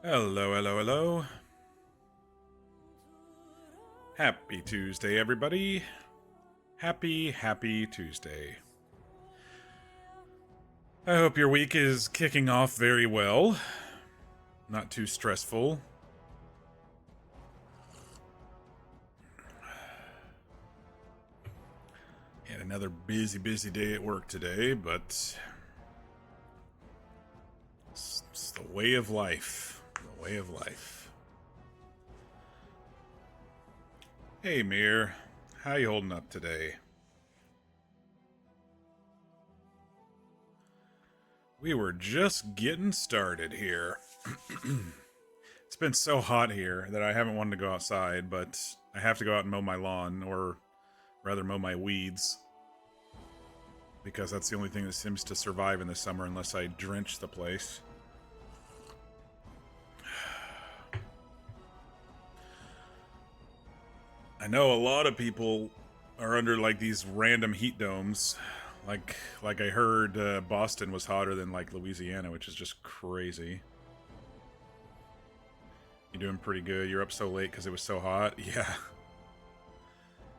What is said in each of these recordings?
Hello, hello, hello. Happy Tuesday, everybody. Happy Tuesday. I hope your week is kicking off very well. Not too stressful. Had another busy day at work today, but it's the way of life. The way of life. Hey, Mir. How you holding up today? We were just getting started here. It's been so hot here that I haven't wanted to go outside, but I have to go out and mow my lawn, or rather mow my weeds, because that's the only thing that seems to survive in the summer unless I drench the place. I know a lot of people are under like these random heat domes. Like I heard Boston was hotter than like Louisiana, which is just crazy. You doing pretty good? You're up so late because it was so hot. Yeah.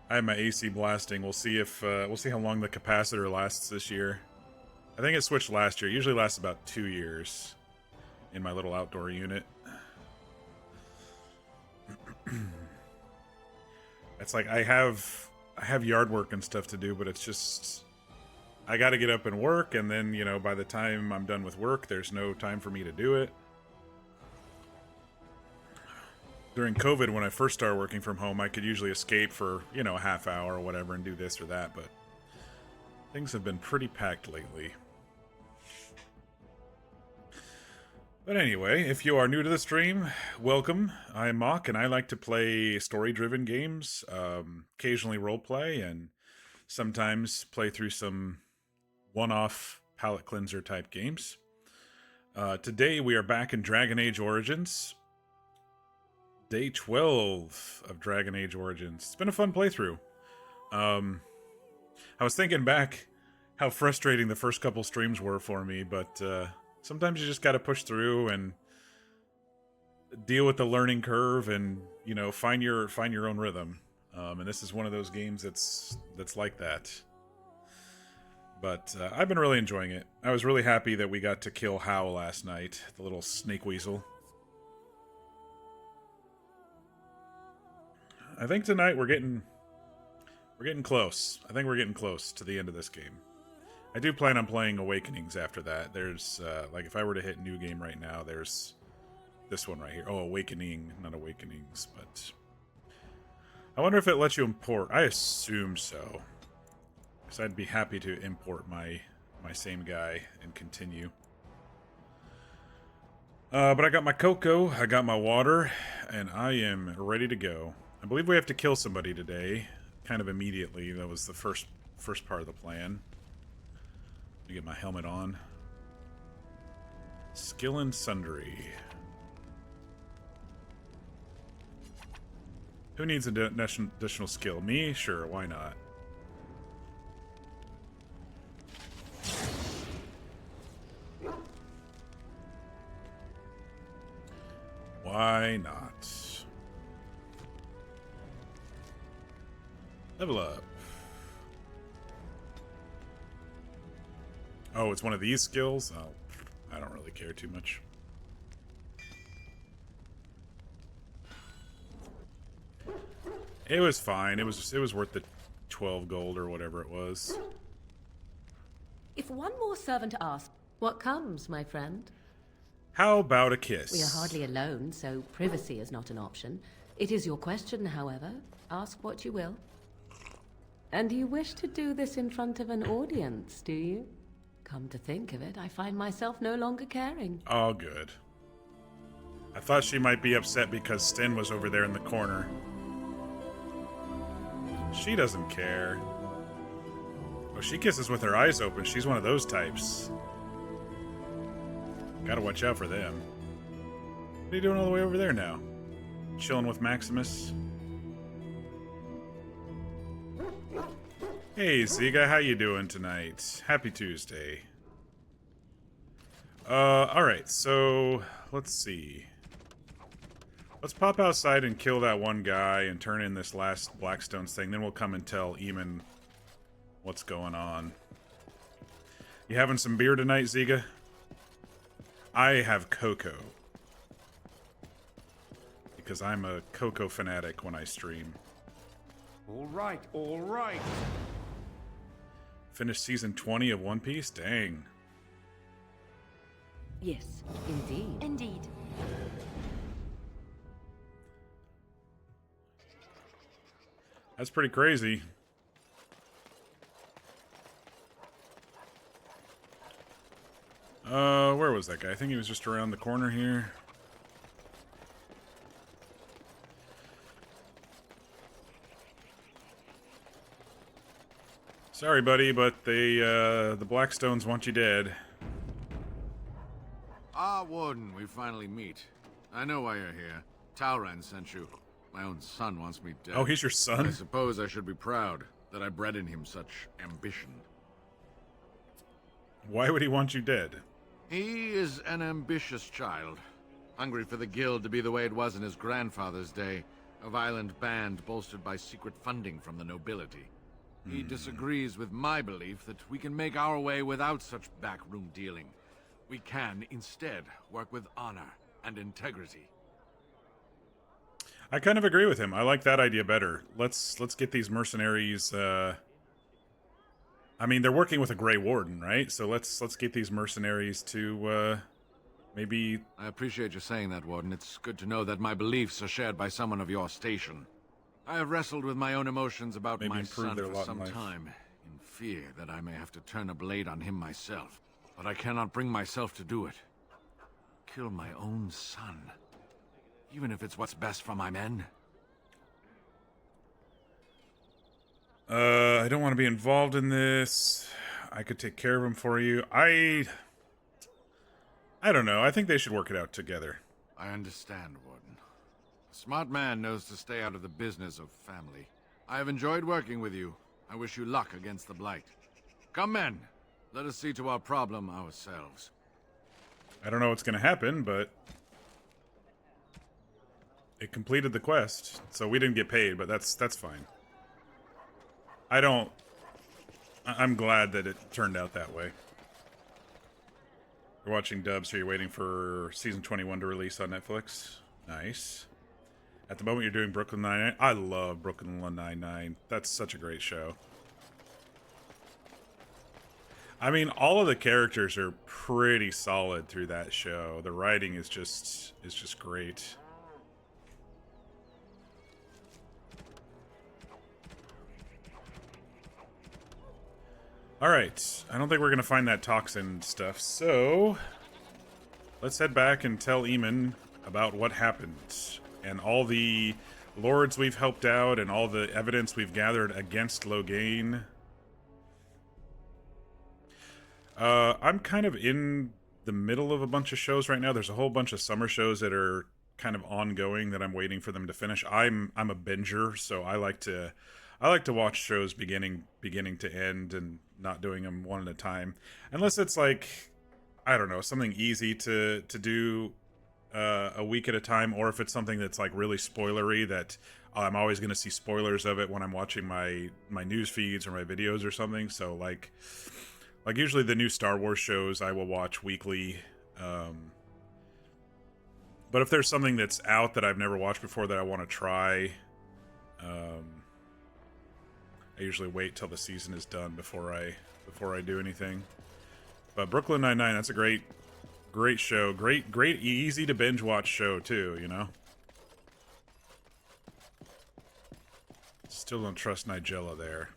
I have my AC blasting. We'll see if we'll see how long the capacitor lasts this year. I think it switched last year. It usually lasts about 2 years in my little outdoor unit. It's like I have yard work and stuff to do, but it's just I got to get up and work, and then, you know, by the time I'm done with work, there's no time for me to do it. During COVID, when I first started working from home, I could usually escape for, you know, a half hour or whatever and do this or that, but things have been pretty packed lately. But anyway, if you are new to the stream, welcome. I'm Mock, and I like to play story-driven games, occasionally roleplay, and sometimes play through some one-off palate cleanser type games. Today we are back in Dragon Age Origins. Day 12 of Dragon Age Origins. It's been a fun playthrough. I was thinking back how frustrating the first couple streams were for me, but sometimes you just gotta push through and deal with the learning curve and, you know, find your own rhythm. And this is one of those games that's like that. But I've been really enjoying it. I was really happy that we got to kill Hal last night, the little snake weasel. I think tonight we're getting close. I think we're getting close to the end of this game. I do plan on playing Awakenings after that. There's, like, if I were to hit New Game right now, there's this one right here. Oh, Awakening, not Awakenings, but I wonder if it lets you import. I assume so. Because I'd be happy to import my same guy and continue. But I got my cocoa, I got my water, and I am ready to go. I believe we have to kill somebody today, kind of immediately. That was the first part of the plan. Let me get my helmet on. Skill and Sundry. Who needs additional skill? Me? Sure, why not? Why not? Level up. Oh, it's one of these skills? Oh, I don't really care too much. It was fine. It was worth the 12 gold or whatever it was. If one more servant asks, what comes, my friend? How about a kiss? We are hardly alone, so privacy is not an option. It is your question, however. Ask what you will. And you wish to do this in front of an audience, do you? Come to think of it, I find myself no longer caring. Oh, good. I thought she might be upset because Sten was over there in the corner. She doesn't care. Oh, she kisses with her eyes open. She's one of those types. Gotta watch out for them. What are you doing all the way over there now? Chilling with Maximus? Hey, Ziga, how you doing tonight? Happy Tuesday. Alright, so let's see. Let's pop outside and kill that one guy and turn in this last Blackstones thing. Then we'll come and tell Eamon what's going on. You having some beer tonight, Ziga? I have cocoa. Because I'm a cocoa fanatic when I stream. All right, all right. Finished season 20 of One Piece? Dang. Yes, indeed. Indeed. That's pretty crazy. Where was that guy? I think he was just around the corner here. Sorry, buddy, but the Blackstones want you dead. Ah, Warden, we finally meet. I know why you're here. Talran sent you. My own son wants me dead. Oh, he's your I son? suppose I should be proud that I bred in him such ambition. Why would he want you dead? He is an ambitious child. Hungry for the guild to be the way it was in his grandfather's day. A violent band bolstered by secret funding from the nobility. He disagrees with my belief that we can make our way without such backroom dealing. We can, instead, work with honor and integrity. I kind of agree with him. I like that idea better. Let's get these mercenaries. I mean, they're working with a Grey Warden, right? So let's get these mercenaries to maybe. I appreciate you saying that, Warden. It's good to know that my beliefs are shared by someone of your station. I have wrestled with my own emotions about Maybe my improve son their for lot in some life. time, in fear that I may have to turn a blade on him myself. But I cannot bring myself to do it. Kill my own son. Even if it's what's best for my men. I don't want to be involved in this. I could take care of him for you. I don't know. I think they should work it out together. I understand, Warden. A smart man knows to stay out of the business of family. I have enjoyed working with you. I wish you luck against the Blight. Come, men. Let us see to our problem ourselves. I don't know what's going to happen, but it completed the quest, so we didn't get paid, but that's fine. I'm glad that it turned out that way. You're watching dubs, so you're waiting for season 21 to release on Netflix. Nice. At the moment, you're doing Brooklyn Nine-Nine. I love Brooklyn Nine-Nine. That's such a great show. I mean, all of the characters are pretty solid through that show. The writing is just great. All right, I don't think we're gonna find that toxin stuff, so let's head back and tell Eamon about what happened and all the lords we've helped out and all the evidence we've gathered against Loghain. I'm kind of in the middle of a bunch of shows right now. There's a whole bunch of summer shows that are kind of ongoing that I'm waiting for them to finish. I'm a binger, so I like to watch shows beginning to end and not doing them one at a time, unless it's like, I don't know, something easy to do a week at a time, or if it's something that's like really spoilery that I'm always going to see spoilers of it when I'm watching my news feeds or my videos or something. So like usually the new Star Wars shows I will watch weekly. But if there's something that's out that I've never watched before that I want to try, I usually wait till the season is done before I do anything. But Brooklyn Nine-Nine, that's a great show. Great, easy to binge watch show too, you know? Still don't trust Nigella there.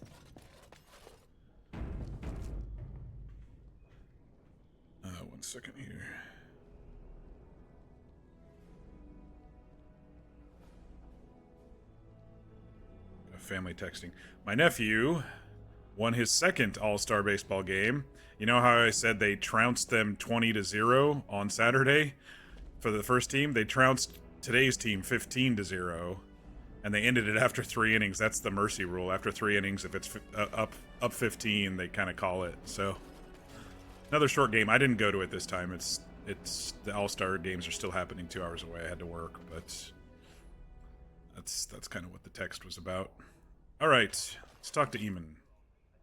One second here. Family texting. My nephew won his second All-Star Baseball game. You know how I said they trounced them 20-0 on Saturday for the first team? They trounced today's team 15-0, and they ended it after 3 innings. That's the mercy rule. After 3 innings, if it's up 15, they kind of call it. So another short game. I didn't go to it this time. It's the All-Star games are still happening 2 hours away. I had to work, but That's kind of what the text was about. All right, let's talk to Eamon.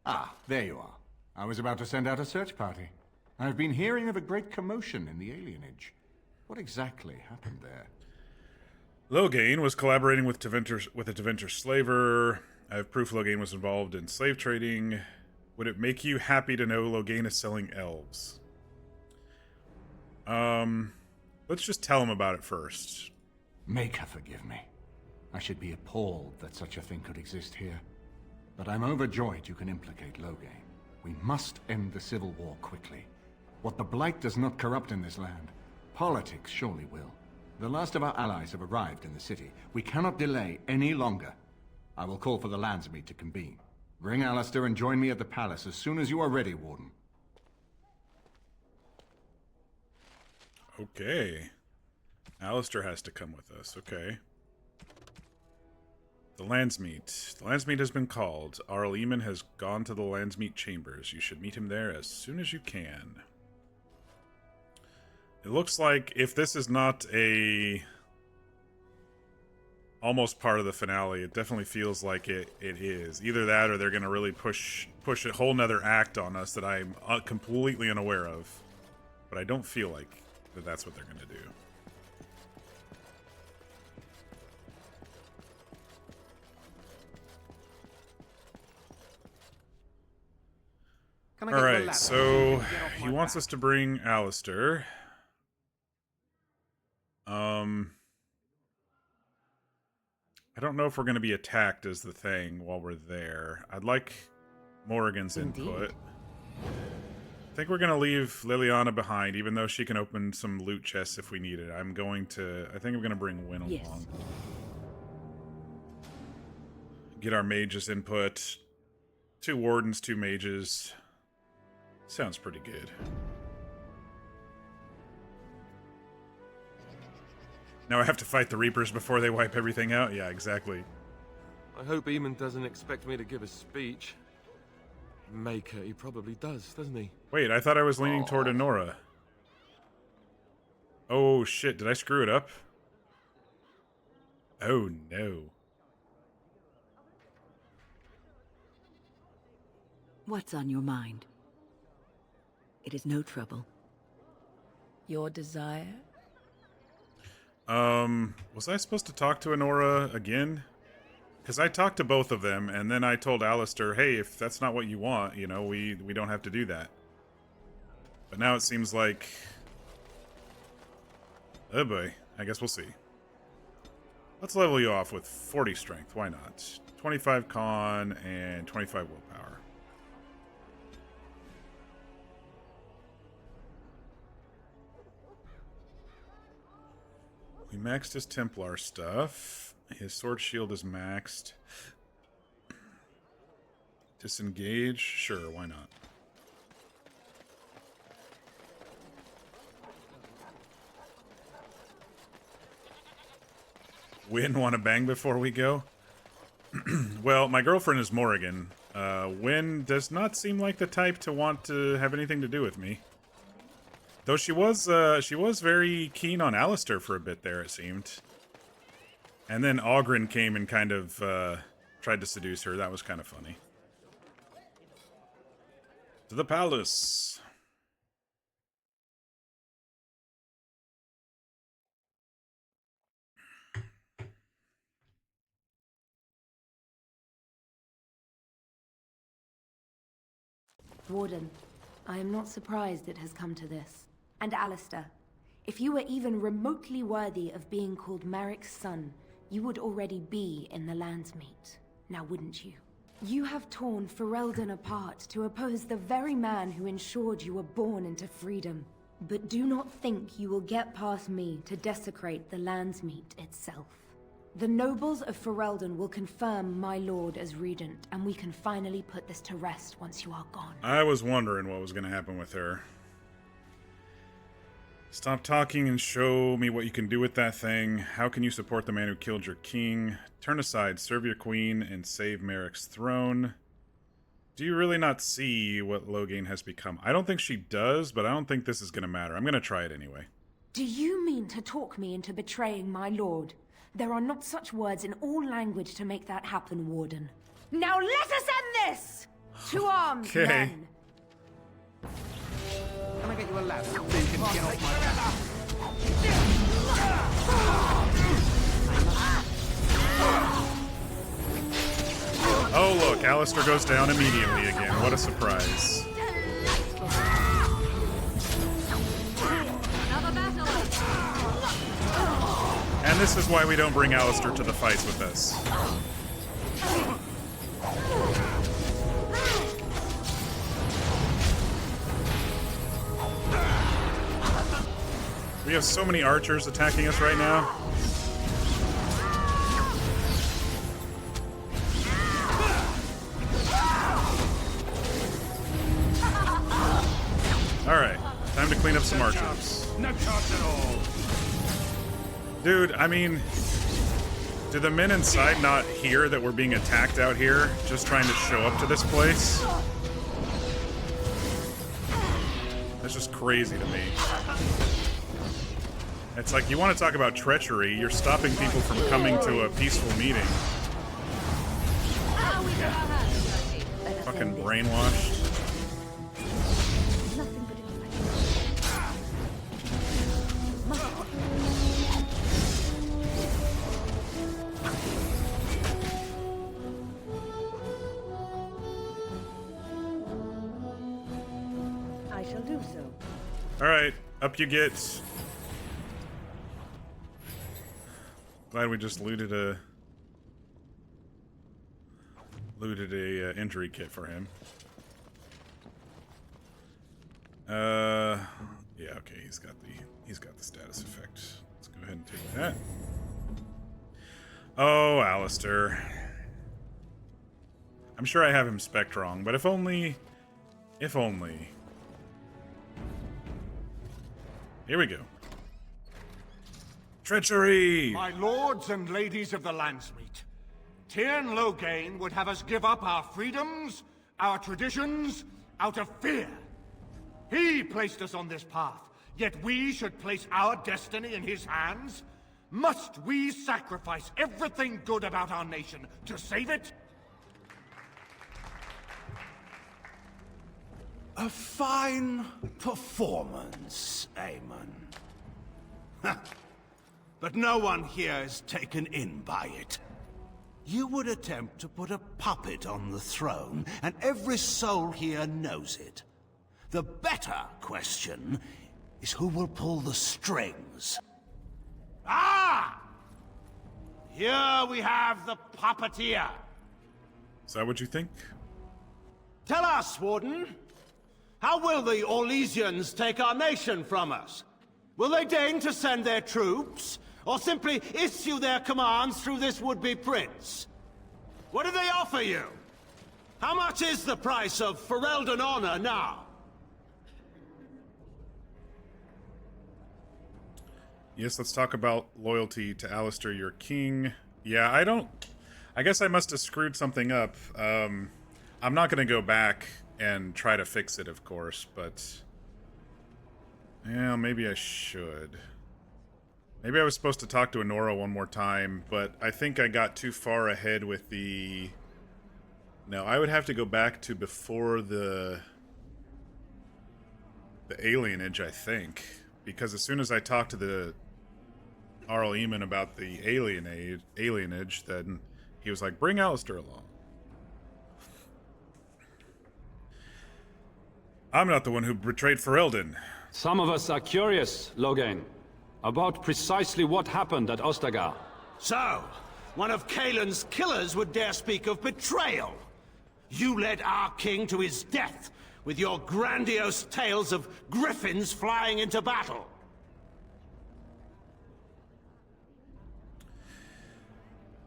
Ah, there you are. I was about to send out a search party. I've been hearing of a great commotion in the alienage. What exactly happened there? Loghain was collaborating with a Tevinter slaver. I have proof Loghain was involved in slave trading. Would it make you happy to know Loghain is selling elves? Let's just tell him about it first. Make her forgive me. I should be appalled that such a thing could exist here. But I'm overjoyed you can implicate Loghain. We must end the civil war quickly. What the Blight does not corrupt in this land, politics surely will. The last of our allies have arrived in the city. We cannot delay any longer. I will call for the Landsmeet to convene. Bring Alistair and join me at the palace as soon as you are ready, Warden. Okay. Alistair has to come with us, okay. The Landsmeet. The Landsmeet has been called. Arl Eamon has gone to the Landsmeet chambers. You should meet him there as soon as you can. It looks like if this is not a almost part of the finale, it definitely feels like it is. Either that or they're going to really push a whole nother act on us that I'm completely unaware of. But I don't feel like that's what they're going to do. Alright, so he wants us to bring Alistair. I don't know if we're going to be attacked is the thing while we're there. I'd like Morrigan's input. I think we're going to leave Liliana behind, even though she can open some loot chests if we need it. I think I'm going to bring Wynne along. Get our mages input. 2 wardens, 2 mages. Sounds pretty good. Now I have to fight the Reapers before they wipe everything out? Yeah, exactly. I hope Eamon doesn't expect me to give a speech. Maker, he probably does, doesn't he? Wait, I thought I was leaning toward Anora. Oh shit, did I screw it up? Oh no. What's on your mind? It is no trouble. Your desire? Was I supposed to talk to Anora again? Because I talked to both of them, and then I told Alistair, hey, if that's not what you want, you know, we don't have to do that. But now it seems like... oh boy, I guess we'll see. Let's level you off with 40 strength, why not? 25 con and 25 willpower. We maxed his Templar stuff. His sword shield is maxed. Disengage? Sure, why not? Wynne, want to bang before we go? Well, my girlfriend is Morrigan. Wynne does not seem like the type to want to have anything to do with me. Though she was very keen on Alistair for a bit there, it seemed. And then Oghren came and kind of tried to seduce her. That was kind of funny. To the palace. Warden, I am not surprised it has come to this. And Alistair, if you were even remotely worthy of being called Marik's son, you would already be in the Landsmeet. Now wouldn't you? You have torn Ferelden apart to oppose the very man who ensured you were born into freedom. But do not think you will get past me to desecrate the Landsmeet itself. The nobles of Ferelden will confirm my lord as regent, and we can finally put this to rest once you are gone. I was wondering what was going to happen with her. Stop talking and show me what you can do with that thing. How can you support the man who killed your king? Turn aside, serve your queen, and save Marik's throne. Do you really not see what Loghain has become? I don't think she does, but I don't think this is going to matter. I'm going to try it anyway. Do you mean to talk me into betraying my lord? There are not such words in all language to make that happen, Warden. Now let us end this! To arms, Okay. men! Can I get you a ladder so you can get off my back? Oh look, Alistair goes down immediately again. What a surprise. And this is why we don't bring Alistair to the fights with us. We have so many archers attacking us right now. Alright, time to clean up some archers. No chance at all. Dude, I mean, do the men inside not hear that we're being attacked out here, just trying to show up to this place? That's just crazy to me. It's like, you want to talk about treachery, you're stopping people from coming to a peaceful meeting. Fucking brainwashed. I shall do so. Alright, up you get. Glad we just looted a injury kit for him. Yeah, okay, he's got the status effect. Let's go ahead and take that. Oh, Alistair. I'm sure I have him spec'd wrong, but if only. Here we go. Treachery! My lords and ladies of the Landsmeet, Tyrn Loghain would have us give up our freedoms, our traditions, out of fear. He placed us on this path, yet we should place our destiny in his hands? Must we sacrifice everything good about our nation to save it? A fine performance, Aemon. But no one here is taken in by it. You would attempt to put a puppet on the throne, and every soul here knows it. The better question is who will pull the strings. Ah! Here we have the puppeteer. Is that what you think? Tell us, Warden. How will the Orlesians take our nation from us? Will they deign to send their troops? Or simply issue their commands through this would-be prince? What do they offer you? How much is the price of Ferelden honor now? Yes, let's talk about loyalty to Alistair, your king. Yeah, I guess I must have screwed something up. I'm not going to go back and try to fix it, of course, but... yeah, maybe I should. Maybe I was supposed to talk to Enora one more time, but I think I got too far ahead with the... No, I would have to go back to before the alienage, I think. Because as soon as I talked to the Arl Eamon about the alienage, then he was like, bring Alistair along. I'm not the one who betrayed Ferelden. Some of us are curious, Loghain, about precisely what happened at Ostagar. So, one of Kaelin's killers would dare speak of betrayal. You led our king to his death with your grandiose tales of griffins flying into battle.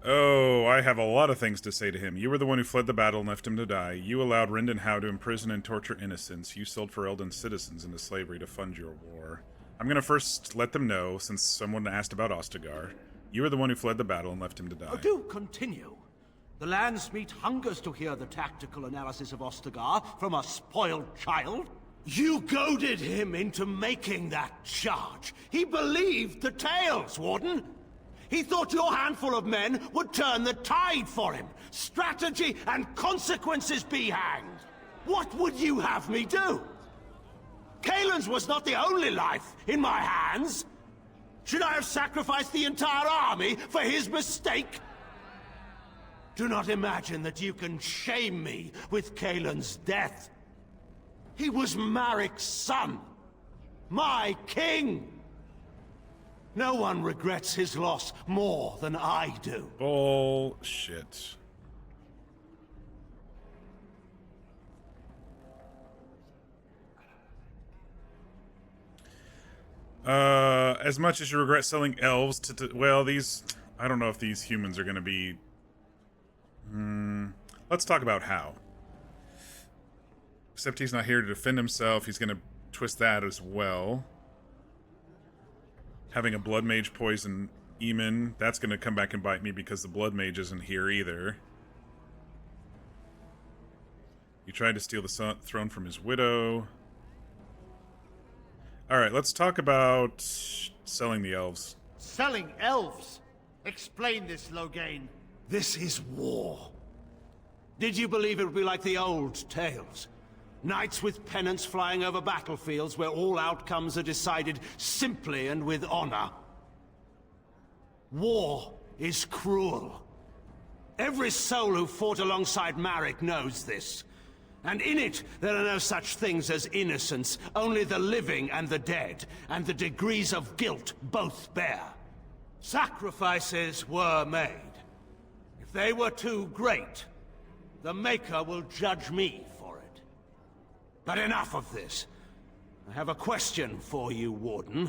Oh, I have a lot of things to say to him. You were the one who fled the battle and left him to die. You allowed Rendon Howe to imprison and torture innocents. You sold Ferelden's citizens into slavery to fund your war. I'm gonna first let them know, since someone asked about Ostagar. You were the one who fled the battle and left him to die. Oh, do continue. The Landsmeet hungers to hear the tactical analysis of Ostagar from a spoiled child. You goaded him into making that charge. He believed the tales, Warden. He thought your handful of men would turn the tide for him. Strategy and consequences be hanged. What would you have me do? Kaelin's was not the only life in my hands. Should I have sacrificed the entire army for his mistake? Do not imagine that you can shame me with Kaelin's death. He was Marik's son. My king. No one regrets his loss more than I do. Bullshit. As much as you regret selling elves to well, these... I don't know if these humans are going to be... let's talk about how. Except he's not here to defend himself. He's going to twist that as well. Having a Blood Mage poison Eamon, that's going to come back and bite me because the Blood Mage isn't here either. You tried to steal the throne from his widow. Alright, let's talk about selling the elves. Selling elves? Explain this, Loghain. This is war. Did you believe it would be like the old tales? Knights with pennants flying over battlefields where all outcomes are decided simply and with honor. War is cruel. Every soul who fought alongside Marik knows this. And in it, there are no such things as innocence, only the living and the dead, and the degrees of guilt both bear. Sacrifices were made. If they were too great, the Maker will judge me for it. But enough of this. I have a question for you, Warden.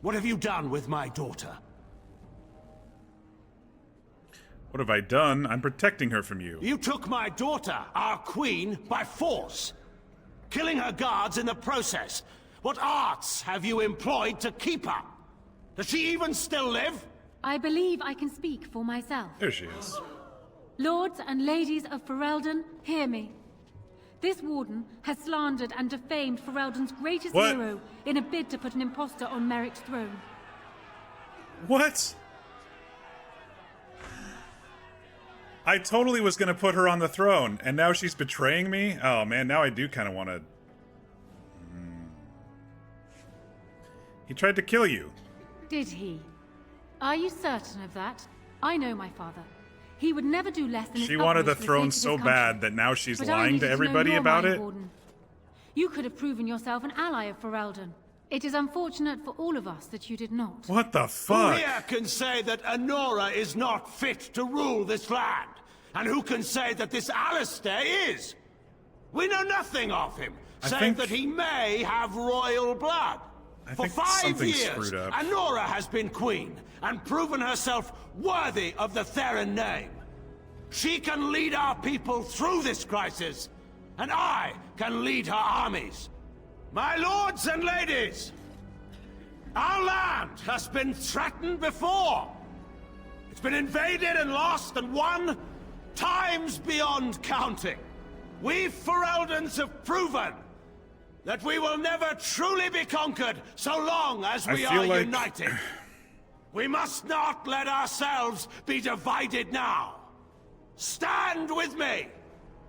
What have you done with my daughter? What have I done? I'm protecting her from you. You took my daughter, our queen, by force, killing her guards in the process. What arts have you employed to keep her? Does she even still live? I believe I can speak for myself. There she is. Lords and ladies of Ferelden, hear me. This warden has slandered and defamed Ferelden's greatest hero in a bid to put an impostor on Marik's throne. What? I totally was going to put her on the throne, and now she's betraying me? Oh man, now I do kind of want to... He tried to kill you. Did he? Are you certain of that? I know my father. He would never do less than She wanted the throne so bad that now she's lying to everybody about it? Warden. You could have proven yourself an ally of Ferelden. It is unfortunate for all of us that you did not. What the fuck? Who here can say that Anora is not fit to rule this land? And who can say that this Alistair is? We know nothing of him, save that he may have royal blood. For 5 years, Anora has been queen, and proven herself worthy of the Theron name. She can lead our people through this crisis, and I can lead her armies. My lords and ladies, our land has been threatened before. It's been invaded and lost and won times beyond counting. We Fereldans have proven that we will never truly be conquered so long as we are united. We must not let ourselves be divided now. Stand with me,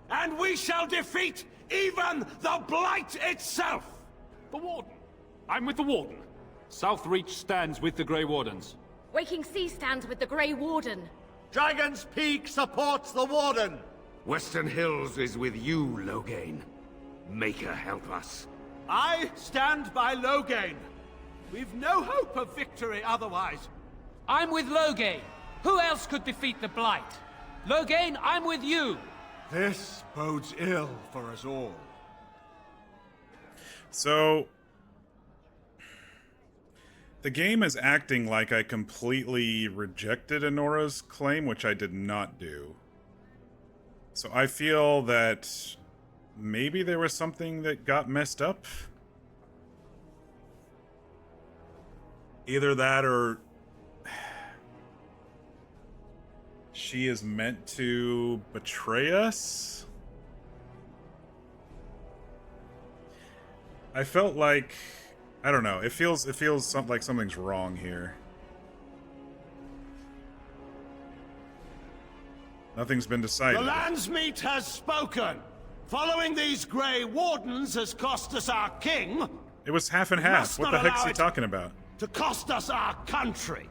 and we shall defeat even the Blight itself. The Warden. I'm with the Warden. Southreach stands with the Grey Wardens. Waking Sea stands with the Grey Warden. Dragon's Peak supports the Warden. Western Hills is with you, Loghain. Maker help us. I stand by Loghain. We've no hope of victory otherwise. I'm with Loghain. Who else could defeat the Blight? Loghain, I'm with you. This bodes ill for us all. So, the game is acting like I completely rejected Anora's claim, which I did not do. So I feel that maybe there was something that got messed up. Either that or she is meant to betray us. I felt like, I don't know, it feels like something's wrong here. Nothing's been decided. The Landsmeet has spoken. Following these Grey Wardens has cost us our king. It was half and half. What the heck's he talking about? To cost us our country.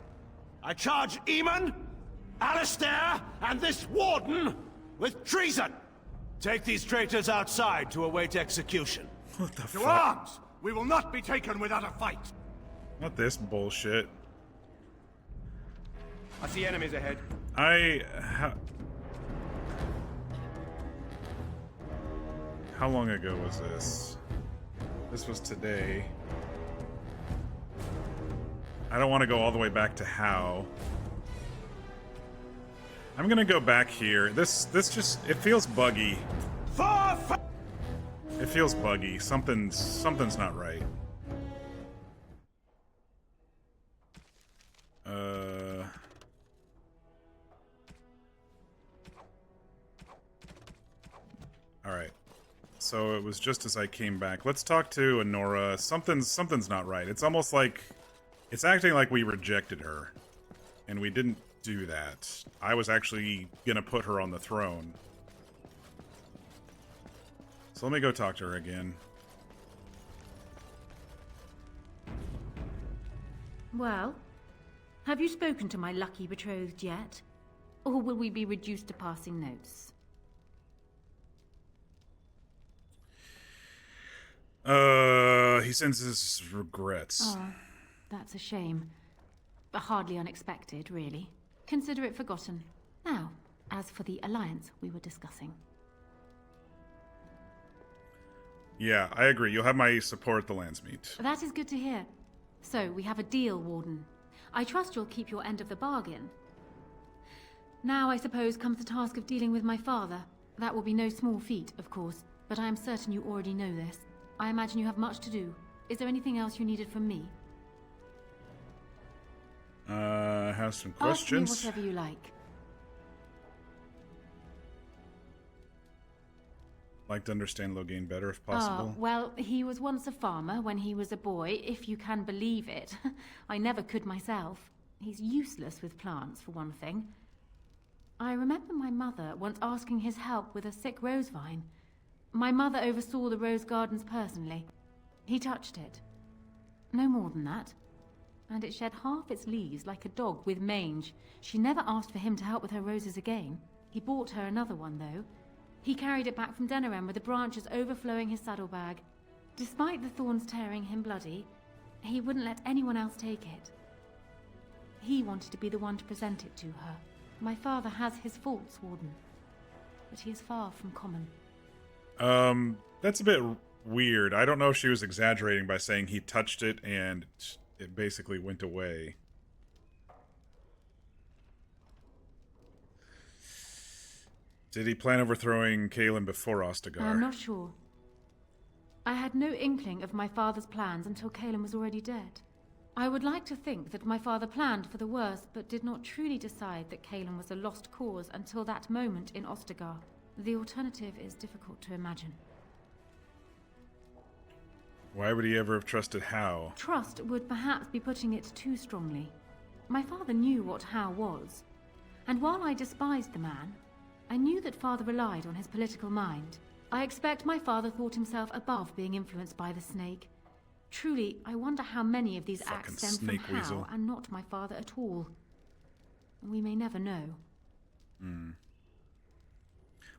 I charge Eamon, Alistair, and this warden with treason. Take these traitors outside to await execution. What the fuck? To arms! We will not be taken without a fight. Not this bullshit. I see enemies ahead. How long ago was this? This was today. I don't want to go all the way back to how. I'm gonna go back here. This just, it feels buggy. It feels buggy. Something's not right. Alright. So it was just as I came back. Let's talk to Anora. Something's not right. It's almost like it's acting like we rejected her. And we didn't do that. I was actually gonna put her on the throne. So let me go talk to her again. Well, have you spoken to my lucky betrothed yet? Or will we be reduced to passing notes? He sends his regrets. Oh, that's a shame. But hardly unexpected, really. Consider it forgotten. Now, as for the alliance we were discussing. Yeah, I agree. You'll have my support at the Landsmeet. That is good to hear. So, we have a deal, Warden. I trust you'll keep your end of the bargain. Now, I suppose, comes the task of dealing with my father. That will be no small feat, of course, but I am certain you already know this. I imagine you have much to do. Is there anything else you needed from me? I have some questions. Ask me whatever you like. Like to understand Loghain better, if possible. Well, he was once a farmer when he was a boy, if you can believe it. I never could myself. He's useless with plants, for one thing. I remember my mother once asking his help with a sick rose vine. My mother oversaw the rose gardens personally. He touched it. No more than that. And it shed half its leaves like a dog with mange. She never asked for him to help with her roses again. He bought her another one, though. He carried it back from Denerim with the branches overflowing his saddlebag. Despite the thorns tearing him bloody, he wouldn't let anyone else take it. He wanted to be the one to present it to her. My father has his faults, Warden, but he is far from common. That's a bit weird. I don't know if she was exaggerating by saying he touched it and it basically went away. Did he plan overthrowing Cailan before Ostagar? I'm not sure. I had no inkling of my father's plans until Cailan was already dead. I would like to think that my father planned for the worst, but did not truly decide that Cailan was a lost cause until that moment in Ostagar. The alternative is difficult to imagine. Why would he ever have trusted How? Trust would perhaps be putting it too strongly. My father knew what How was, and while I despised the man, I knew that father relied on his political mind. I expect my father thought himself above being influenced by the snake. Truly, I wonder how many of these acts stem from How and not my father at all. We may never know.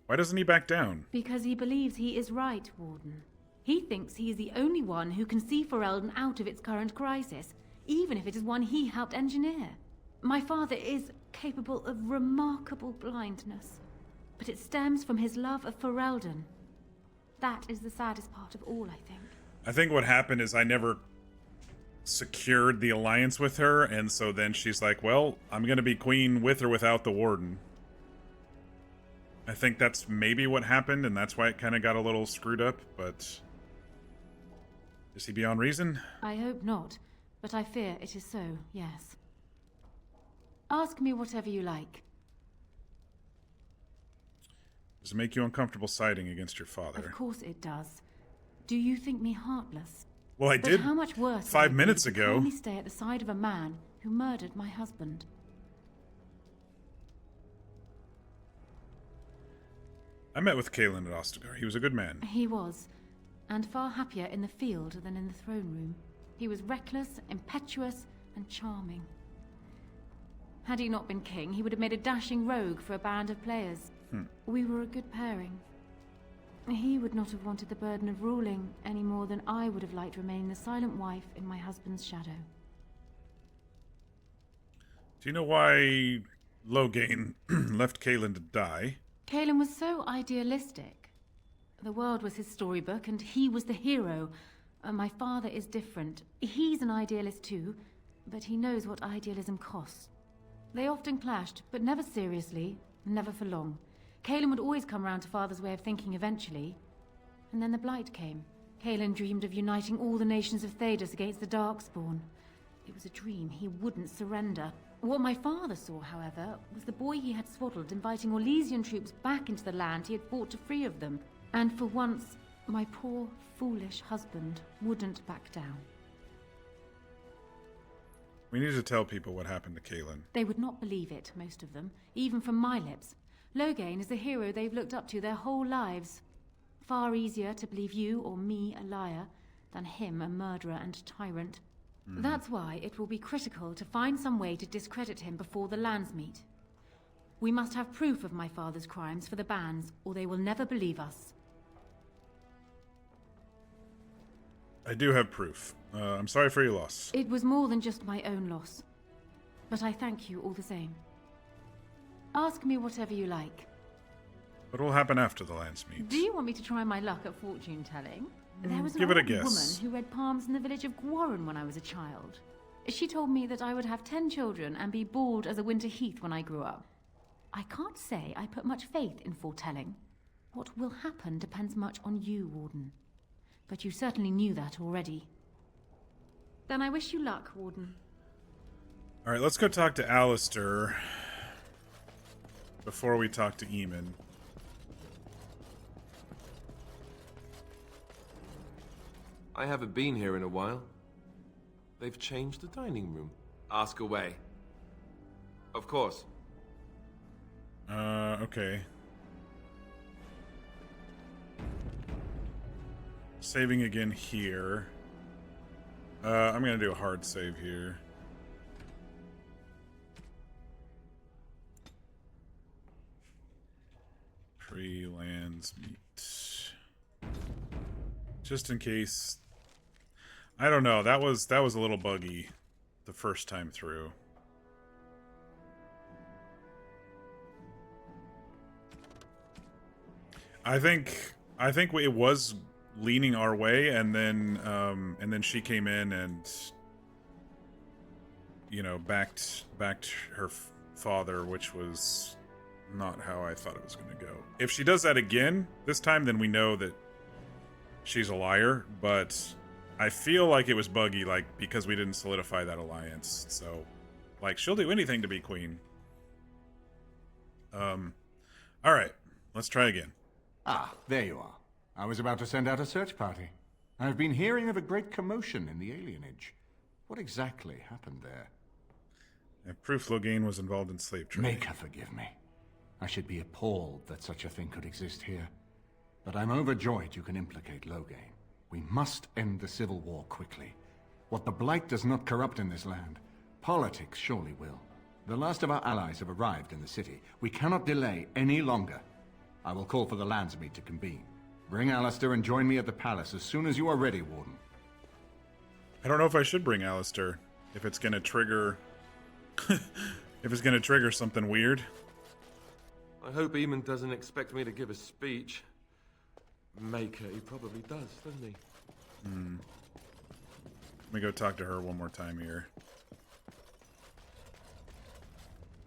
Why doesn't he back down? Because he believes he is right, Warden. He thinks he is the only one who can see Ferelden out of its current crisis, even if it is one he helped engineer. My father is capable of remarkable blindness, but it stems from his love of Ferelden. That is the saddest part of all, I think. I think what happened is I never secured the alliance with her, and so then she's like, well, I'm gonna be queen with or without the Warden. I think that's maybe what happened, and that's why it kind of got a little screwed up, but... Is he beyond reason? I hope not, but I fear it is so, yes. Ask me whatever you like. Does it make you uncomfortable siding against your father? Of course it does. Do you think me heartless? Well, I did how much worse 5 minutes ago. Only stay at the side of a man who murdered my husband. I met with Kalen at Ostagar. He was a good man. He was, and far happier in the field than in the throne room. He was reckless, impetuous, and charming. Had he not been king, he would have made a dashing rogue for a band of players. We were a good pairing. He would not have wanted the burden of ruling any more than I would have liked to remain the silent wife in my husband's shadow. Do you know why Loghain left Kalen to die? Kalen was so idealistic. The world was his storybook, and he was the hero. My father is different. He's an idealist too, but he knows what idealism costs. They often clashed, but never seriously, never for long. Kalen would always come round to Father's way of thinking eventually. And then the Blight came. Kalen dreamed of uniting all the nations of Thedas against the Darkspawn. It was a dream. He wouldn't surrender. What my father saw, however, was the boy he had swaddled inviting Orlesian troops back into the land he had fought to free of them. And for once, my poor, foolish husband wouldn't back down. We need to tell people what happened to Kalen. They would not believe it, most of them, even from my lips. Loghain is the hero they've looked up to their whole lives. Far easier to believe you or me a liar than him a murderer and tyrant. That's why it will be critical to find some way to discredit him before the lands meet. We must have proof of my father's crimes for the bands, or they will never believe us. I do have proof. I'm sorry for your loss. It was more than just my own loss. But I thank you all the same. Ask me whatever you like. What will happen after the lands meet? Do you want me to try my luck at fortune-telling? There was an Give it a old guess. woman who read palms in the village of Gwarren when I was a child. She told me that I would have 10 children and be bald as a winter heath when I grew up. I can't say I put much faith in foretelling. What will happen depends much on you, Warden. But you certainly knew that already. Then I wish you luck, Warden. Alright, let's go talk to Alistair before we talk to Eamon. I haven't been here in a while. They've changed the dining room. Ask away. Of course. Okay. Saving again here. I'm gonna do a hard save here. Pre-lands meet. Just in case. I don't know. That was a little buggy the first time through. I think it was leaning our way, and then she came in and, you know, backed her father, which was not how I thought it was going to go. If she does that again this time, then we know that she's a liar, but I feel like it was buggy, like, because we didn't solidify that alliance. So, like, she'll do anything to be queen. Alright, let's try again. Ah, there you are. I was about to send out a search party. I've been hearing of a great commotion in the alienage. What exactly happened there? I have proof Loghain was involved in slave trade. Maker forgive me. I should be appalled that such a thing could exist here. But I'm overjoyed you can implicate Loghain. We must end the civil war quickly. What the Blight does not corrupt in this land, politics surely will. The last of our allies have arrived in the city. We cannot delay any longer. I will call for the Landsmeet to convene. Bring Alistair and join me at the palace as soon as you are ready, Warden. I don't know if I should bring Alistair. If it's gonna trigger... if it's gonna trigger something weird. I hope Eamon doesn't expect me to give a speech. Maker, he probably does, doesn't he? Let me go talk to her one more time here.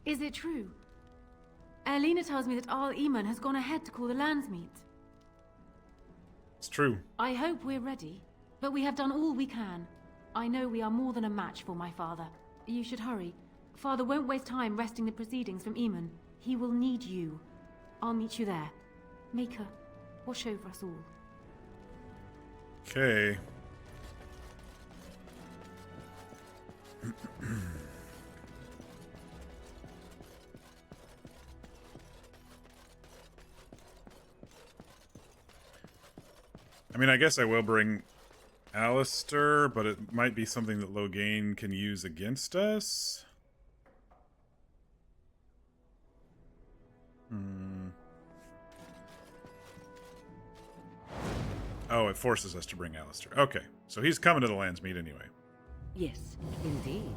Is it true? Erlina tells me that Arl Eamon has gone ahead to call the Landsmeet. It's true. I hope we're ready, but we have done all we can. I know we are more than a match for my father. You should hurry. Father won't waste time wresting the proceedings from Eamon. He will need you. I'll meet you there. Maker, watch over us all. Okay. I mean, I guess I will bring Alistair, but it might be something that Loghain can use against us. Oh, it forces us to bring Alistair. Okay, so he's coming to the Landsmeet anyway. Yes, indeed.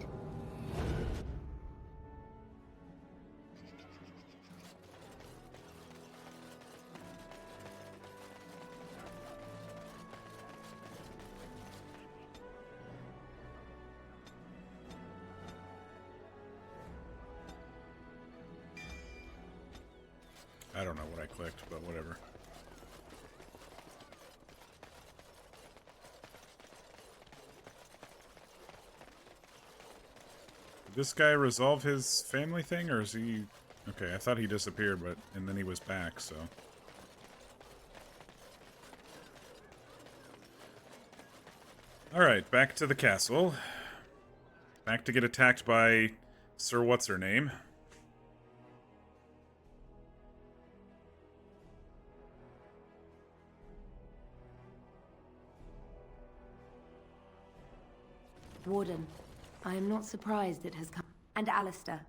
I don't know what I clicked, but whatever. Did this guy resolve his family thing, or is he... Okay, I thought he disappeared, but... And then he was back, so... Alright, back to the castle. Back to get attacked by Sir What's-Her-Name. Warden, I am not surprised it has come. And Alistair,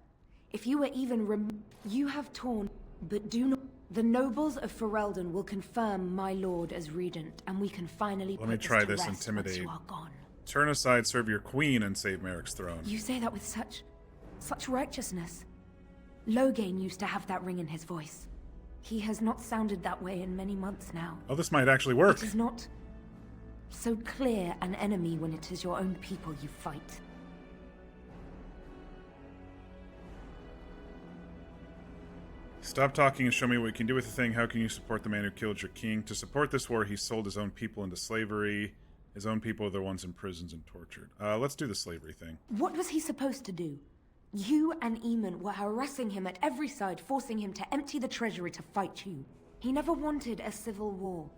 if you were even you have torn, but do not. The nobles of Ferelden will confirm my lord as regent, and we can finally Let me put try this this to rest intimidate. once you are gone. Turn aside, serve your queen, and save Merrick's throne. You say that with such righteousness. Loghain used to have that ring in his voice. He has not sounded that way in many months now. Oh, this might actually work. It is not so clear an enemy when it is your own people you fight. Stop talking and show me what you can do with the thing. How can you support the man who killed your king? To support this war, he sold his own people into slavery. His own people are the ones in prisons and tortured. Let's do the slavery thing. What was he supposed to do? You and Eamon were harassing him at every side, forcing him to empty the treasury to fight you. He never wanted a civil war.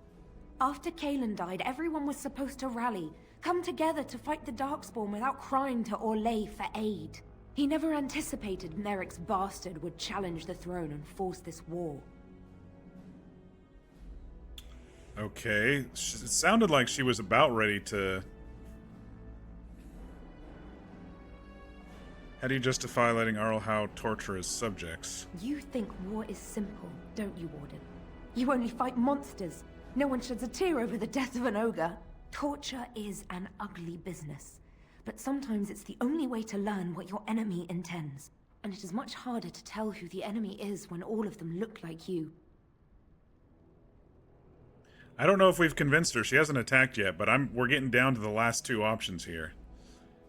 After Cailan died, everyone was supposed to rally, come together to fight the Darkspawn without crying to Orlais for aid. He never anticipated Merrick's bastard would challenge the throne and force this war. Okay, it sounded like she was about ready to... How do you justify letting Arlhow torture his subjects? You think war is simple, don't you, Warden? You only fight monsters. No one sheds a tear over the death of an ogre. Torture is an ugly business. But sometimes it's the only way to learn what your enemy intends. And it is much harder to tell who the enemy is when all of them look like you. I don't know if we've convinced her. She hasn't attacked yet, but we're getting down to the last two options here.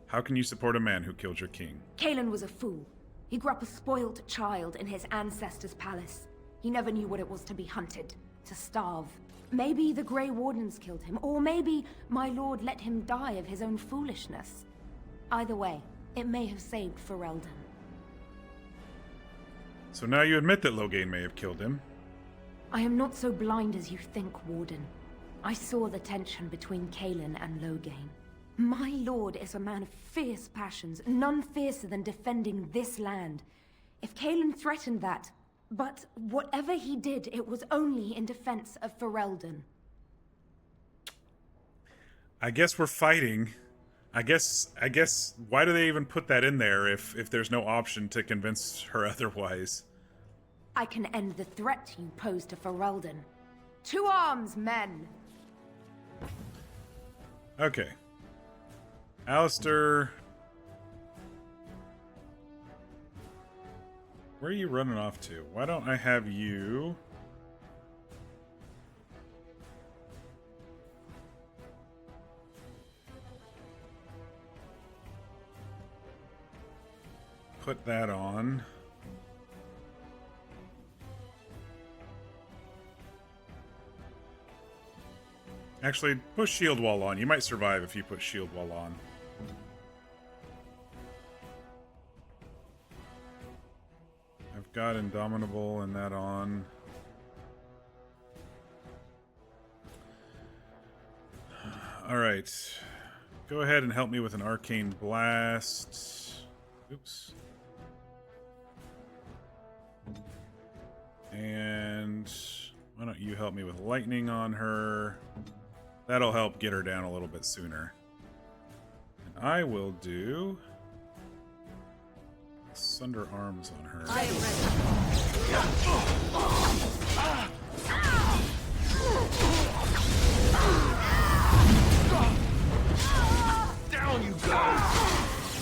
How can you support a man who killed your king? Cailan was a fool. He grew up a spoiled child in his ancestors' palace. He never knew what it was to be hunted, to starve. Maybe the Grey Wardens killed him, or maybe my lord let him die of his own foolishness. Either way, it may have saved Ferelden. So now you admit that Loghain may have killed him. I am not so blind as you think, Warden. I saw the tension between Cailan and Loghain. My lord is a man of fierce passions, none fiercer than defending this land. If Cailan threatened that, but whatever he did, it was only in defense of Ferelden. I guess we're fighting. I guess, why do they even put that in there if there's no option to convince her otherwise? I can end the threat you pose to Ferelden. To arms, men! Okay. Alistair... Where are you running off to? Why don't I have you... Put that on. Actually, push shield wall on. You might survive if you put shield wall on. I've got Indomitable and that on. Alright. Go ahead and help me with an Arcane Blast. Oops. And why don't you help me with lightning on her? That'll help get her down a little bit sooner. And I will do Sunder Arms on her. I am ready. Down you go!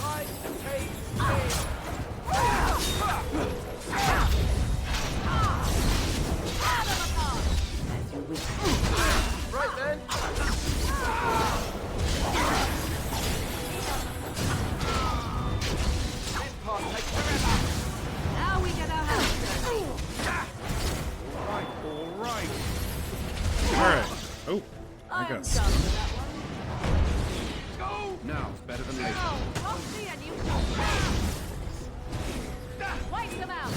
I hate me. Right then. This part takes forever. Now we get our hands dirty. All right. Alright. Oh, I I'm got done with that one. Go! Now's better than later. Now, Roxy and you. Wipe them out.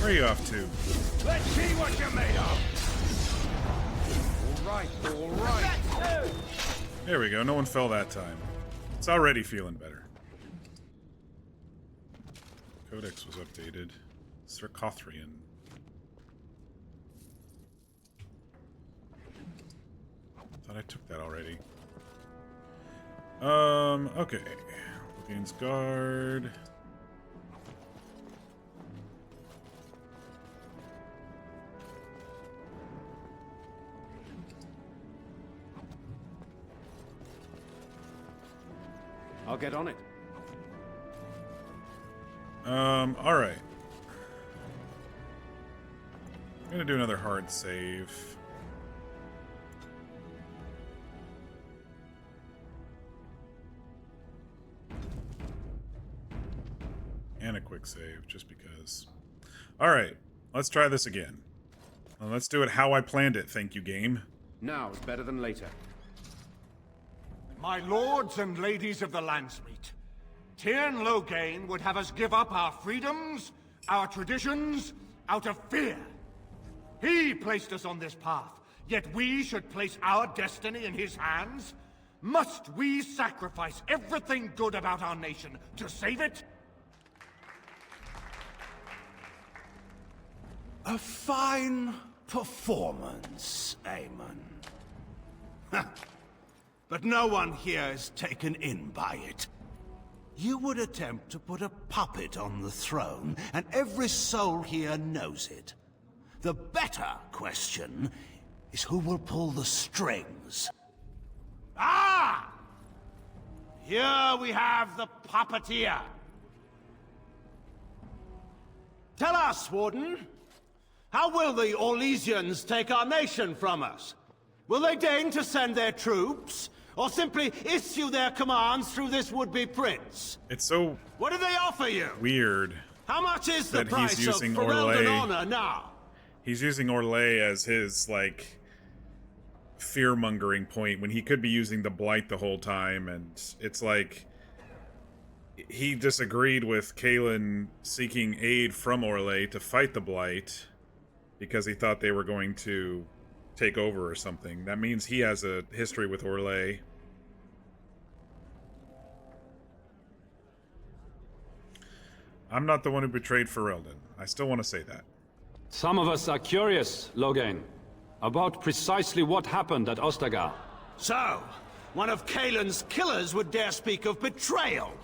Where are you off to? Let's see what you're made of! All right. There we go. No one fell that time. It's already feeling better. Codex was updated. Circothrian. Thought I took that already. Okay. Logan's Guard. I'll get on it. Alright. I'm gonna do another hard save. And a quick save, just because. Alright, let's try this again. Well, let's do it how I planned it, thank you, game. Now's better than later. My lords and ladies of the Landsmeet, Tyrn Loghain would have us give up our freedoms, our traditions, out of fear. He placed us on this path, yet we should place our destiny in his hands? Must we sacrifice everything good about our nation to save it? A fine performance, Aemon. But no one here is taken in by it. You would attempt to put a puppet on the throne, and every soul here knows it. The better question is who will pull the strings. Ah! Here we have the puppeteer. Tell us, Warden, how will the Orlesians take our nation from us? Will they deign to send their troops? Or simply issue their commands through this would-be prince? It's so what do they offer you? Weird. How much is the that price he's using of Ferelden Orlais. honor now? He's using Orlais as his, like, fear-mongering point when he could be using the Blight the whole time, and it's like he disagreed with Cailan seeking aid from Orlais to fight the Blight because he thought they were going to take over or something. That means he has a history with Orlais. I'm not the one who betrayed Ferelden. I still want to say that. Some of us are curious, Loghain, about precisely what happened at Ostagar. So, one of Cailan's killers would dare speak of betrayal.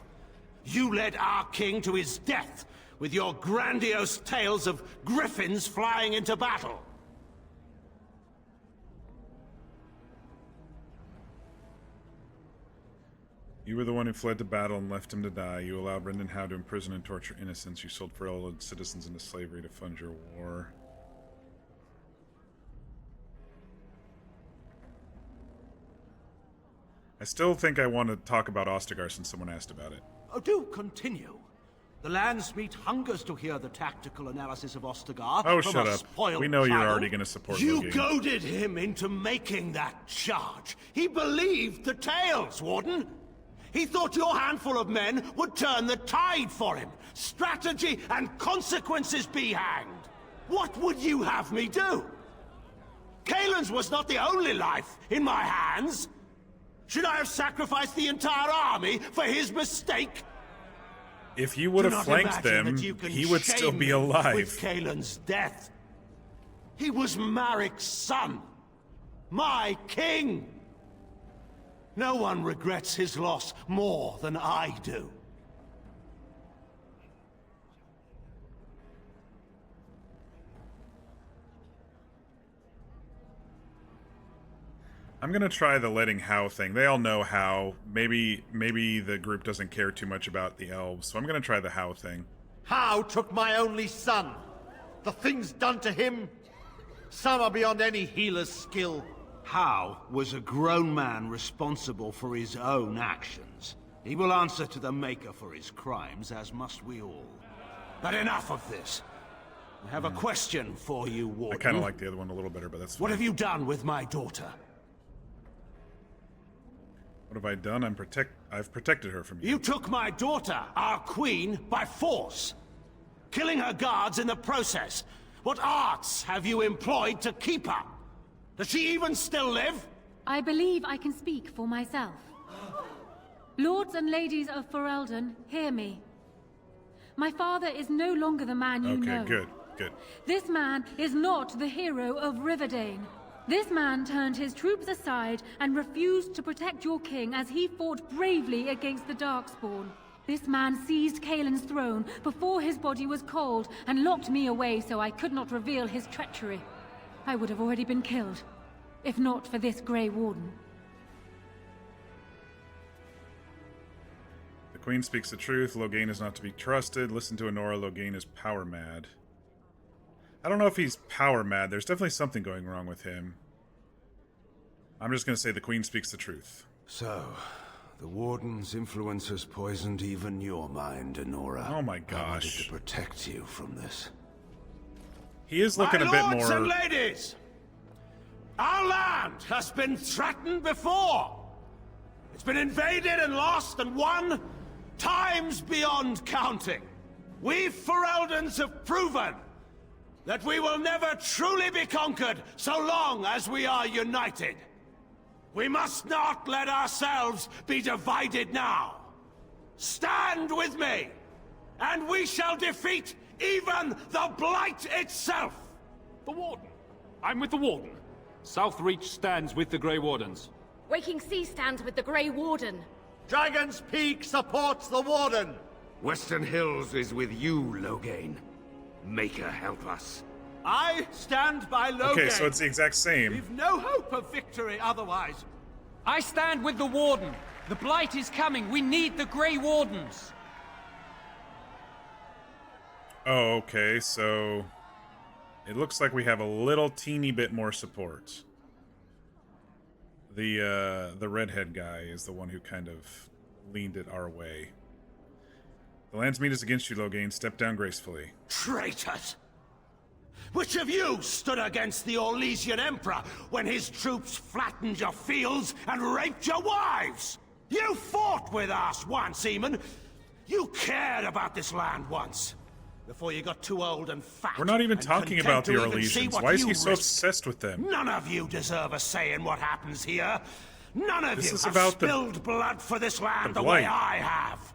You led our king to his death with your grandiose tales of griffins flying into battle. You were the one who fled to battle and left him to die. You allowed Brendan Howe to imprison and torture innocents. You sold Ferelden citizens into slavery to fund your war. I still think I want to talk about Ostagar since someone asked about it. Oh, do continue. The Landsmeet hungers to hear the tactical analysis of Ostagar. Oh, from shut a up. spoiled We know you're child. already going to support You Loghain. goaded him into making that charge. He believed the tales, Warden. He thought your handful of men would turn the tide for him. Strategy and consequences be hanged. What would you have me do? Kalen's was not the only life in my hands. Should I have sacrificed the entire army for his mistake? If you would Do have not flanked imagine them, that you can he would still shame be me alive. with Kalen's death. He was Marik's son. My king. No one regrets his loss more than I do. I'm gonna try the letting How thing. They all know How. Maybe the group doesn't care too much about the elves, so I'm gonna try the How thing. How took my only son? The things done to him, some are beyond any healer's skill. How was a grown man responsible for his own actions. He will answer to the Maker for his crimes, as must we all. But enough of this. I have a question for you, Warden. I kind of like the other one a little better, but that's fine. What have you done with my daughter? What have I done? I've protected her from you. You took my daughter, our queen, by force, killing her guards in the process. What arts have you employed to keep her? Does she even still live? I believe I can speak for myself. Lords and ladies of Ferelden, hear me. My father is no longer the man you know. Okay, good. This man is not the hero of Riverdane. This man turned his troops aside and refused to protect your king as he fought bravely against the Darkspawn. This man seized Kalen's throne before his body was cold and locked me away so I could not reveal his treachery. I would have already been killed, if not for this Grey Warden. The Queen speaks the truth. Loghain is not to be trusted. Listen to Anora. Loghain is power mad. I don't know if he's power mad. There's definitely something going wrong with him. I'm just going to say the Queen speaks the truth. So, the Warden's influence has poisoned even your mind, Anora. Oh my I wanted gosh. to protect you from this. He is looking a bit more... My lords and ladies! Our land has been threatened before! It's been invaded and lost and won times beyond counting. We Fereldans have proven that we will never truly be conquered so long as we are united. We must not let ourselves be divided now. Stand with me, and we shall defeat even the Blight itself! The Warden. I'm with the Warden. Southreach stands with the Grey Wardens. Waking Sea stands with the Grey Warden. Dragon's Peak supports the Warden. Western Hills is with you, Loghain. Maker help us. I stand by Loghain. Okay, so it's the exact same. We've no hope of victory otherwise. I stand with the Warden. The Blight is coming. We need the Grey Wardens. Oh, okay, so... It looks like we have a little teeny bit more support. The redhead guy is the one who kind of leaned it our way. The Landsmeet is against you, Loghain. Step down gracefully. Traitors! Which of you stood against the Orlesian Emperor when his troops flattened your fields and raped your wives? You fought with us once, Eamon. You cared about this land once. Before you got too old and fat. We're not even and talking content about the to even see Orlesians. what Why is you he so risked. obsessed with them? None of you deserve a say in what happens here. None of This you is have about the- spilled blood for this land the the way Blight. I have.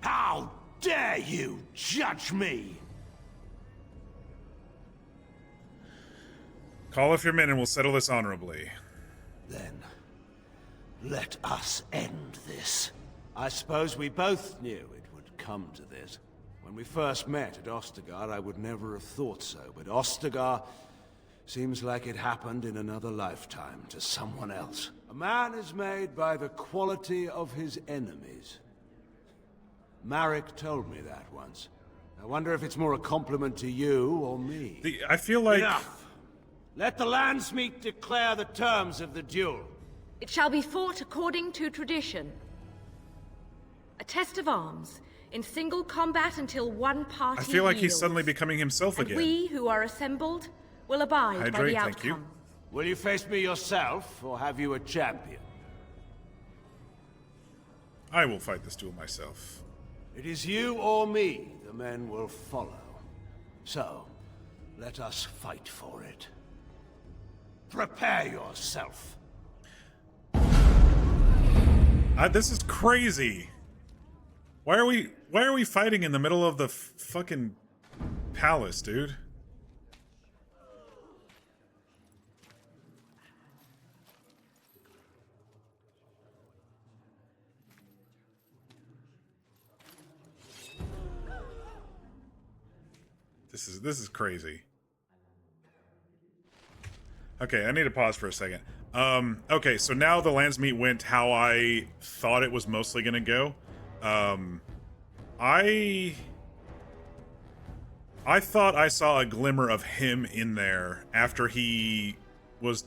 How dare you judge me? Call off your men and we'll settle this honorably. Then, let us end this. I suppose we both knew it would come to this. When we first met at Ostagar, I would never have thought so, but Ostagar seems like it happened in another lifetime to someone else. A man is made by the quality of his enemies. Marik told me that once. I wonder if it's more a compliment to you or me. I feel like... Enough! Let the Landsmeet declare the terms of the duel. It shall be fought according to tradition. A test of arms, in single combat until one party I feel like he's yields. suddenly becoming himself And again. we who are assembled will abide by Hydrate, the thank you. outcome. Will you face me yourself, or have you a champion? I will fight this duel myself. It is you or me the men will follow. So, let us fight for it. Prepare yourself. This is crazy. Why are we fighting in the middle of the fucking palace, dude? This is crazy. Okay, I need to pause for a second. Okay, so now the Landsmeet went how I thought it was mostly gonna go. I thought I saw a glimmer of him in there after he was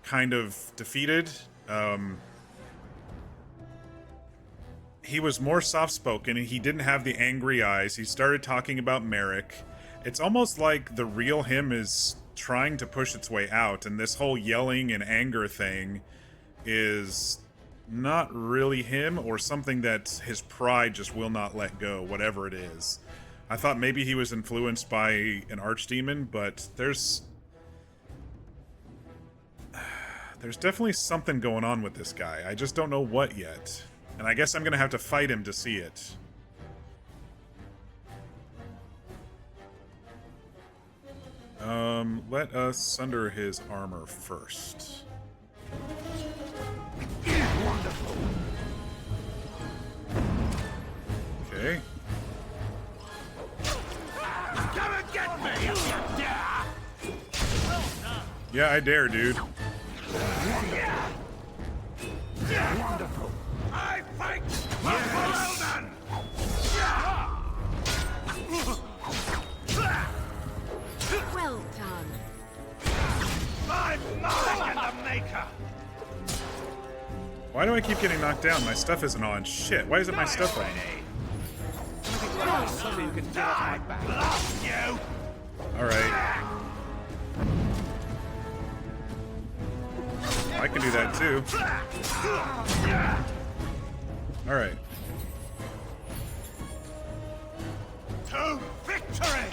kind of defeated. He was more soft-spoken, and he didn't have the angry eyes. He started talking about Merrick. It's almost like the real him is trying to push its way out, and this whole yelling and anger thing is not really him, or something that his pride just will not let go, whatever it is. I thought maybe he was influenced by an archdemon, but there's definitely something going on with this guy. I just don't know what yet. And I guess I'm gonna have to fight him to see it. Let us sunder his armor first. Okay. Come and get me if you dare! Yeah, I dare, dude. Wonderful. I fight for Ferelden! Well done. I'm mine and the maker! Why do I keep getting knocked down? My stuff isn't on. Shit, why isn't my stuff on? I blast you! Alright. I can do that too. Alright. To victory!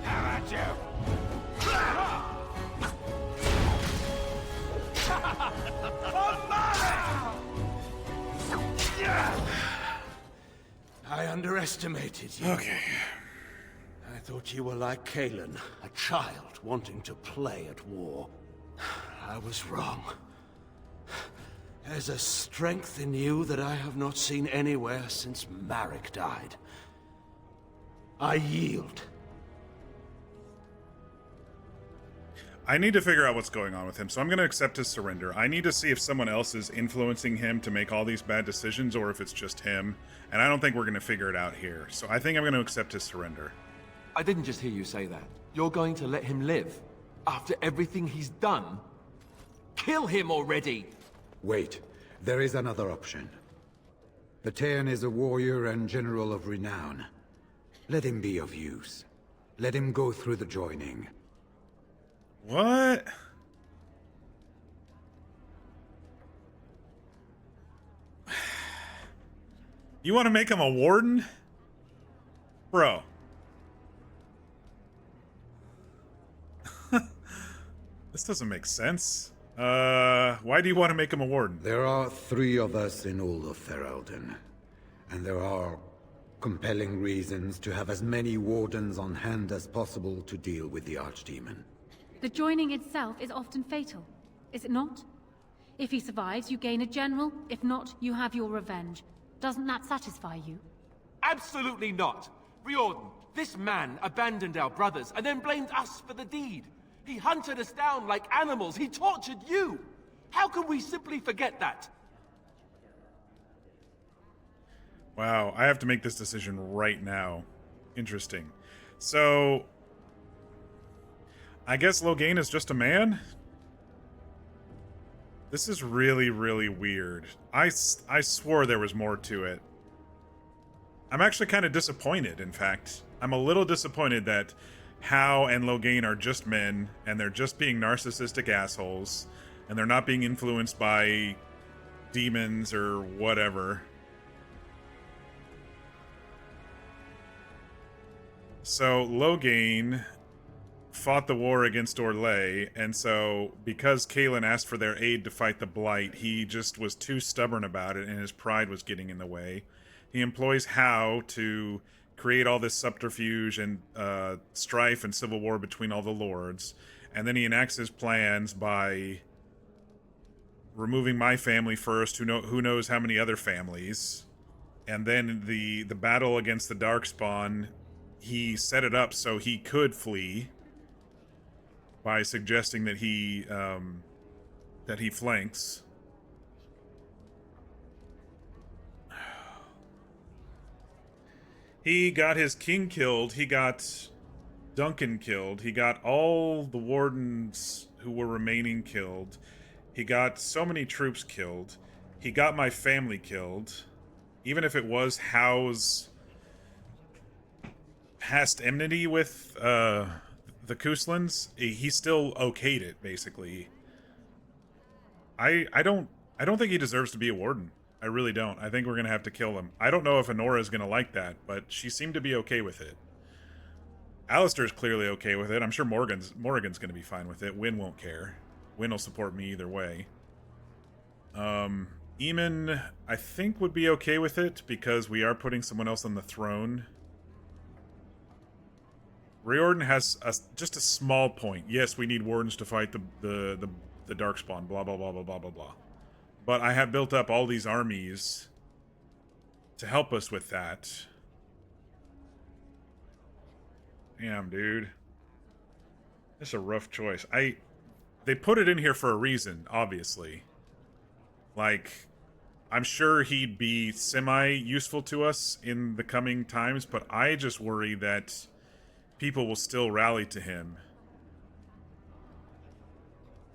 How about you? I underestimated you. Okay. I thought you were like Kalen, a child wanting to play at war. I was wrong. There's a strength in you that I have not seen anywhere since Marek died. I yield. I need to figure out what's going on with him, so I'm going to accept his surrender. I need to see if someone else is influencing him to make all these bad decisions, or if it's just him. And I don't think we're going to figure it out here. So I think I'm going to accept his surrender. I didn't just hear you say that. You're going to let him live? After everything he's done? Kill him already! Wait, there is another option. Batean is a warrior and general of renown. Let him be of use. Let him go through the joining. What? You want to make him a warden? Bro. This doesn't make sense. Why do you want to make him a warden? There are 3 of us in all of Ferelden, and there are compelling reasons to have as many wardens on hand as possible to deal with the Archdemon. The joining itself is often fatal, is it not? If he survives, you gain a general. If not, you have your revenge. Doesn't that satisfy you? Absolutely not! Riordan, this man abandoned our brothers and then blamed us for the deed. He hunted us down like animals. He tortured you. How can we simply forget that? Wow, I have to make this decision right now. Interesting. So, I guess Loghain is just a man? This is really, really weird. I swore there was more to it. I'm actually kind of disappointed, in fact. I'm a little disappointed that Hau and Loghain are just men, and they're just being narcissistic assholes. and they're not being influenced by demons or whatever. So Loghain fought the war against Orlais, and so because Cailan asked for their aid to fight the Blight, he just was too stubborn about it, and his pride was getting in the way. He employs Hau to create all this subterfuge and strife and civil war between all the lords, and then he enacts his plans by removing my family first, who knows how many other families, and then the battle against the Darkspawn, he set it up so he could flee by suggesting that he flanks. He got his king killed, he got Duncan killed, he got all the wardens who were remaining killed, he got so many troops killed, he got my family killed, even if it was Hau's past enmity with the Kuslans, he still okayed it, basically. I don't think he deserves to be a warden. I really don't. I think we're gonna have to kill him. I don't know if Anora is gonna like that, but she seemed to be okay with it. Alistair's clearly okay with it. I'm sure Morrigan's gonna be fine with it. Wynne won't care. Wynne will support me either way. Eamon, I think, would be okay with it because we are putting someone else on the throne. Riordan has just a small point. Yes, we need wardens to fight the Darkspawn, blah, blah, blah, blah, blah, blah, blah. But I have built up all these armies to help us with that. Damn, dude. That's a rough choice. They put it in here for a reason, obviously. Like, I'm sure he'd be semi-useful to us in the coming times, but I just worry that people will still rally to him.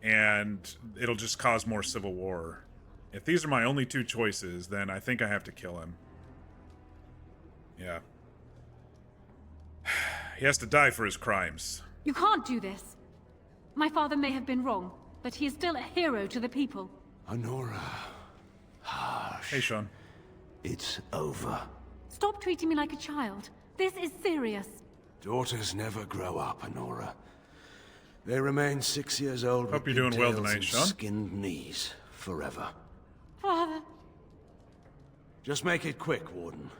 And it'll just cause more civil war. If these are my only two choices, then I think I have to kill him. Yeah. He has to die for his crimes. You can't do this. My father may have been wrong, but he is still a hero to the people. Anora. Hush. Hey, Sean. It's over. Stop treating me like a child. This is serious. Daughters never grow up, Anora. They remain 6 years old. Hope with you're doing well pigtails tonight, and Sean. Skinned knees forever. Father. Just make it quick, Warden.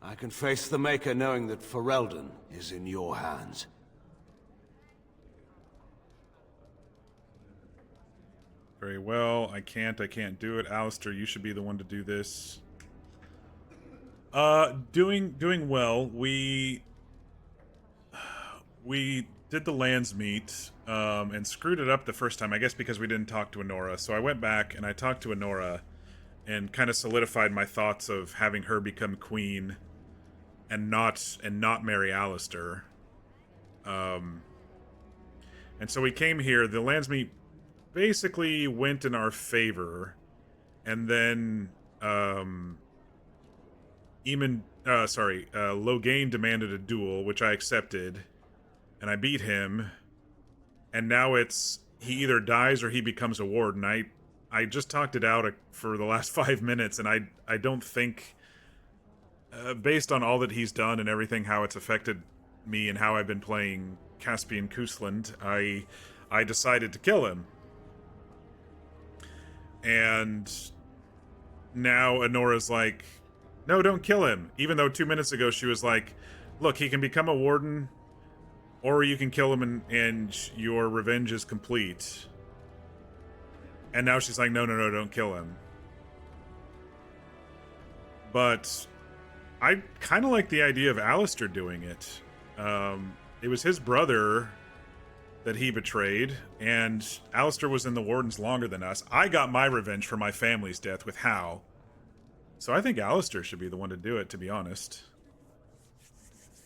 I can face the Maker knowing that Ferelden is in your hands. Very well. I can't do it. Alistair, you should be the one to do this. Doing well. We did the lands meet, and screwed it up the first time, I guess because we didn't talk to Anora. So I went back and I talked to Anora and kind of solidified my thoughts of having her become queen and not marry Alistair. And so we came here. The lands meet basically went in our favor, and then Loghain demanded a duel, which I accepted, and I beat him, and now it's he either dies or he becomes a warden. I just talked it out for the last 5 minutes, and I don't think, based on all that he's done and everything, how it's affected me and how I've been playing Caspian Kusland, I decided to kill him. And now Anora's like, no, don't kill him. Even though 2 minutes ago she was like, look, he can become a warden, or you can kill him and your revenge is complete. And now she's like, no, don't kill him. But I kind of like the idea of Alistair doing it. It was his brother that he betrayed, and Alistair was in the Wardens longer than us. I got my revenge for my family's death with Hau. So I think Alistair should be the one to do it, to be honest.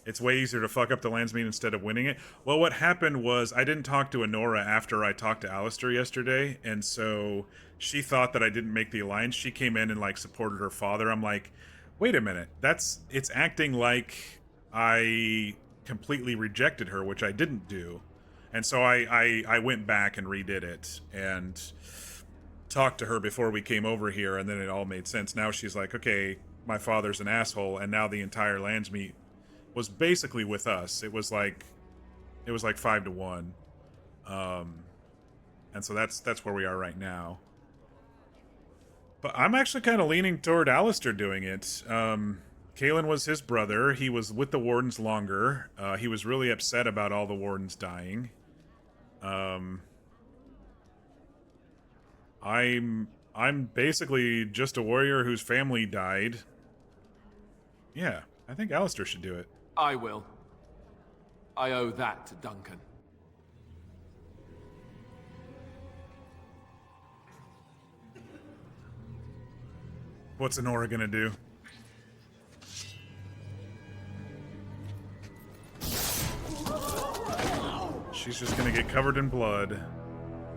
It's way easier to fuck up the Landsmeet instead of winning it. Well, what happened was I didn't talk to Anora after I talked to Alistair yesterday, and so she thought that I didn't make the alliance. She came in and, like, supported her father. I'm like, wait a minute. It's acting like I completely rejected her, which I didn't do. And so I went back and redid it and talked to her before we came over here, and then it all made sense. Now she's like, okay, my father's an asshole, and now the entire Landsmeet was basically with us. It was like 5-1. And so that's where we are right now. But I'm actually kind of leaning toward Alistair doing it. Cailan was his brother. He was with the Wardens longer. He was really upset about all the Wardens dying. I'm basically just a warrior whose family died. Yeah, I think Alistair should do it. I will. I owe that to Duncan. What's Anora gonna do? She's just gonna get covered in blood.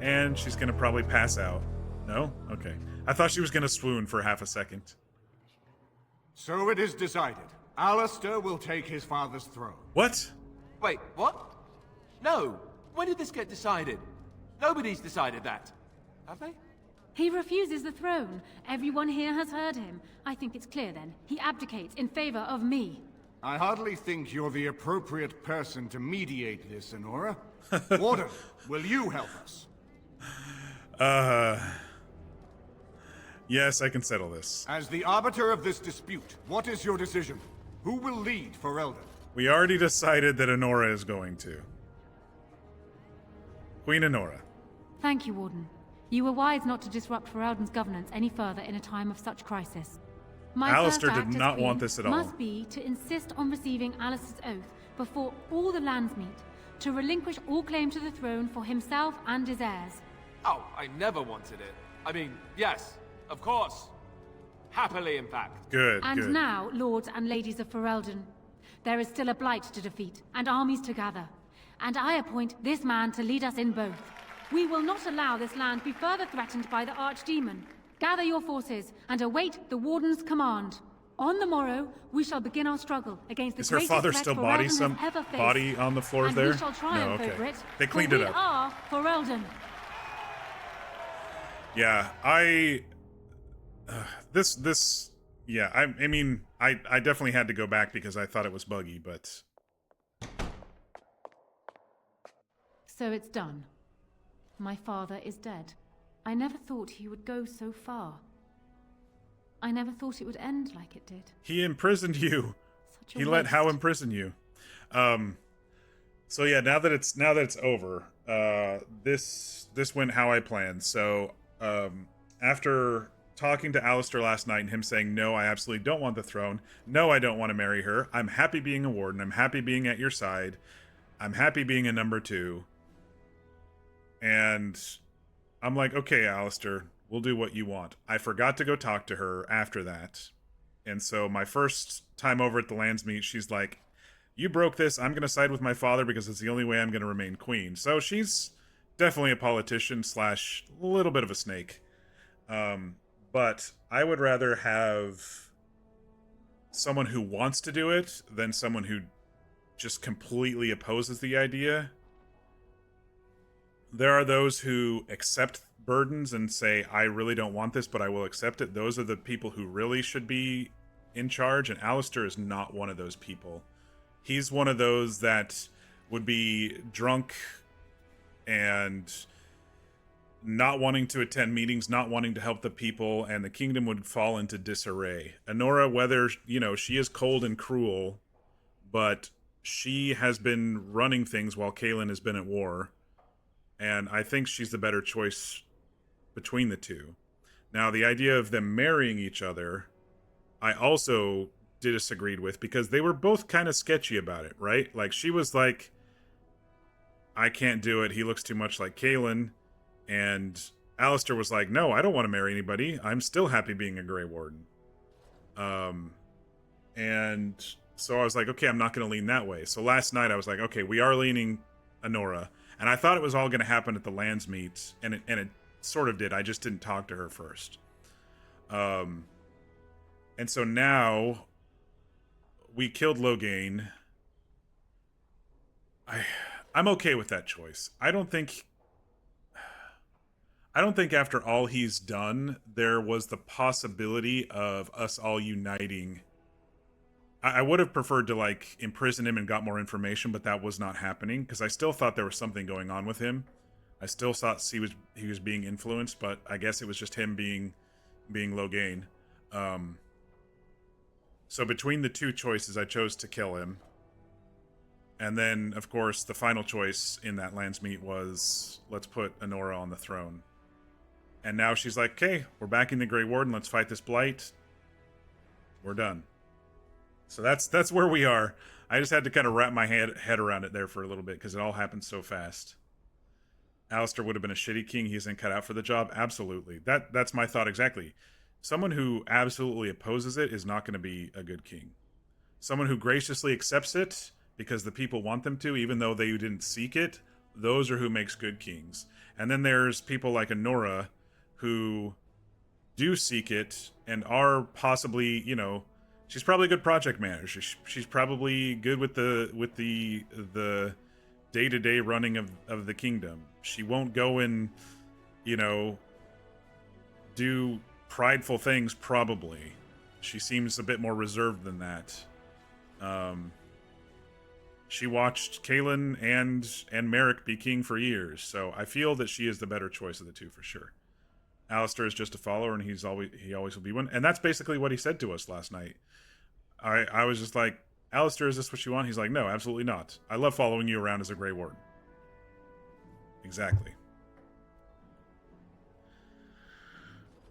And she's gonna probably pass out. No? Okay. I thought she was gonna swoon for half a second. So it is decided. Alistair will take his father's throne. What? Wait, what? No. When did this get decided? Nobody's decided that. Have they? He refuses the throne. Everyone here has heard him. I think it's clear then. He abdicates in favor of me. I hardly think you're the appropriate person to mediate this, Anora. Warden, will you help us? Yes, I can settle this. As the arbiter of this dispute, what is your decision? Who will lead Ferelden? We already decided that Anora is going to. Queen Anora. Thank you, Warden. You were wise not to disrupt Ferelden's governance any further in a time of such crisis. My Alistair first did act as not Queen want this at all. must be to insist on receiving Alistair's oath before all the Landsmeet, to relinquish all claim to the throne for himself and his heirs. Oh, I never wanted it. I mean, yes, of course. Happily, in fact. Good, And now, lords and ladies of Ferelden, there is still a blight to defeat, and armies to gather. And I appoint this man to lead us in both. We will not allow this land be further threatened by the Archdemon. Gather your forces, and await the Warden's command. On the morrow, we shall begin our struggle against the Is her greatest father threat still Ferelden has ever faced. body on the floor and there? we shall triumph over it, They for cleaned it we up. are Ferelden. Yeah, yeah, I mean, I definitely had to go back because I thought it was buggy, but... So it's done. My father is dead. I never thought he would go so far. I never thought it would end like it did. He imprisoned you. Such a He let waste. How imprison you. So yeah, now that it's over, this went how I planned. So after talking to Alistair last night and him saying, no, I absolutely don't want the throne. No, I don't want to marry her. I'm happy being a warden. I'm happy being at your side. I'm happy being a number 2. And I'm like, okay, Alistair, we'll do what you want. I forgot to go talk to her after that. And so my first time over at the Landsmeet, she's like, you broke this. I'm going to side with my father because it's the only way I'm going to remain queen. So she's definitely a politician / a little bit of a snake. But I would rather have someone who wants to do it than someone who just completely opposes the idea. There are those who accept burdens and say, I really don't want this, but I will accept it. Those are the people who really should be in charge, and Alistair is not one of those people. He's one of those that would be drunk and not wanting to attend meetings, not wanting to help the people, and the kingdom would fall into disarray. Anora, whether, she is cold and cruel, but she has been running things while Cailan has been at war. And I think she's the better choice between the two. Now, the idea of them marrying each other, I also disagreed with because they were both kind of sketchy about it, right? Like, she was like, I can't do it. He looks too much like Cailan. And Alistair was like, no, I don't want to marry anybody. I'm still happy being a Grey Warden. And so I was like, okay, I'm not going to lean that way. So last night I was like, okay, we are leaning Anora. And I thought it was all going to happen at the Landsmeet, and it sort of did. I just didn't talk to her first. And so now we killed Loghain. I'm okay with that choice. I don't think after all he's done, there was the possibility of us all uniting. I would have preferred to, like, imprison him and got more information, but that was not happening, because I still thought there was something going on with him. I still thought he was being influenced, but I guess it was just him being Loghain. So between the two choices, I chose to kill him. And then, of course, the final choice in that Landsmeet was, let's put Anora on the throne. And now she's like, okay, we're backing the Grey Warden, let's fight this Blight. We're done. So that's where we are. I just had to kind of wrap my head around it there for a little bit, because it all happened so fast. Alistair would have been a shitty king. He isn't cut out for the job. Absolutely. That's my thought exactly. Someone who absolutely opposes it is not going to be a good king. Someone who graciously accepts it because the people want them to, even though they didn't seek it, those are who makes good kings. And then there's people like Anora who do seek it and are possibly, you know, she's probably a good project manager. She's probably good with the day-to-day running of the kingdom. She won't go and, you know, do prideful things, probably. She seems a bit more reserved than that. She watched Kaelin and Merrick be king for years, so I feel that she is the better choice of the two for sure. Alistair is just a follower, and he always will be one. And that's basically what he said to us last night. I was just like, Alistair, is this what you want? He's like, no, absolutely not. I love following you around as a Grey Warden. Exactly.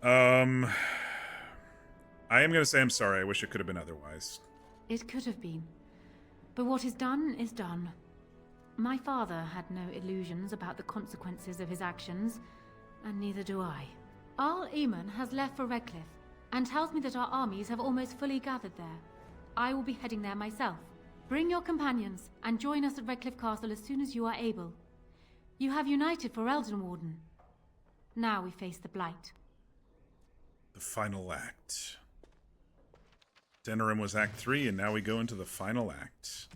I am going to say I'm sorry. I wish it could have been otherwise. It could have been. But what is done is done. My father had no illusions about the consequences of his actions, and neither do I. Arl Eamon has left for Redcliffe, and tells me that our armies have almost fully gathered there. I will be heading there myself. Bring your companions, and join us at Redcliffe Castle as soon as you are able. You have united for Eldenwarden. Now we face the Blight. The final act. Denerim was Act 3, and now we go into the final act.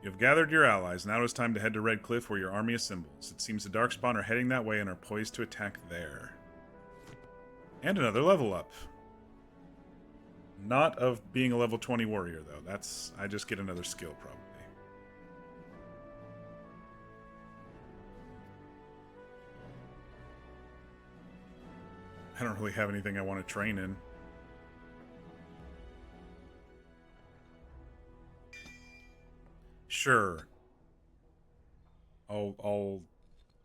You have gathered your allies. Now it is time to head to Redcliffe, where your army assembles. It seems the Darkspawn are heading that way and are poised to attack there. And another level up. Not of being a level 20 warrior, though. I just get another skill, probably. I don't really have anything I want to train in. Sure. I'll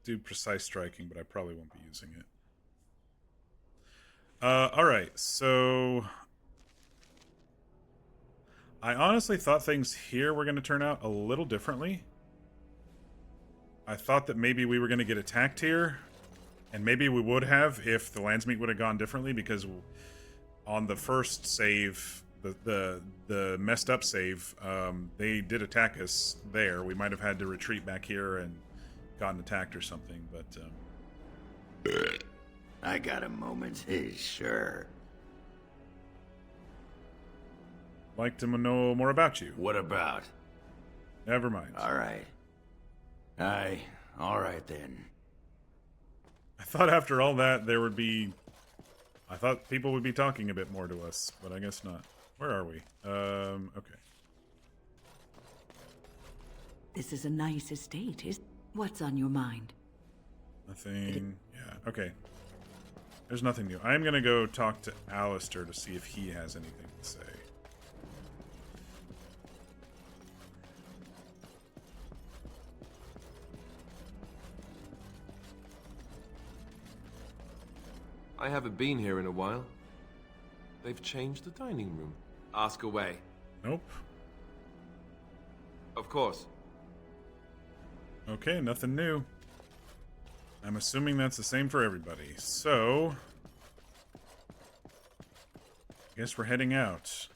do precise striking, but I probably won't be using it. Alright, so I honestly thought things here were going to turn out a little differently. I thought that maybe we were going to get attacked here, and maybe we would have if the Landsmeet would have gone differently, because on the first save, the messed up save, they did attack us there. We might have had to retreat back here and gotten attacked or something, but I got a moment, sure. Like to know more about you. What about? Never mind. All right. All right then. I thought after all that there would be... I thought people would be talking a bit more to us, but I guess not. Where are we? Okay. This is a nice estate, what's on your mind? Nothing... Yeah, okay. There's nothing new. I'm gonna go talk to Alistair to see if he has anything to say. I haven't been here in a while. They've changed the dining room. Ask away. Nope. Of course. Okay, nothing new. I'm assuming that's the same for everybody. So, I guess we're heading out.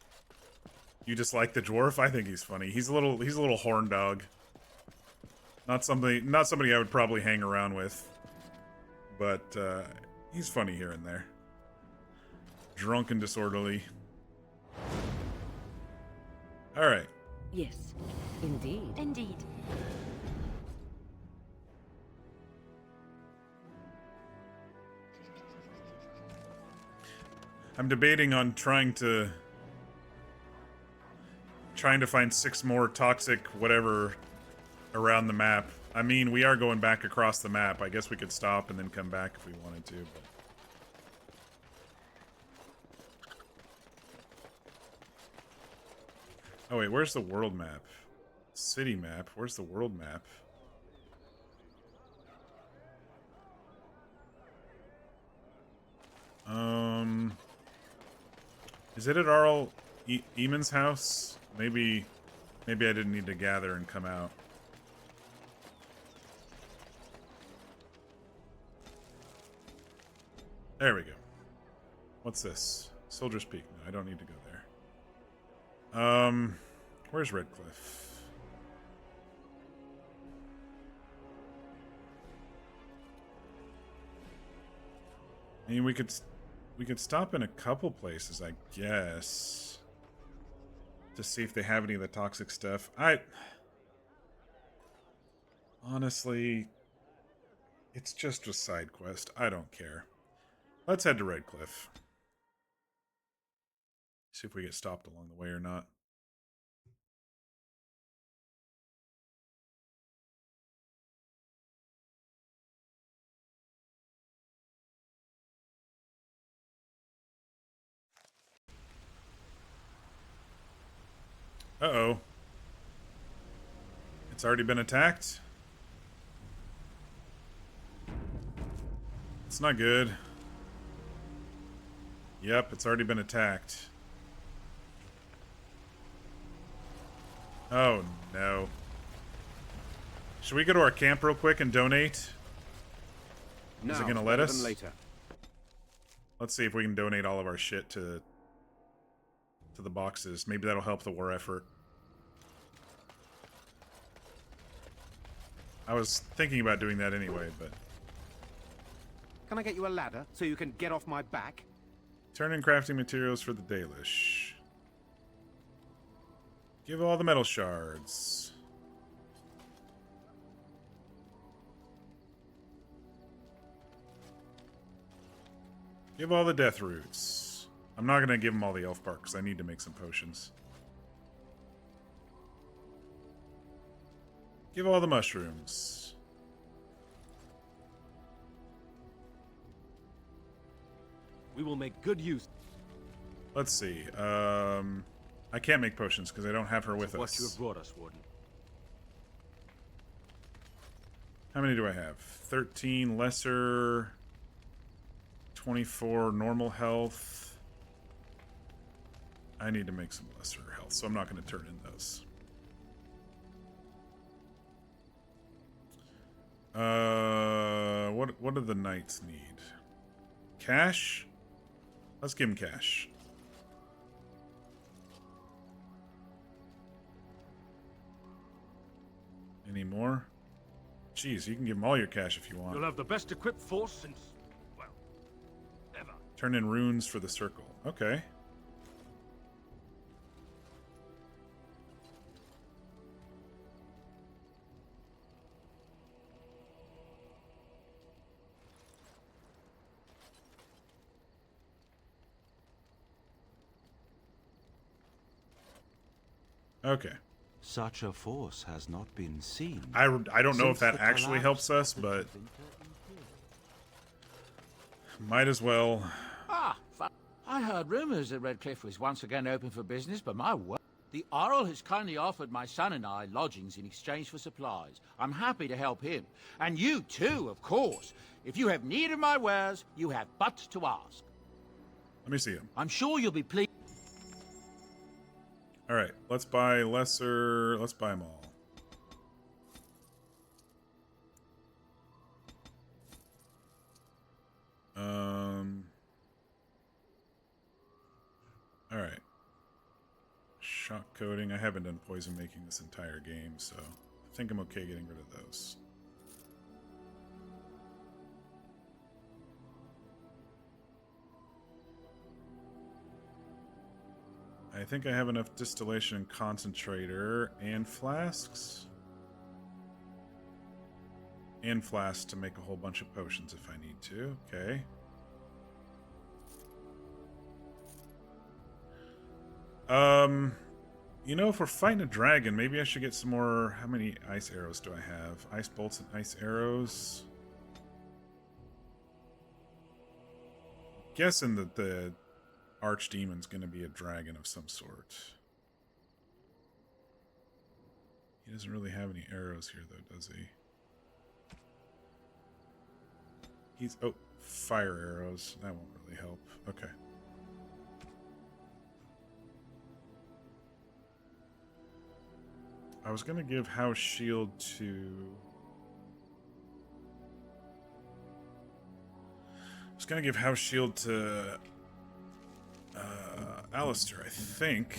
You just like the dwarf? I think he's funny. He's a little horn dog. Not somebody I would probably hang around with. But he's funny here and there. Drunk and disorderly. All right. Yes. Indeed. Indeed. I'm debating on trying to find 6 more toxic whatever around the map. I mean, we are going back across the map. I guess we could stop and then come back if we wanted to. But... oh wait, where's the world map? City map. Where's the world map? Is it at Arl Eamon's house? Maybe I didn't need to gather and come out. There we go. What's this? Soldier's Peak. No, I don't need to go there. Where's Redcliffe? I mean, we could stop in a couple places, I guess, to see if they have any of the toxic stuff. Honestly, it's just a side quest. I don't care. Let's head to Redcliffe. See if we get stopped along the way or not. Uh-oh. It's already been attacked? It's not good. Yep, it's already been attacked. Oh, no. Should we go to our camp real quick and donate? Is it going to let us? Later. Let's see if we can donate all of our shit to the boxes. Maybe that'll help the war effort. I was thinking about doing that anyway, but... Can I get you a ladder so you can get off my back? turn in crafting materials for the Dalish. Give all the metal shards. Give all the death roots. I'm not going to give them all the elf bark because I need to make some potions. Give all the mushrooms. We will make good use. Let's see. I can't make potions because I don't have her with us. What you have brought us, Warden. How many do I have? 13 lesser, 24 normal health. I need to make some lesser health, so I'm not going to turn in those. What do the knights need? Cash? Let's give him cash. Any more? Jeez, you can give them all your cash if you want. You'll have the best equipped force since, well, ever. Turn in runes for the circle. Okay. Okay. Such a force has not been seen. I don't know if that actually helps us, but might as well. I heard rumors that Redcliffe was once again open for business, but my word. The Arl has kindly offered my son and I lodgings in exchange for supplies. I'm happy to help him. And you too, of course. If you have need of my wares, you have but to ask. Let me see him. I'm sure you'll be pleased. All right, let's buy lesser. Let's buy them all. All right. Shock coating. I haven't done poison making this entire game, so I think I'm okay getting rid of those. I think I have enough distillation and concentrator and flasks. And flasks to make a whole bunch of potions if I need to. Okay. You know, if we're fighting a dragon, maybe I should get some more... How many ice arrows do I have? Ice bolts and ice arrows. Guessing that the archdemon's going to be a dragon of some sort. He doesn't really have any arrows here, though, does he? He's... Oh, fire arrows. That won't really help. Okay. I was going to give House Shield to... I was going to give House Shield to... Alistair, I think.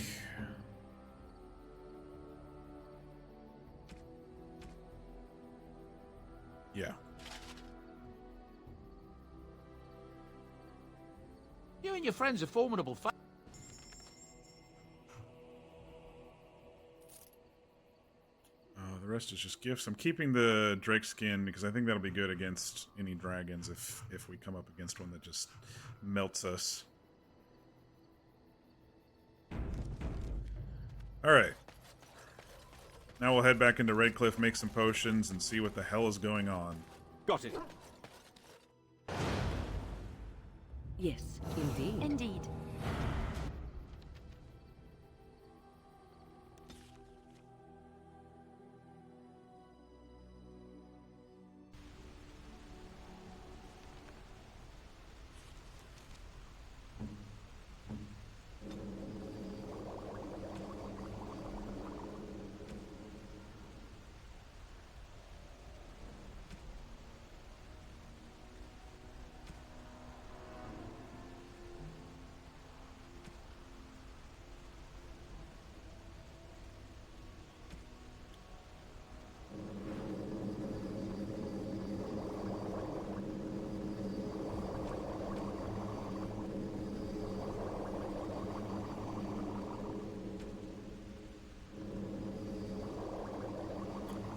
Yeah. You and your friends are formidable The rest is just gifts. I'm keeping the Drake skin because I think that'll be good against any dragons if we come up against one that just melts us. Alright. Now we'll head back into Redcliffe, make some potions, and see what the hell is going on. Got it. Yes, indeed. Indeed.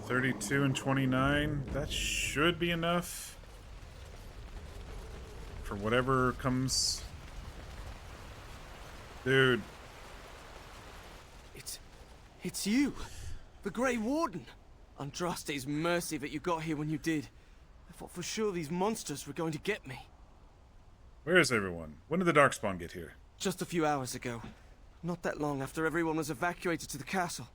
$32 and $29. That should be enough for whatever comes. Dude. It's you, the Grey Warden. Andraste's mercy that you got here when you did. I thought for sure these monsters were going to get me. Where is everyone? When did the Darkspawn get here? Just a few hours ago. Not that long after everyone was evacuated to the castle.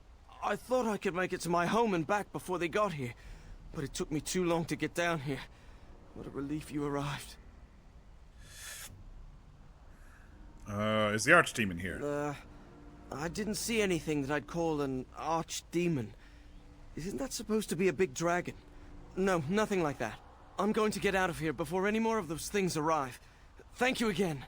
I thought I could make it to my home and back before they got here, but it took me too long to get down here. What a relief you arrived. Is the Archdemon here? I didn't see anything that I'd call an Archdemon. Isn't that supposed to be a big dragon? No, nothing like that. I'm going to get out of here before any more of those things arrive. Thank you again.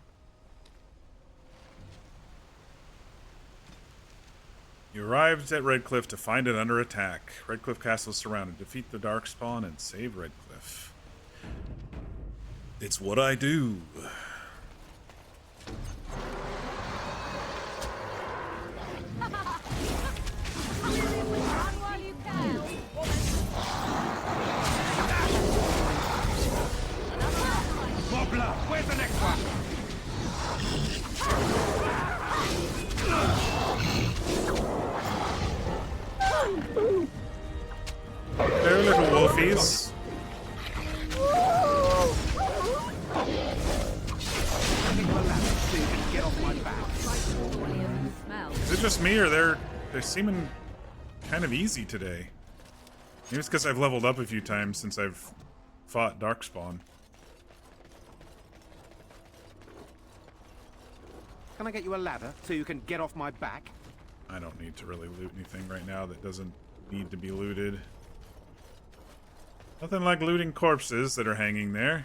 You arrived at Redcliffe to find it under attack. Redcliffe Castle is surrounded. Defeat the Darkspawn and save Redcliffe. It's what I do. Mobla, where's the next one? They're little wolfies. Is it just me, or they're seeming kind of easy today? Maybe it's because I've leveled up a few times since I've fought Darkspawn. Can I get you a ladder so you can get off my back? I don't need to really loot anything right now that doesn't need to be looted. Nothing like looting corpses that are hanging there.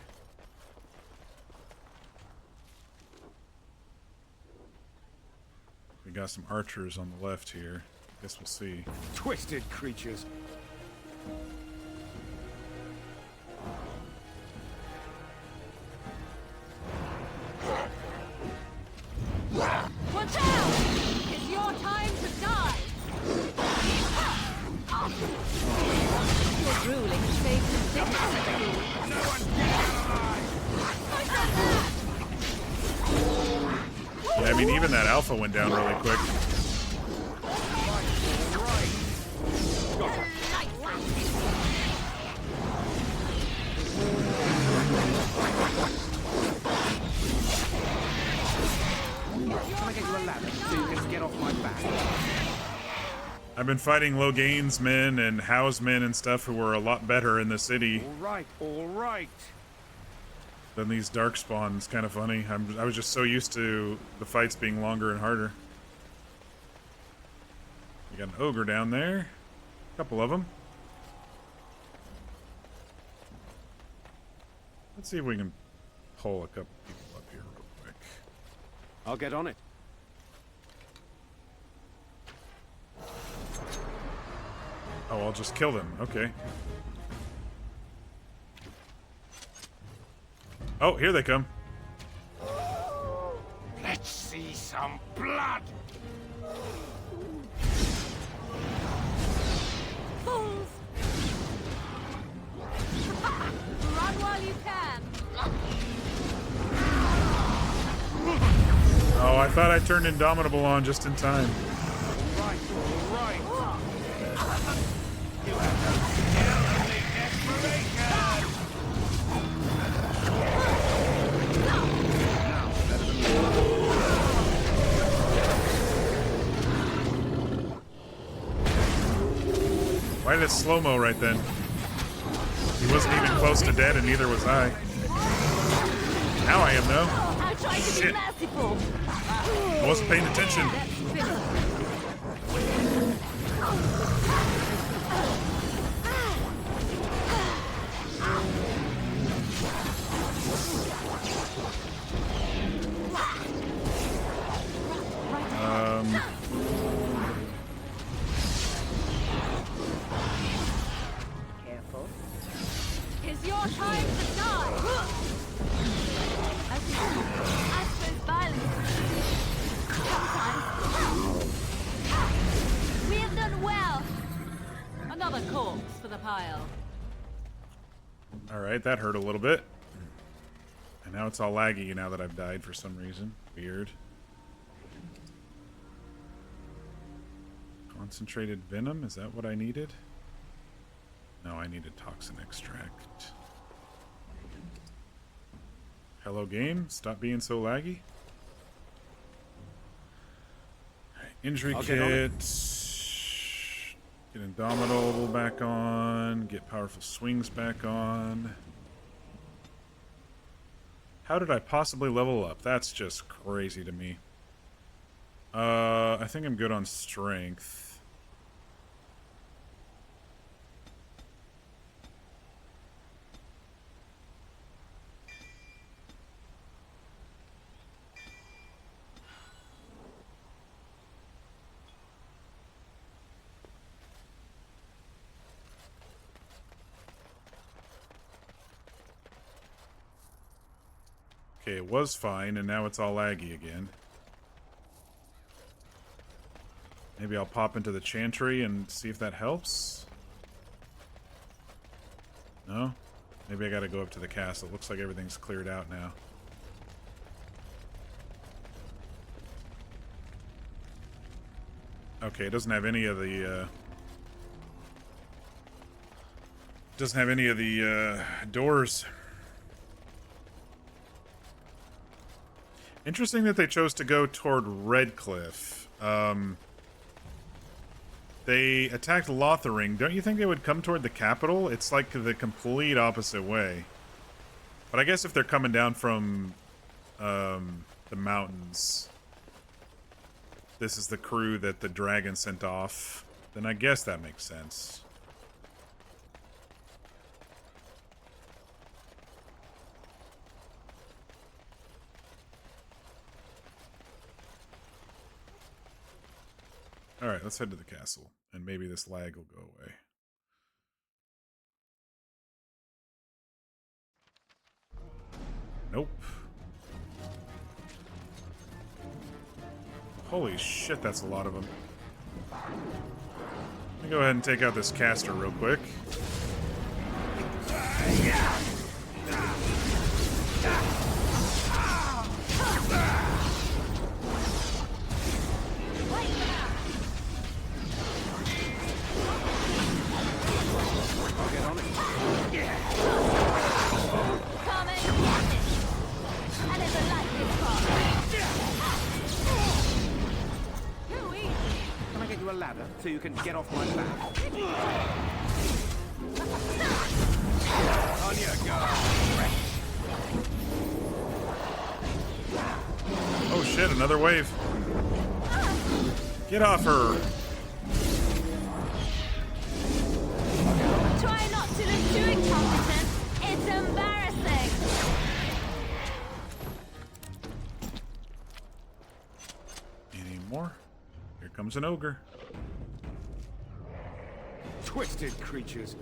We got some archers on the left here. Guess we'll see. Twisted creatures. Watch out! Ruling saves his dignity. No one's getting out alive! Yeah, I mean, even that alpha went down really quick. Can I get you a ladder so you can get off my back? I've been fighting Loghain's men and Howe's men and stuff who were a lot better in the city All right. than these Darkspawn. It's kind of funny. I was just so used to the fights being longer and harder. You got an ogre down there. A couple of them. Let's see if we can pull a couple people up here real quick. I'll get on it. Oh, I'll just kill them. Okay. Oh, here they come. Let's see some blood. Fools! Run while you can. Oh, I thought I turned Indomitable on just in time. All right. Why did it slow-mo right then? He wasn't even close to dead, and neither was I. Now I am, though. I tried to be Shit. merciful. I wasn't paying attention. Careful. It's your time to die. As you see, I suppose violence. Sometimes. We have done well. Another corpse for the pile. Alright, that hurt a little bit. And now it's all laggy now that I've died for some reason. Weird. Concentrated venom? Is that what I needed? No, I needed toxin extract. Hello, game. Stop being so laggy. Right, injury kit. Get Indomitable back on. Get powerful swings back on. How did I possibly level up? That's just crazy to me. I think I'm good on strength. Okay, it was fine, and now it's all laggy again. Maybe I'll pop into the Chantry and see if that helps? No? Maybe I gotta go up to the castle. Looks like everything's cleared out now. Okay, it doesn't have any of the, doors. Interesting that they chose to go toward Redcliffe. They attacked Lothering. Don't you think they would come toward the capital? It's like the complete opposite way. But I guess if they're coming down from the mountains, this is the crew that the dragon sent off, then I guess that makes sense. Alright, let's head to the castle, and maybe this lag will go away. Nope. Holy shit, that's a lot of them. Let me go ahead and take out this caster real quick. Can I get you a ladder so you can get off my back? On your guard. Oh shit, another wave. Get off her. Try not to look too incompetent. It's embarrassing. Any more? Here comes an ogre. Twisted creatures.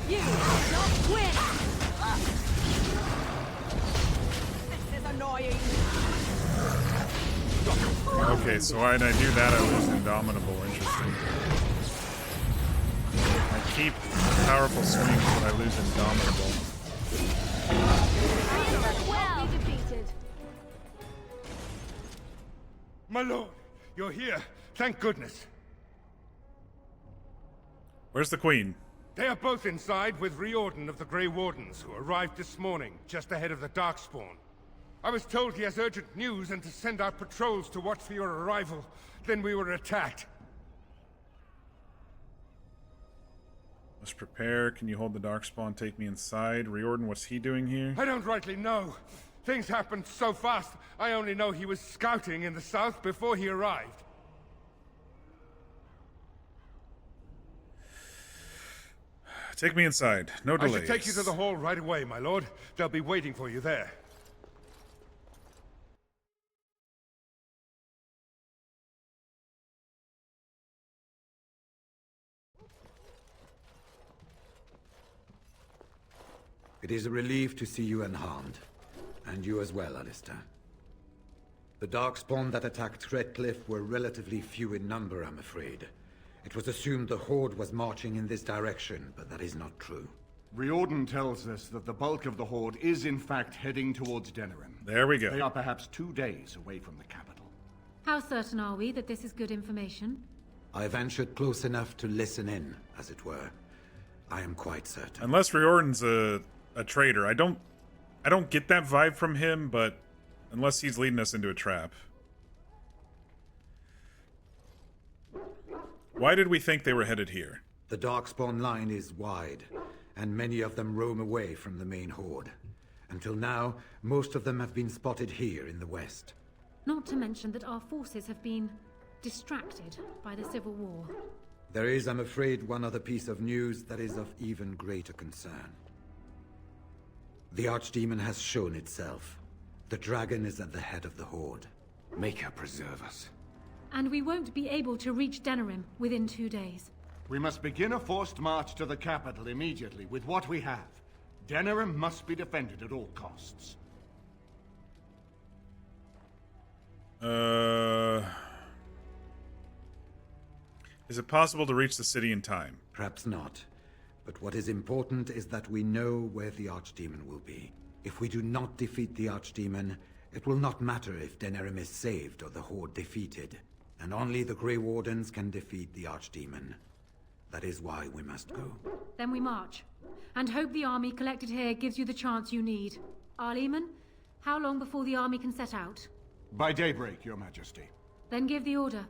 You will not win. This is annoying. Okay, so when I do that, I lose Indomitable. Interesting. I keep powerful swings, but I lose Indomitable. Well defeated. My lord, you're here. Thank goodness. Where's the queen? They are both inside with Riordan of the Grey Wardens, who arrived this morning, just ahead of the Darkspawn. I was told he has urgent news and to send out patrols to watch for your arrival. Then we were attacked. Must prepare. Can you hold the Darkspawn? Take me inside. Riordan, what's he doing here? I don't rightly know. Things happened so fast, I only know he was scouting in the south before he arrived. Take me inside. No delays. I should take you to the hall right away, my lord. They'll be waiting for you there. It is a relief to see you unharmed. And you as well, Alistair. The Darkspawn that attacked Redcliffe were relatively few in number, I'm afraid. It was assumed the Horde was marching in this direction, but that is not true. Riordan tells us that the bulk of the Horde is in fact heading towards Denerim. There we go. They are perhaps 2 days away from the capital. How certain are we that this is good information? I ventured close enough to listen in, as it were. I am quite certain. Unless Riordan's a traitor. I don't get that vibe from him, but unless he's leading us into a trap. Why did we think they were headed here? The Darkspawn line is wide, and many of them roam away from the main Horde. Until now, most of them have been spotted here in the west. Not to mention that our forces have been distracted by the Civil War. There is, I'm afraid, one other piece of news that is of even greater concern. The Archdemon has shown itself. The dragon is at the head of the Horde. Maker preserve us. And we won't be able to reach Denerim within 2 days. We must begin a forced march to the capital immediately with what we have. Denerim must be defended at all costs. Is it possible to reach the city in time? Perhaps not. But what is important is that we know where the Archdemon will be. If we do not defeat the Archdemon, it will not matter if Denerim is saved or the Horde defeated. And only the Grey Wardens can defeat the Archdemon. That is why we must go. Then we march. And hope the army collected here gives you the chance you need. Arleman, how long before the army can set out? By daybreak, Your Majesty. Then give the order.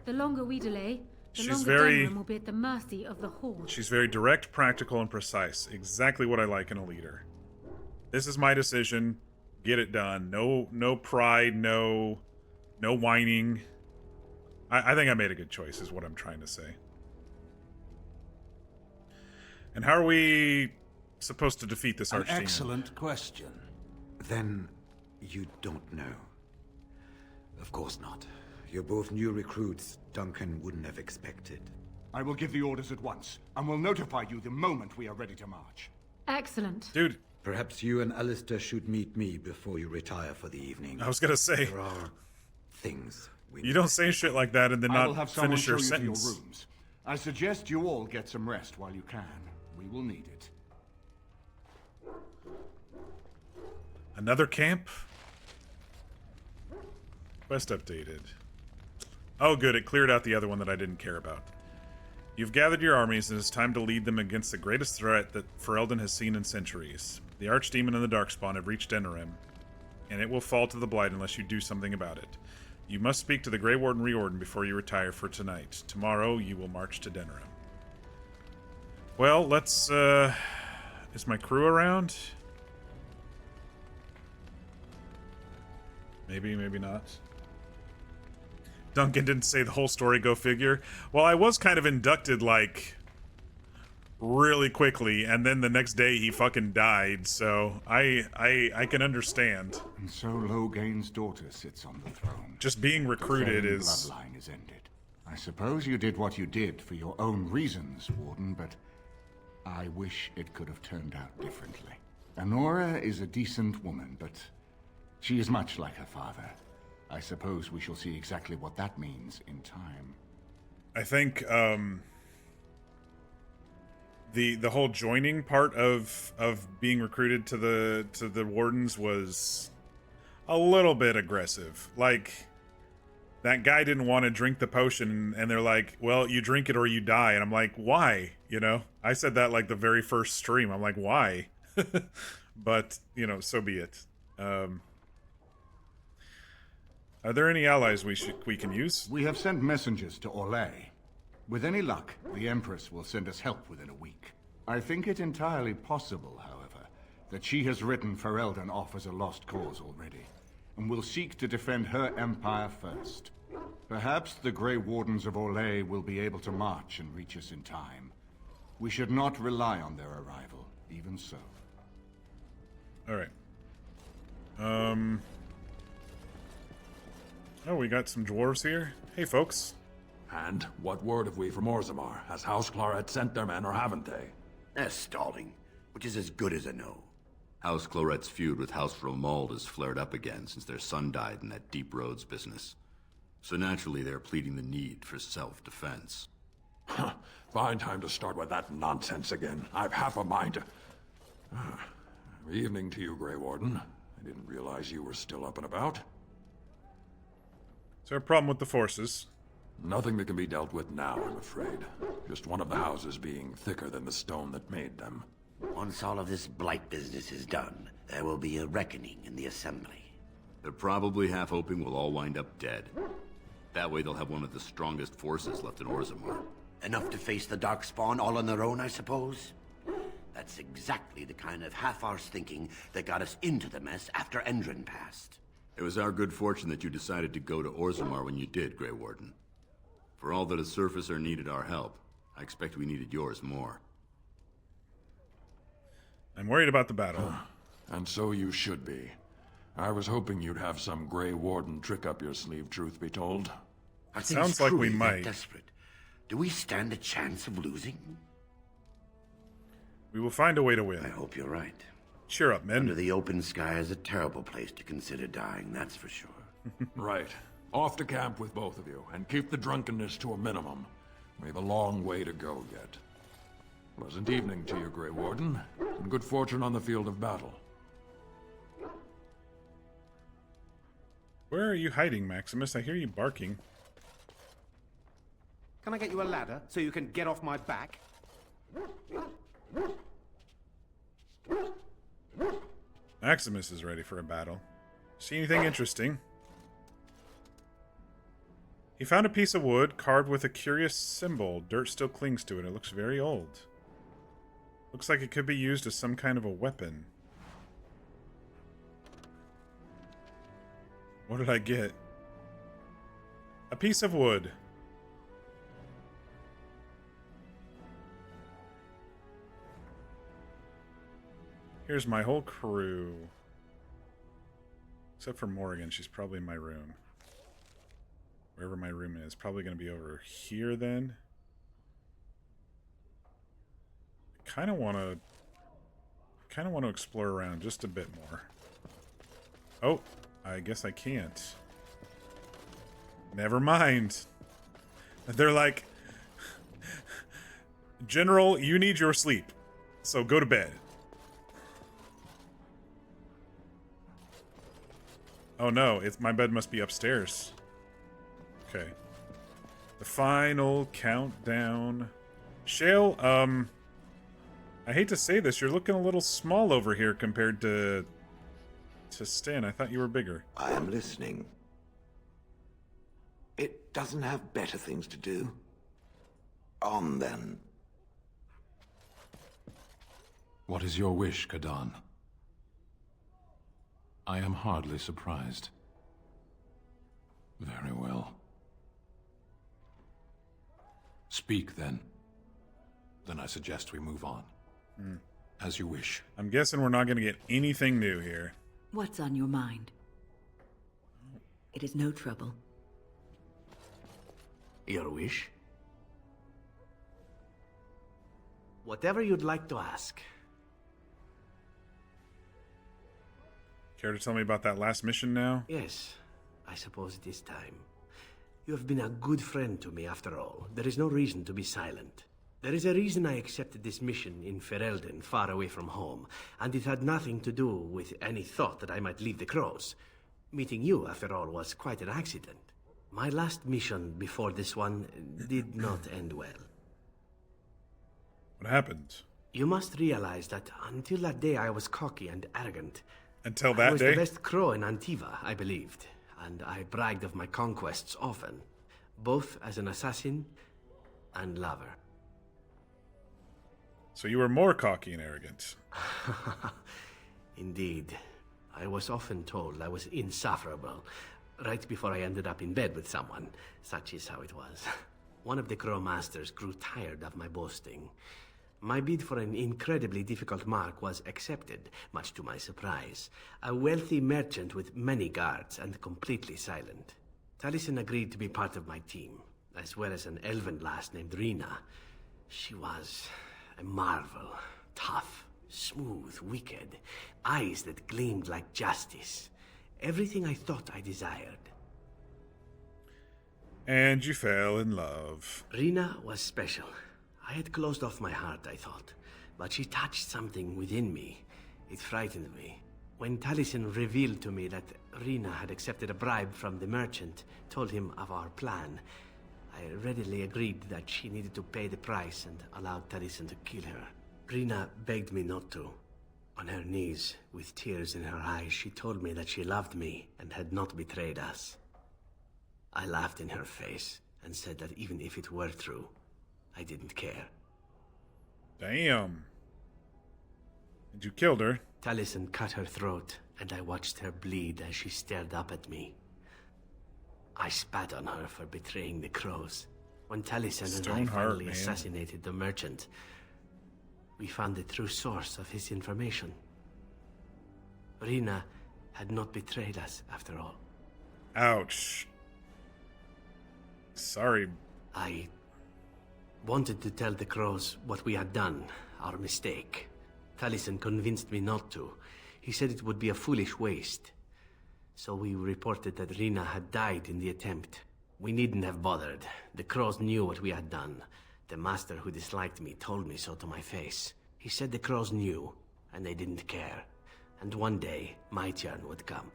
The longer we delay, the She's longer very- Denerim will be at the mercy of the Horde. She's very direct, practical, and precise. Exactly what I like in a leader. This is my decision. Get it done. No pride, no whining. I think I made a good choice, is what I'm trying to say. And how are we supposed to defeat this An Archdemon? excellent question. Then you don't know. Of course not. You're both new recruits Duncan wouldn't have expected. I will give the orders at once, and will notify you the moment we are ready to march. Excellent. Dude, Perhaps you and Alistair should meet me before you retire for the evening. I was gonna say. There are things we You don't say shit like that and then I will have not someone finish show your you to sentence. your rooms. I suggest you all get some rest while you can. We will need it. Another camp? Quest updated. Oh good, it cleared out the other one that I didn't care about. You've gathered your armies and it's time to lead them against the greatest threat that Ferelden has seen in centuries. The Archdemon and the Darkspawn have reached Denerim, and it will fall to the Blight unless you do something about it. You must speak to the Grey Warden Riordan before you retire for tonight. Tomorrow you will march to Denerim. Well, let's, is my crew around? Maybe, maybe not. Duncan didn't say the whole story, go figure. Well, I was kind of inducted, like, really quickly, and then the next day he fucking died, so I can understand. And so Logain's daughter sits on the throne. Just being recruited The is... bloodline is ended. I suppose you did what you did for your own reasons, Warden, but I wish it could have turned out differently. Anora is a decent woman, but she is much like her father. I suppose we shall see exactly what that means in time. I think, the whole joining part of being recruited to the Wardens was a little bit aggressive. Like, that guy didn't want to drink the potion, and they're like, well, you drink it or you die. And I'm like, why? You know? I said that, like, the very first stream. I'm like, why? But, you know, so be it. Are there any allies we can use? We have sent messengers to Orlais. With any luck, the Empress will send us help within a week. I think it entirely possible, however, that she has written Ferelden off as a lost cause already, and will seek to defend her empire first. Perhaps the Grey Wardens of Orlais will be able to march and reach us in time. We should not rely on their arrival, even so. Alright. Oh, we got some dwarves here. Hey, folks. And what word have we from Orzammar? Has House Claret sent their men, or haven't they? They're stalling, which is as good as a no. House Claret's feud with House Romuald has flared up again since their son died in that Deep Roads business. So naturally, they're pleading the need for self-defense. Fine time to start with that nonsense again. I've half a mind to... Evening to you, Grey Warden. I didn't realize you were still up and about. Is there a problem with the forces? Nothing that can be dealt with now, I'm afraid. Just one of the houses being thicker than the stone that made them. Once all of this blight business is done, there will be a reckoning in the Assembly. They're probably half hoping we'll all wind up dead. That way they'll have one of the strongest forces left in Orzammar. Enough to face the Darkspawn all on their own, I suppose? That's exactly the kind of half-arsed thinking that got us into the mess after Endron passed. It was our good fortune that you decided to go to Orzammar when you did, Grey Warden. For all that a surfacer needed our help, I expect we needed yours more. I'm worried about the battle. And so you should be. I was hoping you'd have some Grey Warden trick up your sleeve, truth be told. Sounds like we might. Desperate. Do we stand a chance of losing? We will find a way to win. I hope you're right. Cheer up, men. Under the open sky is a terrible place to consider dying, that's for sure. Right. Off to camp with both of you, and keep the drunkenness to a minimum. We have a long way to go yet. Pleasant evening to you, Grey Warden, and good fortune on the field of battle. Where are you hiding, Maximus? I hear you barking. Can I get you a ladder so you can get off my back? Maximus is ready for a battle. See anything interesting? He found a piece of wood carved with a curious symbol. Dirt still clings to it. It looks very old. Looks like it could be used as some kind of a weapon. What did I get? A piece of wood. Here's my whole crew. Except for Morrigan, she's probably in my room. Wherever my room is. Probably going to be over here then. I kind of want kind of want to explore around just a bit more. Oh, I guess I can't. Never mind. They're like, General, you need your sleep, so go to bed. Oh no, my bed must be upstairs. Okay. The final countdown. Shale, I hate to say this, you're looking a little small over here compared to Stan. I thought you were bigger. I am listening. It doesn't have better things to do. On then. What is your wish, Kadan? I am hardly surprised. Very well. Speak, then. Then I suggest we move on. As you wish. I'm guessing we're not going to get anything new here. What's on your mind? It is no trouble. Your wish? Whatever you'd like to ask. Care to tell me about that last mission now? Yes, I suppose it is time. You have been a good friend to me after all. There is no reason to be silent. There is a reason I accepted this mission in Ferelden, far away from home, and it had nothing to do with any thought that I might leave the Crows. Meeting you, after all, was quite an accident. My last mission before this one did not end well. What happened? You must realize that until that day I was cocky and arrogant. Until that I was day? the best crow in Antiva, I believed, and I bragged of my conquests often, both as an assassin and lover. So you were more cocky and arrogant. Indeed. I was often told I was insufferable, right before I ended up in bed with someone. Such is how it was. One of the Crow Masters grew tired of my boasting. My bid for an incredibly difficult mark was accepted, much to my surprise. A wealthy merchant with many guards and completely silent. Taliesin agreed to be part of my team, as well as an elven lass named Rina. She was a marvel. Tough, smooth, wicked. Eyes that gleamed like justice. Everything I thought I desired. And you fell in love. Rina was special. I had closed off my heart, I thought, but she touched something within me. It frightened me. When Taliesin revealed to me that Rina had accepted a bribe from the merchant, told him of our plan, I readily agreed that she needed to pay the price and allowed Taliesin to kill her. Rina begged me not to. On her knees, with tears in her eyes, she told me that she loved me and had not betrayed us. I laughed in her face and said that even if it were true, I didn't care. Damn. And you killed her. Taliesin cut her throat, and I watched her bleed as she stared up at me. I spat on her for betraying the Crows. When Taliesin and I finally assassinated the merchant, we found the true source of his information. Rina had not betrayed us, after all. Ouch. Sorry. I wanted to tell the Crows what we had done, our mistake. Taliesin convinced me not to. He said it would be a foolish waste. So we reported that Rina had died in the attempt. We needn't have bothered. The Crows knew what we had done. The master who disliked me told me so to my face. He said the Crows knew, and they didn't care. And one day, my turn would come.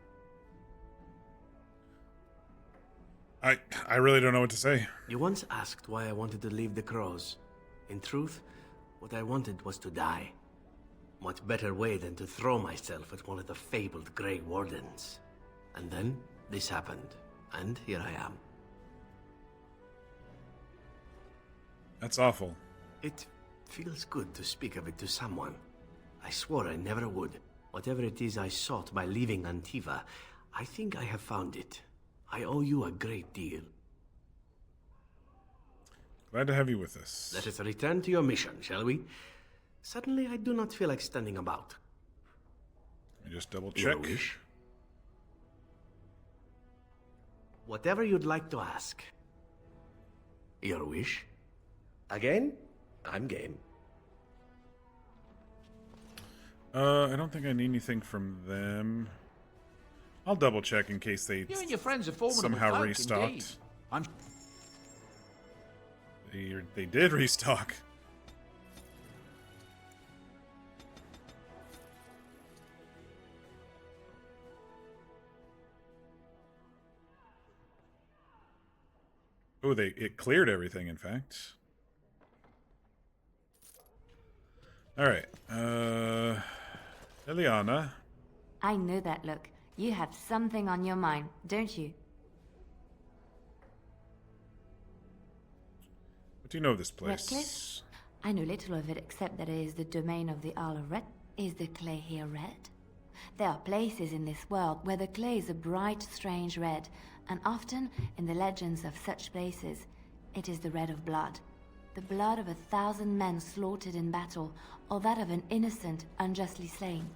I really don't know what to say. You once asked why I wanted to leave the Crows. In truth, what I wanted was to die. What better way than to throw myself at one of the fabled Grey Wardens? And then, this happened. And here I am. That's awful. It feels good to speak of it to someone. I swore I never would. Whatever it is I sought by leaving Antiva, I think I have found it. I owe you a great deal. Glad to have you with us. Let us return to your mission, shall we? Suddenly, I do not feel like standing about. Let me just double check. Whatever you'd like to ask. Your wish? Again? I'm game. I don't think I need anything from them. I'll double check in case they You and your friends are formidable somehow folk, restocked. indeed. I'm They did restock. Oh, it cleared everything, in fact. Alright, Eliana. I know that look. You have something on your mind, don't you? What do you know of this place? Redcliffe? I know little of it except that it is the domain of the Isle of Red. Is the clay here red? There are places in this world where the clay is a bright, strange red, and often, in the legends of such places, it is the red of blood. The blood of 1,000 men slaughtered in battle, or that of an innocent, unjustly slain.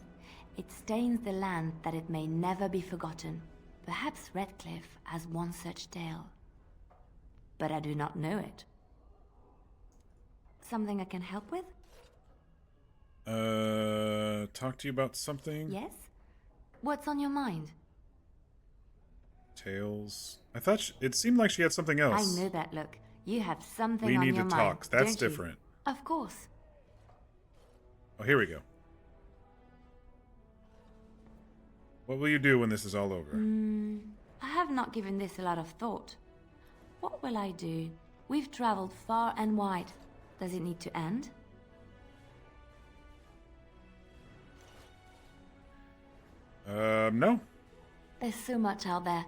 It stains the land that it may never be forgotten. Perhaps Redcliffe has one such tale. But I do not know it. Something I can help with? Talk to you about something? Yes? What's on your mind? Tales. I thought it seemed like she had something else. I know that look. You have something We on need your to mind. talk. That's don't you? different. Of course. Oh, here we go. What will you do when this is all over? I have not given this a lot of thought. What will I do? We've traveled far and wide. Does it need to end? No. There's so much out there.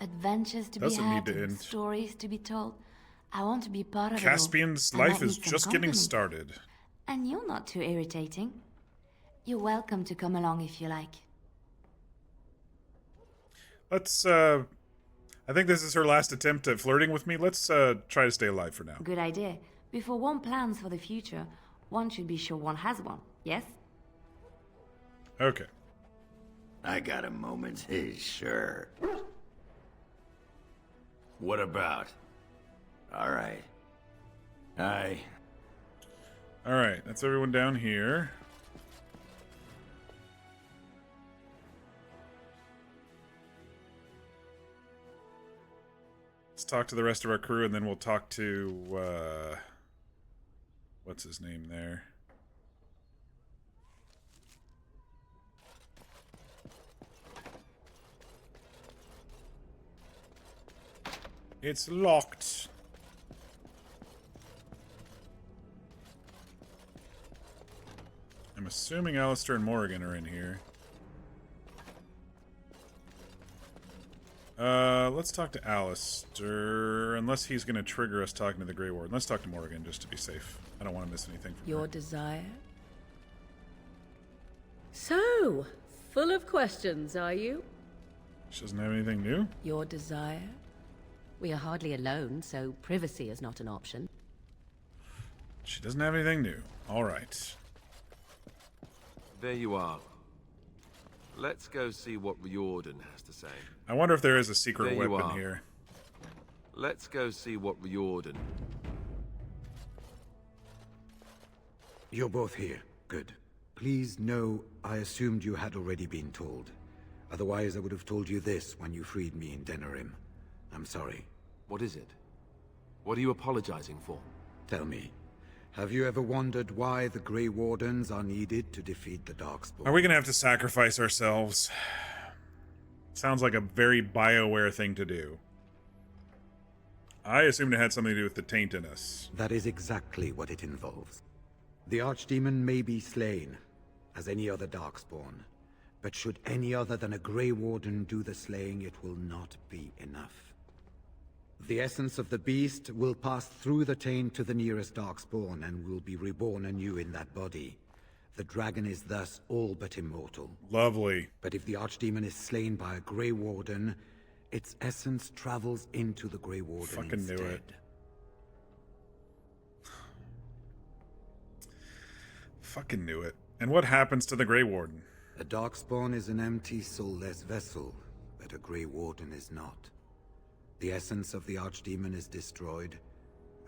Adventures to Doesn't be need had, to and end. stories to be told. I want to be part of Caspian's it all. I life might is need some just getting company. started. And you're not too irritating. You're welcome to come along if you like. Let's, I think this is her last attempt at flirting with me. Let's, try to stay alive for now. Good idea. Before one plans for the future, one should be sure one has one, yes? Okay. I got a moment, sure. What about? All right. Alright, that's everyone down here. Let's talk to the rest of our crew, and then we'll talk to, what's his name there? It's locked. I'm assuming Alistair and Morrigan are in here. Let's talk to Alistair, unless he's going to trigger us talking to the Grey Warden. Let's talk to Morrigan, just to be safe. I don't want to miss anything from Your her. desire? So, full of questions, are you? She doesn't have anything new? Your desire? We are hardly alone, so privacy is not an option. She doesn't have anything new. Alright. There you are. Let's go see what Riordan has to say. I wonder if there is a secret There you weapon are. here. Let's go see what Riordan... You're both here. Good. Please know I assumed you had already been told. Otherwise, I would have told you this when you freed me in Denerim. I'm sorry. What is it? What are you apologizing for? Tell me, have you ever wondered why the Grey Wardens are needed to defeat the Darkspawn? Are we going to have to sacrifice ourselves? Sounds like a very BioWare thing to do. I assumed it had something to do with the taint in us. That is exactly what it involves. The Archdemon may be slain, as any other Darkspawn, but should any other than a Grey Warden do the slaying, it will not be enough. The essence of the beast will pass through the taint to the nearest Darkspawn and will be reborn anew in that body. The dragon is thus all but immortal. Lovely. But if the Archdemon is slain by a Grey Warden, its essence travels into the Grey Warden Fucking instead. knew it. Fucking knew it. And what happens to the Grey Warden? A Darkspawn is an empty, soulless vessel, but a Grey Warden is not. The essence of the Archdemon is destroyed,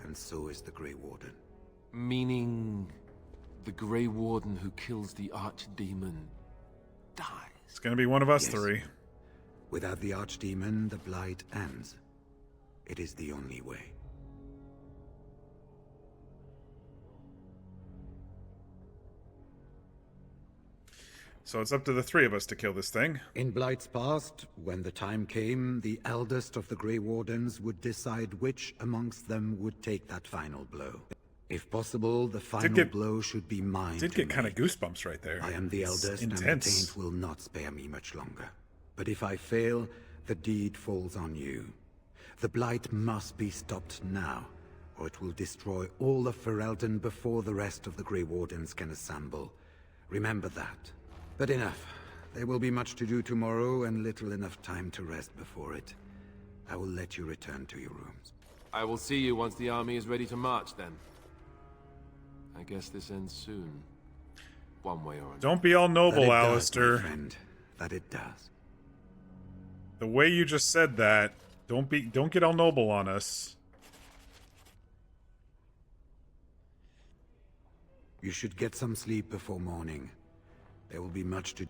and so is the Grey Warden. Meaning... the Grey Warden who kills the Archdemon dies. It's gonna be one of us Yes. three. Without the Archdemon, the Blight ends. It is the only way. So it's up to the three of us to kill this thing. In Blight's past, when the time came, the eldest of the Grey Wardens would decide which amongst them would take that final blow. If possible, the final blow should be mine. Did get kind of goosebumps right there. I am the It's eldest, and the intense. taint will not spare me much longer. But if I fail, the deed falls on you. The Blight must be stopped now, or it will destroy all of Ferelden before the rest of the Grey Wardens can assemble. Remember that. But enough. There will be much to do tomorrow, and little enough time to rest before it. I will let you return to your rooms. I will see you once the army is ready to march, then. I guess this ends soon. One way or another. Don't be all noble, That it does, my Alistair. friend. That it does. The way you just said that, don't get all noble on us. You should get some sleep before morning. There will be much to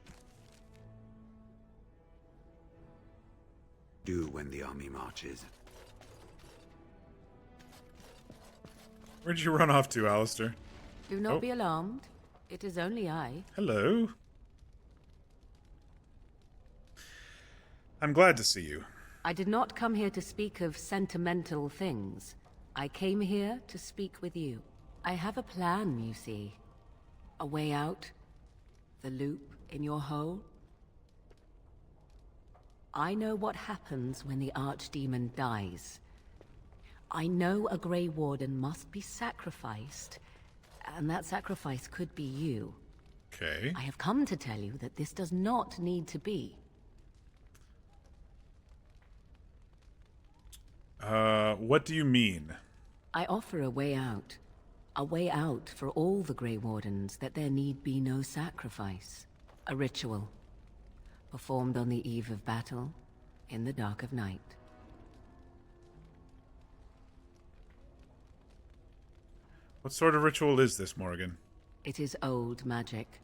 do when the army marches. Where'd you run off to, Alistair? Do not Oh. be alarmed. It is only I. Hello. I'm glad to see you. I did not come here to speak of sentimental things. I came here to speak with you. I have a plan, you see. A way out. The loop in your hole. I know what happens when the Archdemon dies. I know a Grey Warden must be sacrificed, and that sacrifice could be you. Okay. I have come to tell you that this does not need to be. What do you mean? I offer a way out. A way out for all the Grey Wardens, that there need be no sacrifice. A ritual. Performed on the eve of battle, in the dark of night. What sort of ritual is this, Morgan? It is old magic.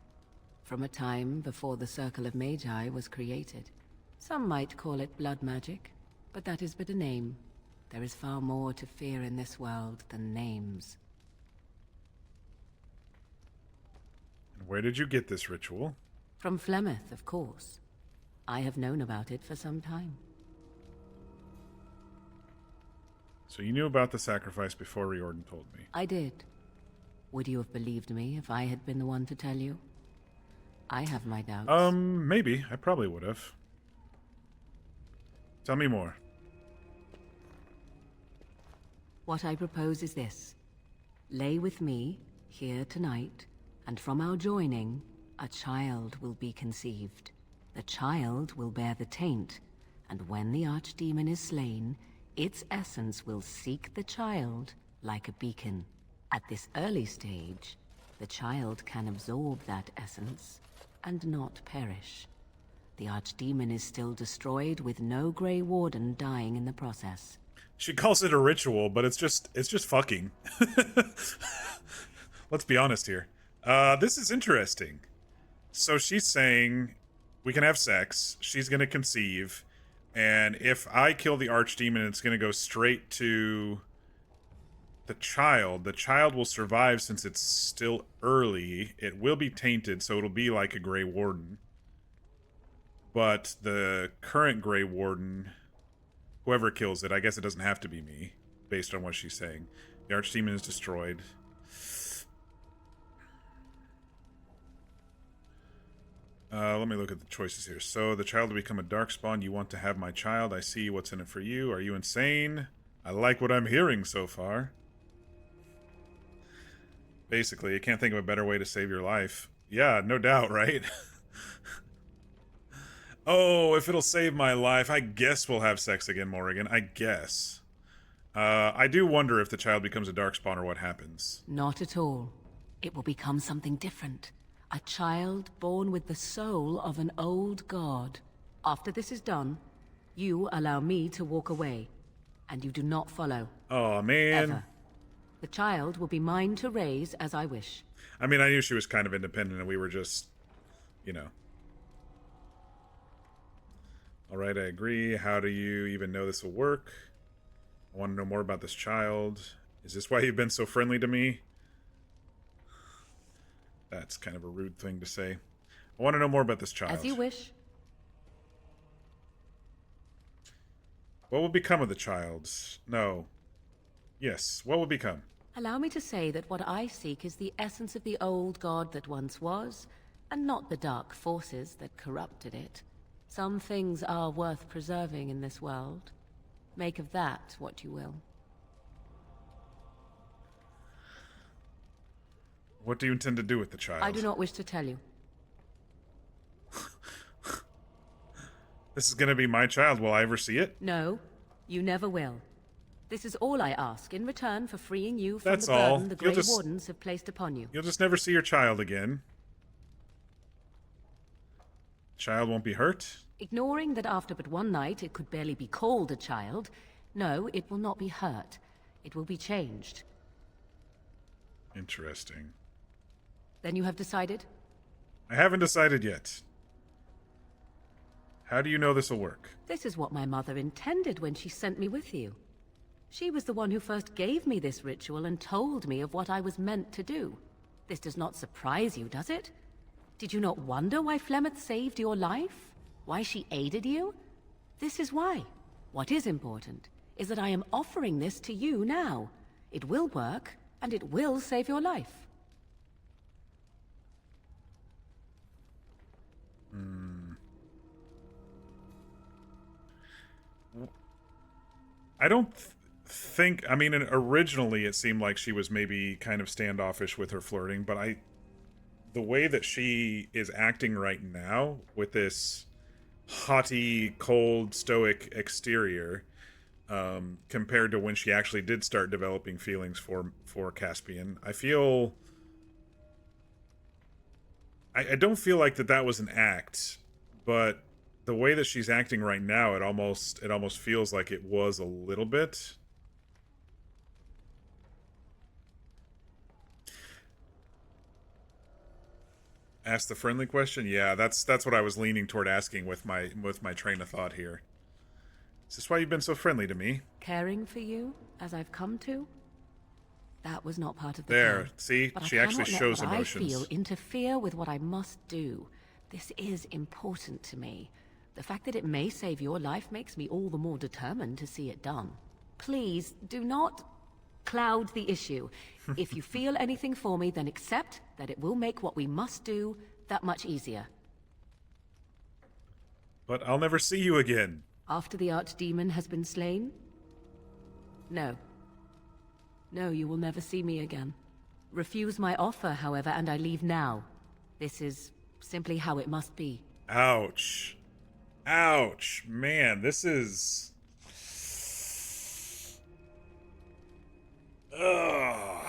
From a time before the Circle of Magi was created. Some might call it blood magic, but that is but a name. There is far more to fear in this world than names. Where did you get this ritual? From Flemeth, of course. I have known about it for some time. So you knew about the sacrifice before Riordan told me. I did. Would you have believed me if I had been the one to tell you? I have my doubts. Maybe. I probably would have. Tell me more. What I propose is this. Lay with me, here tonight, and from our joining, a child will be conceived. The child will bear the taint, and when the Archdemon is slain, its essence will seek the child like a beacon. At this early stage, the child can absorb that essence and not perish. The Archdemon is still destroyed with no Grey Warden dying in the process. She calls it a ritual, but it's just fucking. Let's be honest here. This is interesting. So she's saying we can have sex, she's gonna conceive, and if I kill the Archdemon, it's gonna go straight to the child will survive since it's still early. It will be tainted, so it'll be like a Grey Warden. But the current Grey Warden, whoever kills it, I guess it doesn't have to be me, based on what she's saying. The Archdemon is destroyed. Let me look at the choices here. So, the child will become a Darkspawn. You want to have my child. I see what's in it for you. Are you insane? I like what I'm hearing so far. Basically, I can't think of a better way to save your life. Yeah, no doubt, right? Oh, if it'll save my life, I guess we'll have sex again, Morrigan. I guess. I do wonder if the child becomes a Darkspawn or what happens. Not at all. It will become something different. A child born with the soul of an old god. After this is done, you allow me to walk away. And you do not follow. Oh, man. Ever. The child will be mine to raise as I wish. I mean, I knew she was kind of independent and we were just, you know. Alright, I agree. How do you even know this will work? I want to know more about this child. Is this why you've been so friendly to me? That's kind of a rude thing to say. I want to know more about this child. As you wish. What will become of the child? No. Yes, what will become? Allow me to say that what I seek is the essence of the old god that once was, and not the dark forces that corrupted it. Some things are worth preserving in this world. Make of that what you will. What do you intend to do with the child? I do not wish to tell you. This is going to be my child. Will I ever see it? No, you never will. This is all I ask in return for freeing you from That's the all. burden the Grey Wardens have placed upon you. You'll just never see your child again. Child won't be hurt? Ignoring that after but one night it could barely be called a child, no, it will not be hurt. It will be changed. Interesting. Then you have decided? I haven't decided yet. How do you know this will work? This is what my mother intended when she sent me with you. She was the one who first gave me this ritual and told me of what I was meant to do. This does not surprise you, does it? Did you not wonder why Flemeth saved your life? Why she aided you? This is why. What is important is that I am offering this to you now. It will work, and it will save your life. I don't think... I mean, originally it seemed like she was maybe kind of standoffish with her flirting, but the way that she is acting right now with this haughty, cold, stoic exterior, compared to when she actually did start developing feelings for Caspian, I feel... I don't feel like that was an act, but the way that she's acting right now, it almost feels like it was a little bit. Ask the friendly question? Yeah, that's what I was leaning toward asking with my train of thought here. Is this why you've been so friendly to me? Caring for you, as I've come to? That was not part of the There, plan. see? But She I actually cannot shows let what emotions. I feel interfere with what I must do. This is important to me. The fact that it may save your life makes me all the more determined to see it done. Please, do not cloud the issue. If you feel anything for me, then accept that it will make what we must do that much easier. But I'll never see you again. After the archdemon has been slain? No. No, you will never see me again. Refuse my offer, however, and I leave now. This is simply how it must be. Ouch. Ouch. Man, this is... Ugh.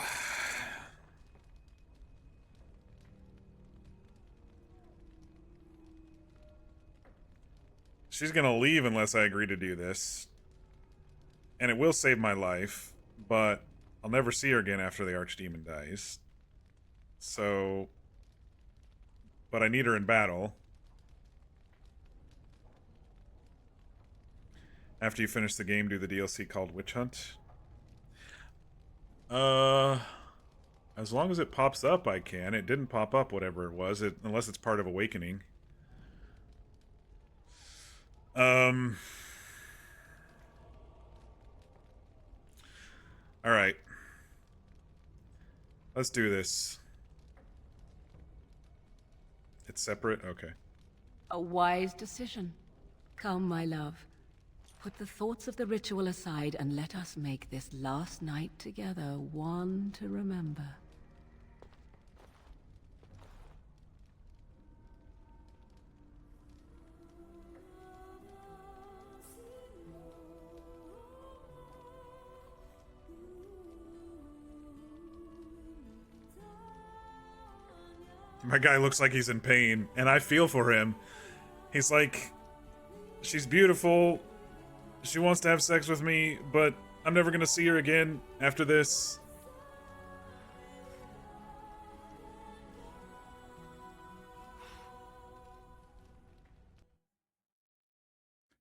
She's gonna leave unless I agree to do this. And it will save my life, but I'll never see her again after the archdemon dies. So... But I need her in battle. After you finish the game, do the DLC called Witch Hunt. As long as it pops up, I can. It didn't pop up, whatever it was, unless it's part of Awakening. Alright. Let's do this. It's separate? Okay. A wise decision. Come, my love. Put the thoughts of the ritual aside and let us make this last night together one to remember. My guy looks like he's in pain, and I feel for him. He's like, she's beautiful, she wants to have sex with me, but I'm never gonna see her again after this.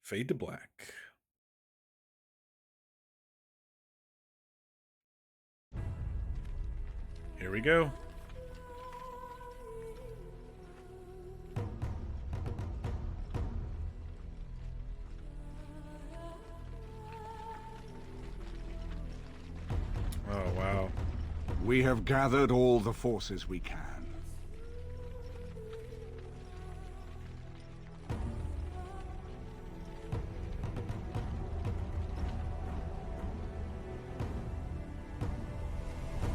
Fade to black. Here we go. Oh, wow. We have gathered all the forces we can.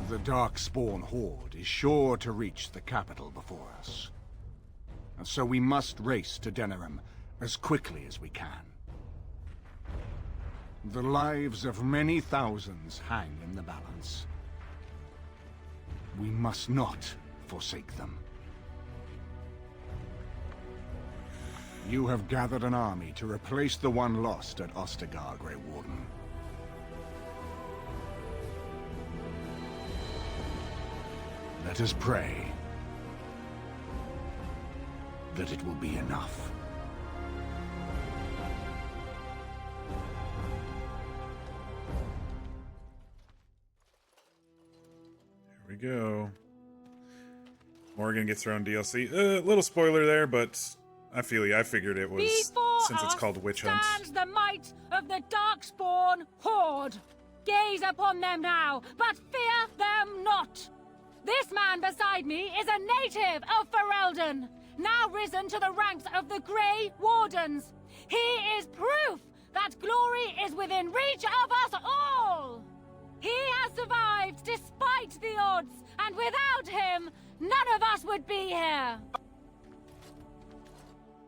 The Darkspawn Horde is sure to reach the capital before us. And so we must race to Denerim as quickly as we can. The lives of many thousands hang in the balance. We must not forsake them. You have gathered an army to replace the one lost at Ostagar, Grey Warden. Let us pray that it will be enough. Here we go. Morgan gets her own DLC. Little spoiler there, but I feel you. I figured it was, Before since it's us called Witch Hunt. stands the might of the Darkspawn Horde. Gaze upon them now, but fear them not. This man beside me is a native of Ferelden, now risen to the ranks of the Grey Wardens. He is proof that glory is within reach of us all. He has survived despite the odds, and without him, none of us would be here.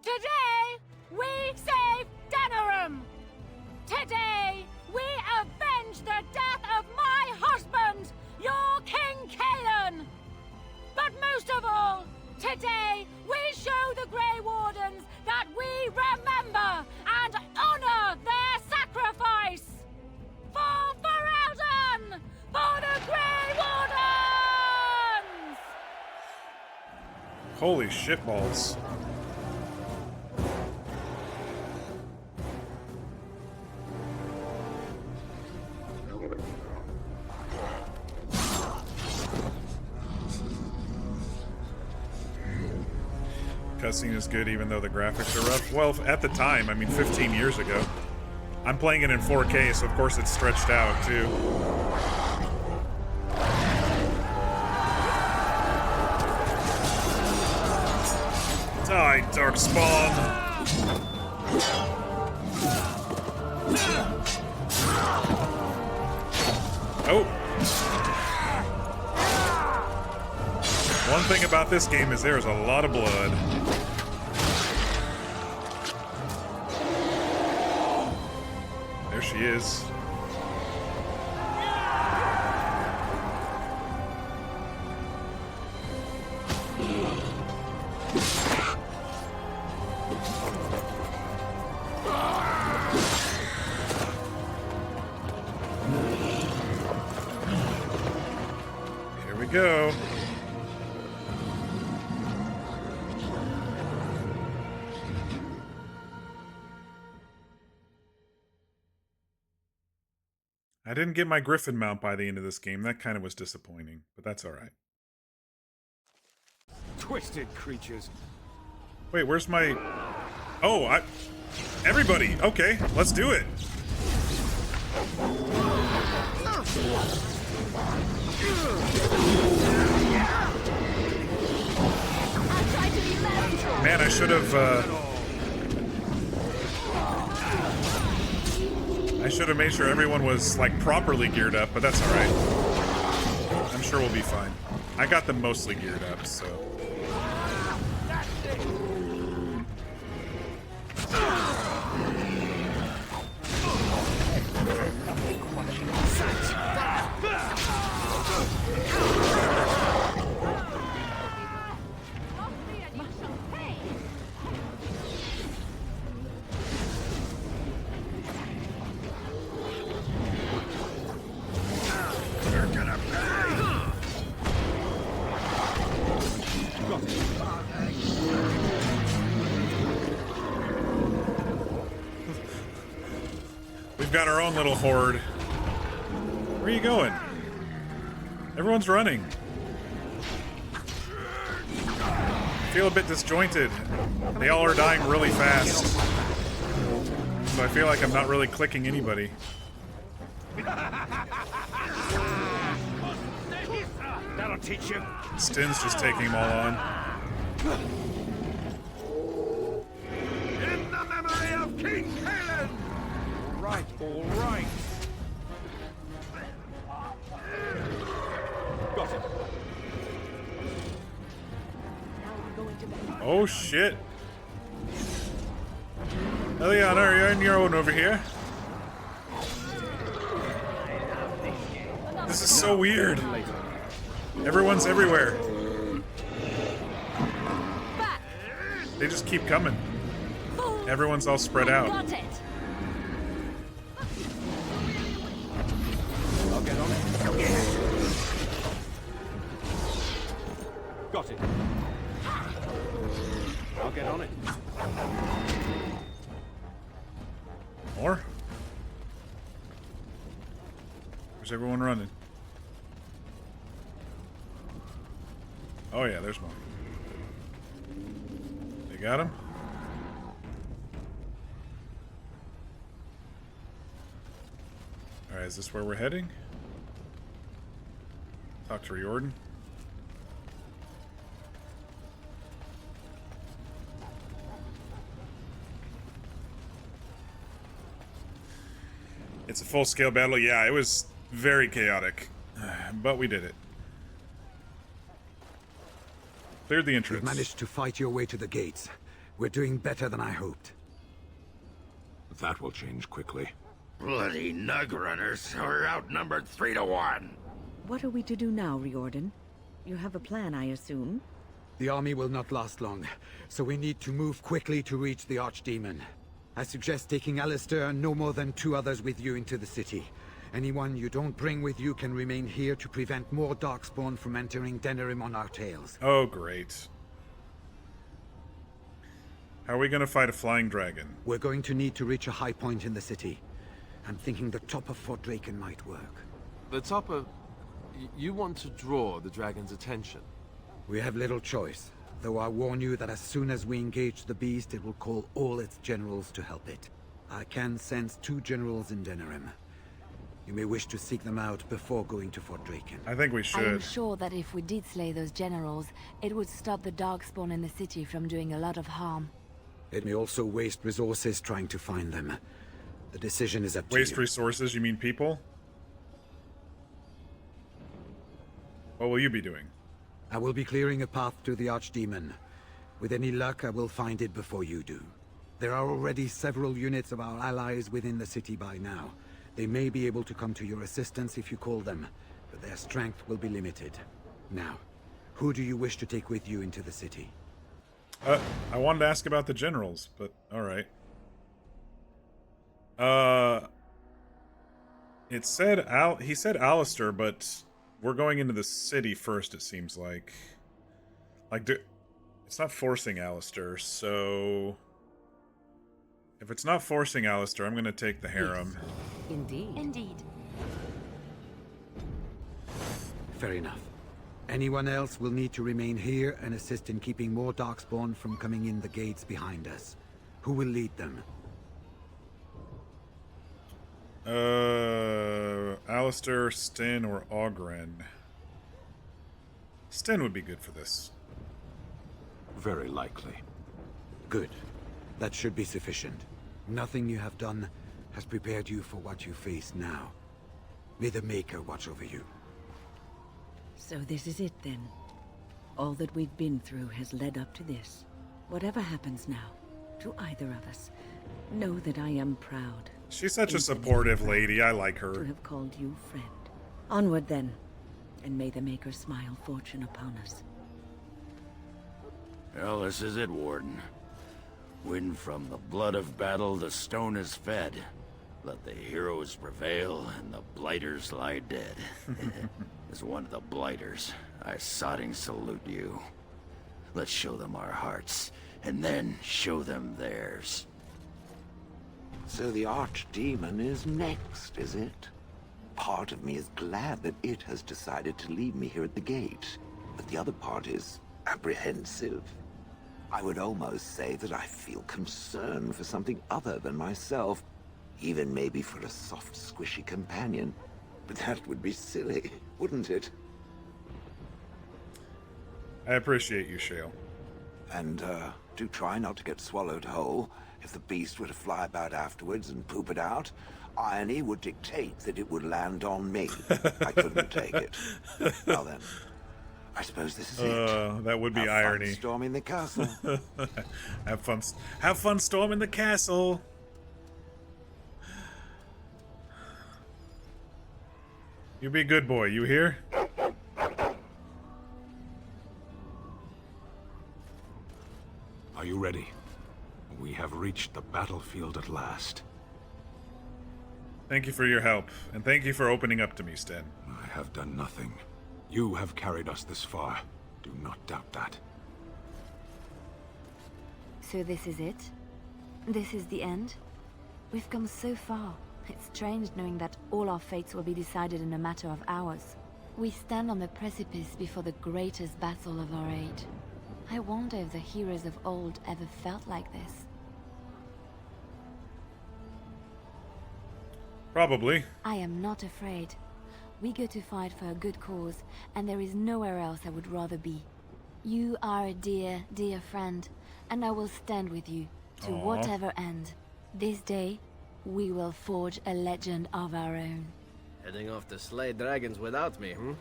Today, we save Denerim. Today, we avenge the death of my husband, your King Cailan. But most of all, today, we show the Grey Wardens that we remember and honor their sacrifice. For Ferelden! For the Grey Wardens! Holy shitballs. Cutscene is good even though the graphics are rough. Well, at the time, I mean 15 years ago. I'm playing it in 4K, so of course it's stretched out too. Die, Darkspawn! Oh! One thing about this game is there's a lot of blood. There she is. Here we go. I didn't get my Griffin mount by the end of this game. That kind of was disappointing, but that's all right. Twisted creatures. Wait, where's my... Oh, everybody! Okay, let's do it! Man, I should have, I should have made sure everyone was, like, properly geared up, but that's alright. I'm sure we'll be fine. I got them mostly geared up, so... we've got our own little horde. Where are you going? Everyone's running. I feel a bit disjointed. They all are dying really fast. So I feel like I'm not really clicking anybody. That'll teach you. Stin's just taking them all on. In the memory of King Kalen! All right, all right. Got it. Oh shit. Eliana, you're on your own over here. This is so weird. Everyone's everywhere. They just keep coming. Everyone's all spread out. Got it. I'll get on it. Got it. I'll get on it. More? Where's everyone running? Oh yeah, there's more. They got him? Alright, is this where we're heading? Talk to Riordan. It's a full-scale battle. Yeah, it was very chaotic, but we did it. Cleared the entrance. You've managed to fight your way to the gates. We're doing better than I hoped. That will change quickly. Bloody nug runners are outnumbered 3 to 1. What are we to do now, Riordan? You have a plan, I assume? The army will not last long, so we need to move quickly to reach the Archdemon. I suggest taking Alistair and no more than 2 others with you into the city. Anyone you don't bring with you can remain here to prevent more Darkspawn from entering Denerim on our tails. Oh, great. How are we going to fight a flying dragon? We're going to need to reach a high point in the city. I'm thinking the top of Fort Draken might work. The top of... You want to draw the dragon's attention? We have little choice, though I warn you that as soon as we engage the beast, it will call all its generals to help it. I can sense 2 generals in Denerim. You may wish to seek them out before going to Fort Draken. I think we I should. am sure that if we did slay those generals, it would stop the Darkspawn in the city from doing a lot of harm. It may also waste resources trying to find them. The decision is up to you. Waste resources, you mean people? What will you be doing? I will be clearing a path to the Archdemon. With any luck, I will find it before you do. There are already several units of our allies within the city by now. They may be able to come to your assistance if you call them, but their strength will be limited. Now, who do you wish to take with you into the city? I wanted to ask about the generals, but alright. It said he said Alistair, but we're going into the city first, it seems like. It's not forcing Alistair, so... If it's not forcing Alistair, I'm gonna take the harem. Yes. Indeed. Indeed. Fair enough. Anyone else will need to remain here and assist in keeping more Darkspawn from coming in the gates behind us. Who will lead them? Alistair, Sten, or Oghren. Sten would be good for this. Very likely. Good. That should be sufficient. Nothing you have done has prepared you for what you face now. May the Maker watch over you. So this is it then. All that we've been through has led up to this. Whatever happens now, to either of us, know that I am proud. She's such a supportive lady. I like To her. have called you friend. Onward then, and may the Maker smile fortune upon us. Well, this is it, Warden. When from the blood of battle the stone is fed, let the heroes prevail and the blighters lie dead. As one of the blighters, I sodding salute you. Let's show them our hearts, and then show them theirs. So the Archdemon is next, is it? Part of me is glad that it has decided to leave me here at the gate, but the other part is apprehensive. I would almost say that I feel concern for something other than myself, even maybe for a soft, squishy companion. But that would be silly, wouldn't it? I appreciate you, Shale. And, do try not to get swallowed whole. If the beast were to fly about afterwards and poop it out, irony would dictate that it would land on me. I couldn't take it. Well then, I suppose this is it. That would be Have irony. Fun storming the castle. Have fun storming the castle. You be a good boy. You hear? Are you ready? We have reached the battlefield at last. Thank you for your help, and thank you for opening up to me, Sten. I have done nothing. You have carried us this far. Do not doubt that. So this is it? This is the end? We've come so far. It's strange knowing that all our fates will be decided in a matter of hours. We stand on the precipice before the greatest battle of our age. I wonder if the heroes of old ever felt like this. Probably. I am not afraid. We go to fight for a good cause, and there is nowhere else I would rather be. You are a dear, dear friend, and I will stand with you to Aw. whatever end. This day, we will forge a legend of our own. Heading off to slay dragons without me, hmm?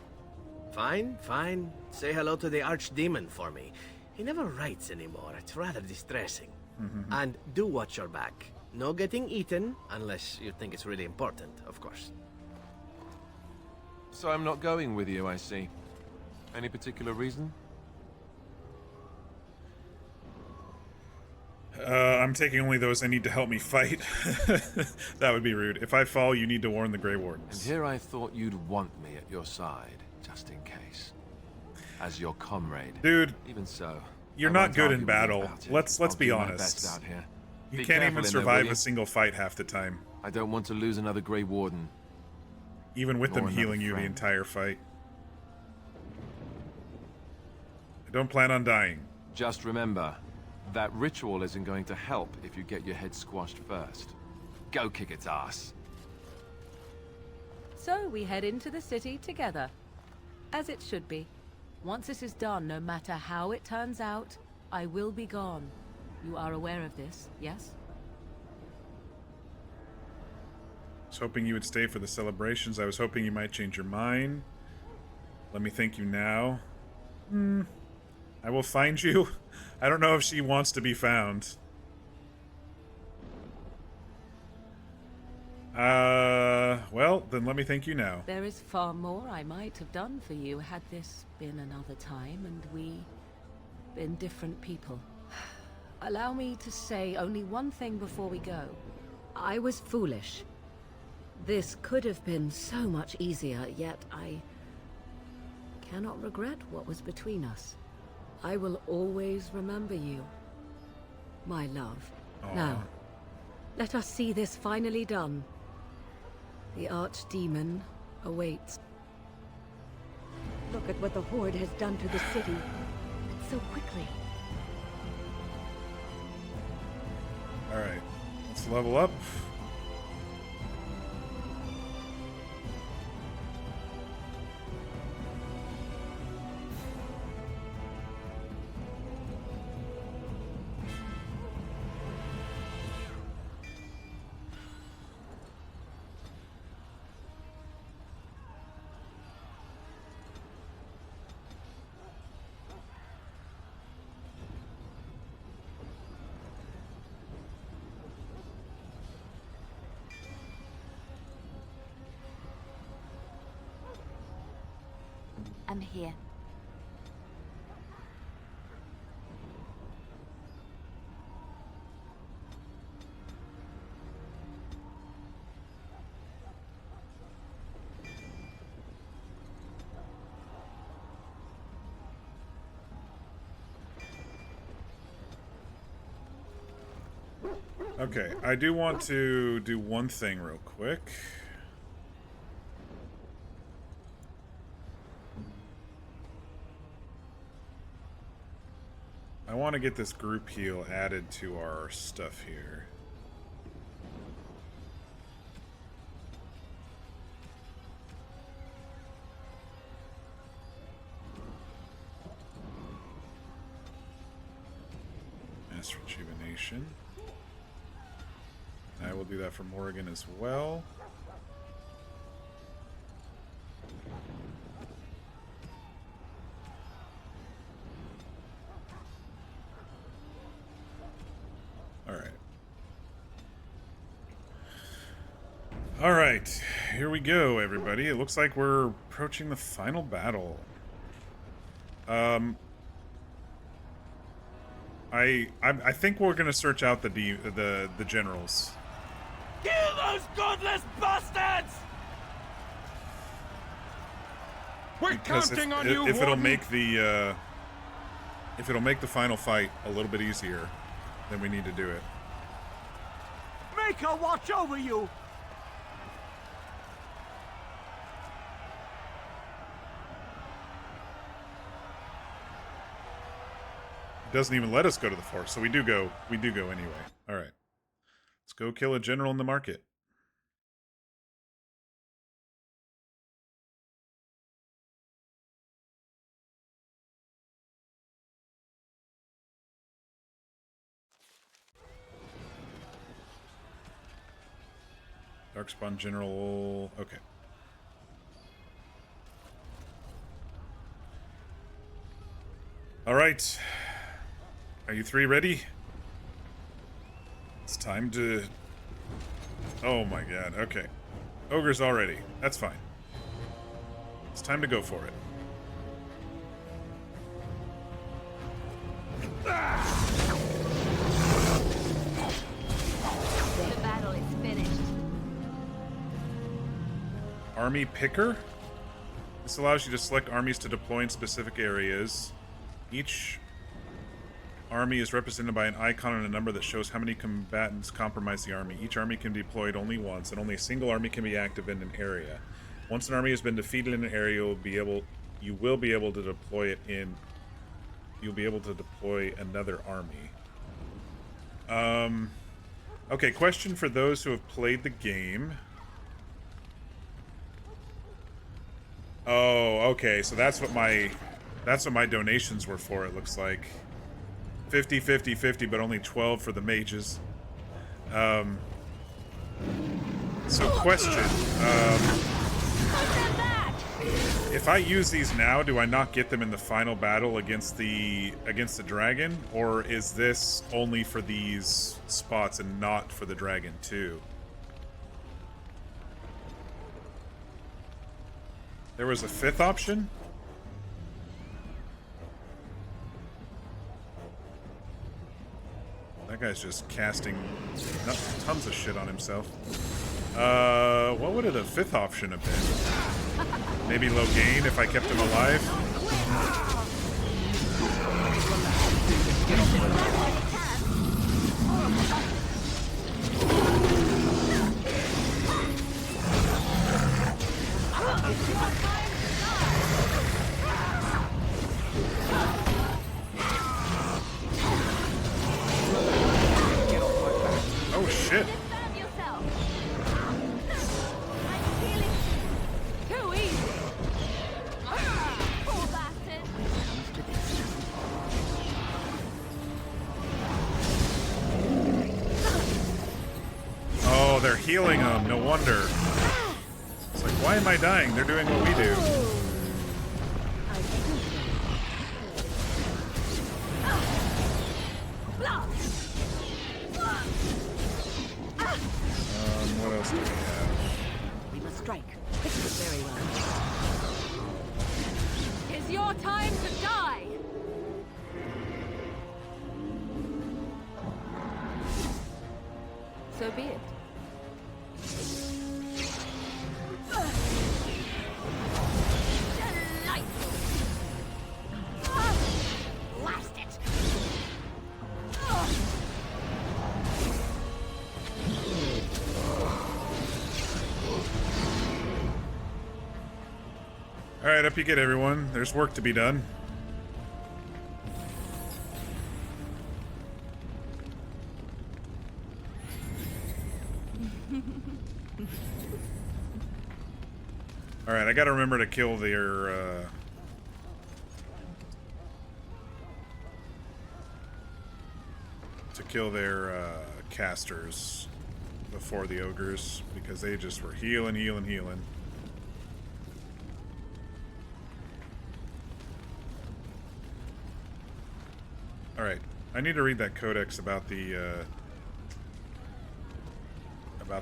Fine, fine. Say hello to the Archdemon for me. He never writes anymore. It's rather distressing. And do watch your back. No getting eaten, unless you think it's really important, of course. So I'm not going with you, I see. Any particular reason? I'm taking only those I need to help me fight. That would be rude. If I fall, you need to warn the Grey Wardens. And here I thought you'd want me at your side, just in case. As your comrade. Dude. Even so. You're I not won't good argue in with you battle. about it. Let's I'll be do my honest. best out here. You Be can't careful even in there, survive will you? a single fight half the time. I don't want to lose another Grey Warden. Even with them Nor another healing you the friend. entire fight. I don't plan on dying. Just remember, that ritual isn't going to help if you get your head squashed first. Go kick its ass. So we head into the city together. As it should be. Once this is done, no matter how it turns out, I will be gone. You are aware of this, yes? I was hoping you would stay for the celebrations. I was hoping you might change your mind. Let me thank you now. I will find you. I don't know if she wants to be found. Well, then let me thank you now. There is far more I might have done for you had this been another time and we been different people. Allow me to say only one thing before we go. I was foolish. This could have been so much easier, yet I cannot regret what was between us. I will always remember you, my love. Aw. Now, let us see this finally done. The Archdemon awaits. Look at what the Horde has done to the city. So quickly. Alright, let's level up. I'm here. Okay, I do want to do one thing real quick. I want to get this group heal added to our stuff here. Mass Rejuvenation. I will do that for Morrigan as well. All right, here we go, everybody. It looks like we're approaching the final battle. I think we're gonna search out the generals. Kill those godless bastards! We're Because counting on if you, it'll Warden. make the final fight a little bit easier, then we need to do it. Make her watch over you! It doesn't even let us go to the forest, so we do go anyway. All right, let's go kill a general in the market. Darkspawn General, okay. All right. Are you three ready? It's time to... Oh my god, okay. Ogres already. That's fine. It's time to go for it. The battle is finished. Army Picker? This allows you to select armies to deploy in specific areas. Each army is represented by an icon and a number that shows how many combatants comprise the army. Each army can be deployed only once, and only a single army can be active in an area. Once an army has been defeated in an area, you will be able to deploy it in. You'll be able to deploy another army. Okay, question for those who have played the game. Oh, okay, so that's what my donations were for, it looks like. 50, 50, 50, but only 12 for the mages. So question, if I use these now, do I not get them in the final battle against the dragon? Or is this only for these spots and not for the dragon too? There was a fifth option? That guy's just casting tons of shit on himself. What would a fifth option have been? Maybe Logain if I kept him alive? Oh shit. Too easy. Poor bastard. Oh, they're healing him. No wonder. It's like, why am I dying? They're doing what we do. What else do we have? We must strike. This is very well. It's your time to die. So be it. Blast it. Alright, up you get, everyone. There's work to be done. Alright, I gotta remember to kill their, casters before the ogres, because they just were healing. Alright, I need to read that codex about the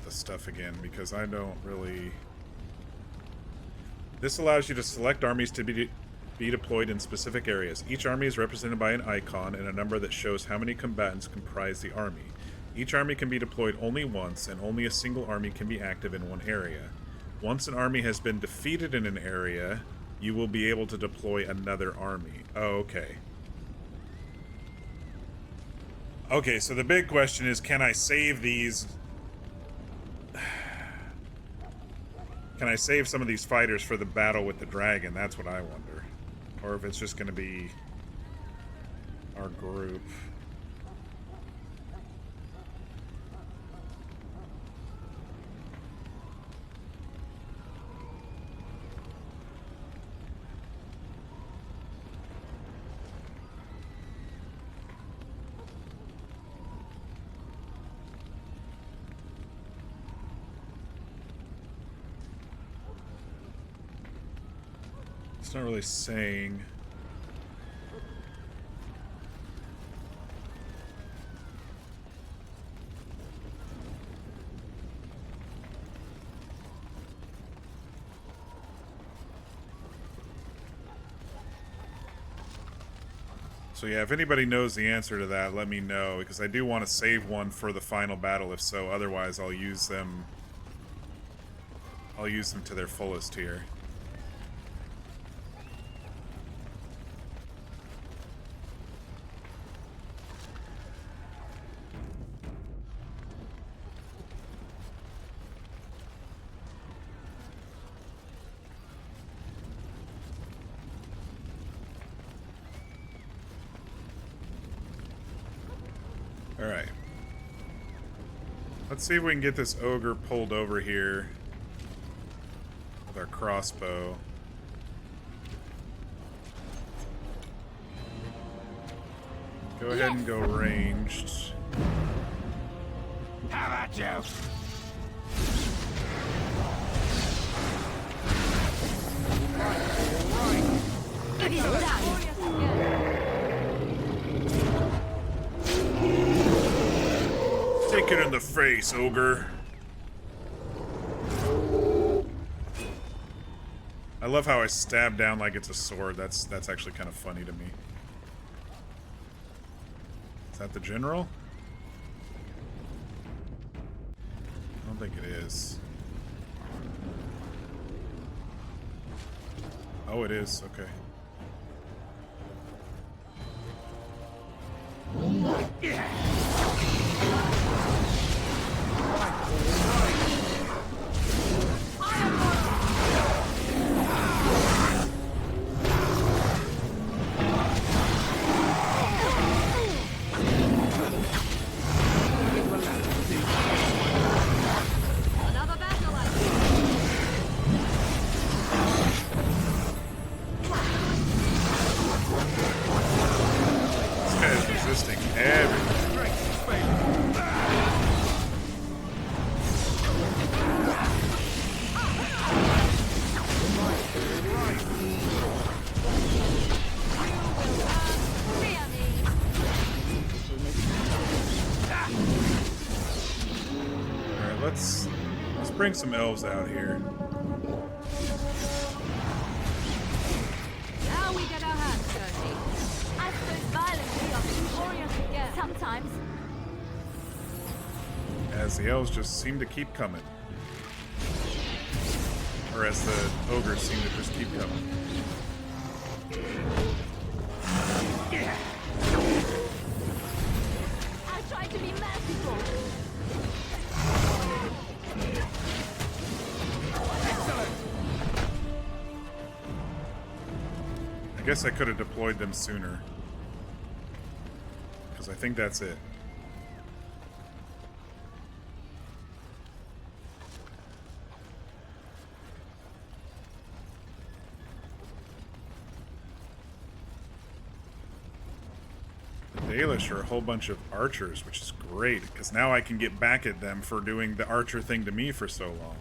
stuff again, because I don't really... This allows you to select armies to be deployed in specific areas. Each army is represented by an icon and a number that shows how many combatants comprise the army. Each army can be deployed only once, and only a single army can be active in one area. Once an army has been defeated in an area, you will be able to deploy another army. Oh, okay. Okay, so the big question is, can I save these... Can I save some of these fighters for the battle with the dragon? That's what I wonder. Or if it's just going to be our group. It's not really saying. So yeah, if anybody knows the answer to that, let me know, because I do want to save one for the final battle. If so, otherwise I'll use them. I'll use them to their fullest here. Alright. Let's see if we can get this ogre pulled over here with our crossbow. Go ahead and go ranged. How about you? It is done. Take it in the face, ogre. I love how I stab down like it's a sword. That's actually kind of funny to me. Is that the general? I don't think it is. Oh, it is. Okay. Let's bring some elves out here. Now we get our hands dirty. I suppose violently or glorious again. Sometimes. As the elves just seem to keep coming. Or as the ogres seem to just keep coming. I tried to be merciful. guess I could have deployed them sooner. Because I think that's it. The Dalish are a whole bunch of archers, which is great, because now I can get back at them for doing the archer thing to me for so long.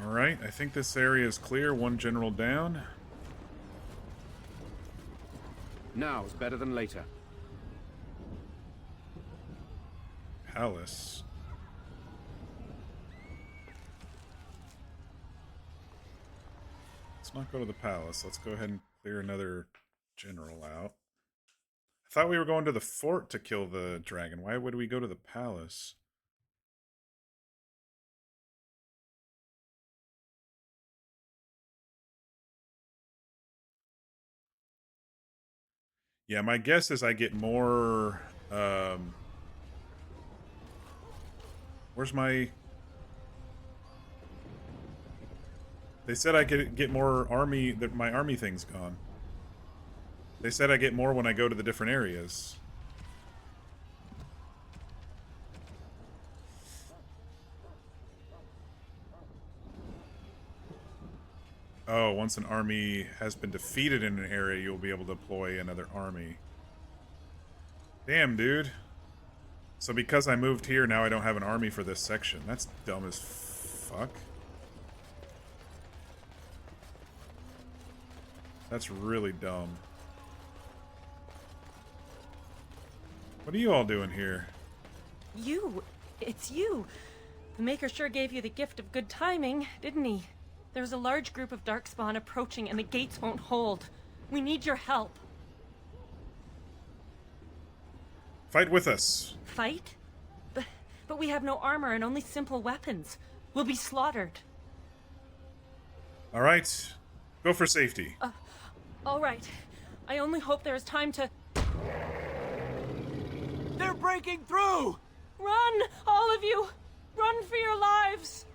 Alright, I think this area is clear. One general down. Now's better than later. Palace. Let's not go to the palace. Let's go ahead and clear another general out. I thought we were going to the fort to kill the dragon. Why would we go to the palace? Yeah, my guess is I get more, where's my... They said I could get more army, that my army thing's gone. They said I get more when I go to the different areas. Oh, once an army has been defeated in an area, you'll be able to deploy another army. Damn, dude. So because I moved here, now I don't have an army for this section. That's dumb as fuck. That's really dumb. What are you all doing here? You! It's you! The Maker sure gave you the gift of good timing, didn't he? There's a large group of Darkspawn approaching and the gates won't hold. We need your help. Fight with us. Fight? But we have no armor and only simple weapons. We'll be slaughtered. Alright. Go for safety. All right. I only hope there is time to... They're breaking through! Run! All of you! Run for your lives!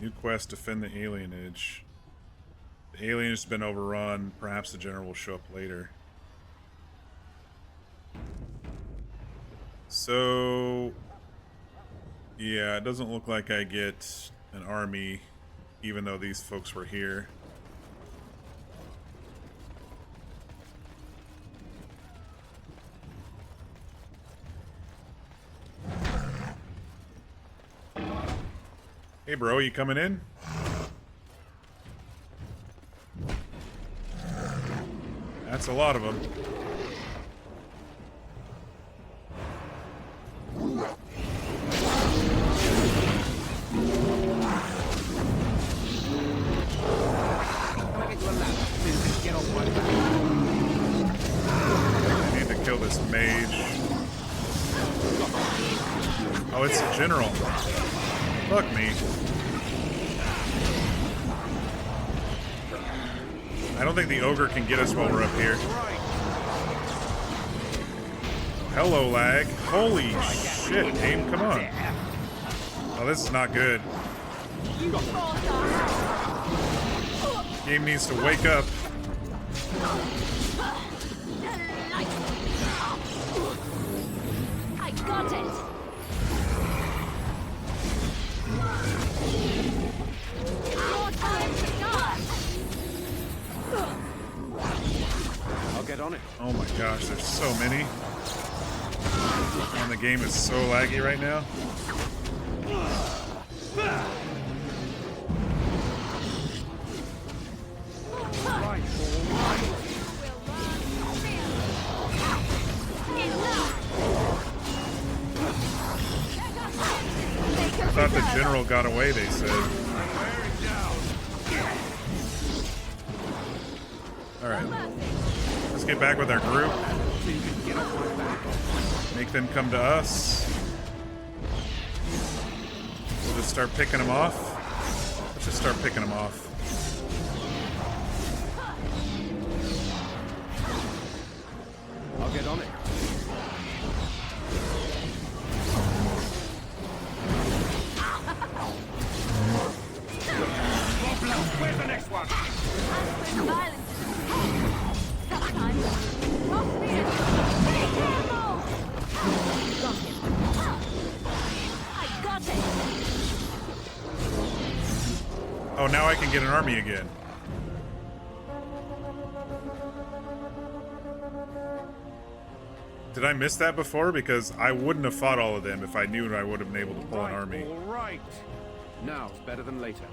New quest, defend the alienage. The alienage has been overrun. Perhaps the general will show up later. So... yeah, it doesn't look like I get an army, even though these folks were here. Hey bro, you coming in? That's a lot of them. I need to kill this mage. Oh, it's the general. Fuck me. I don't think the ogre can get us while we're up here. Hello, lag. Holy shit, game, come on. Oh, this is not good. Game needs to wake up. I got it. I'll get on it. Oh my gosh, there's so many. And the game is so laggy right now. I thought the general got away, they said. Alright. Let's get back with our group. Make them come to us. We'll just start picking them off. Let's just start picking them off. I'll get on it. Oh, now I can get an army again. Did I miss that before? Because I wouldn't have fought all of them if I knew I would have been able to pull an army. All right. Now's better than later.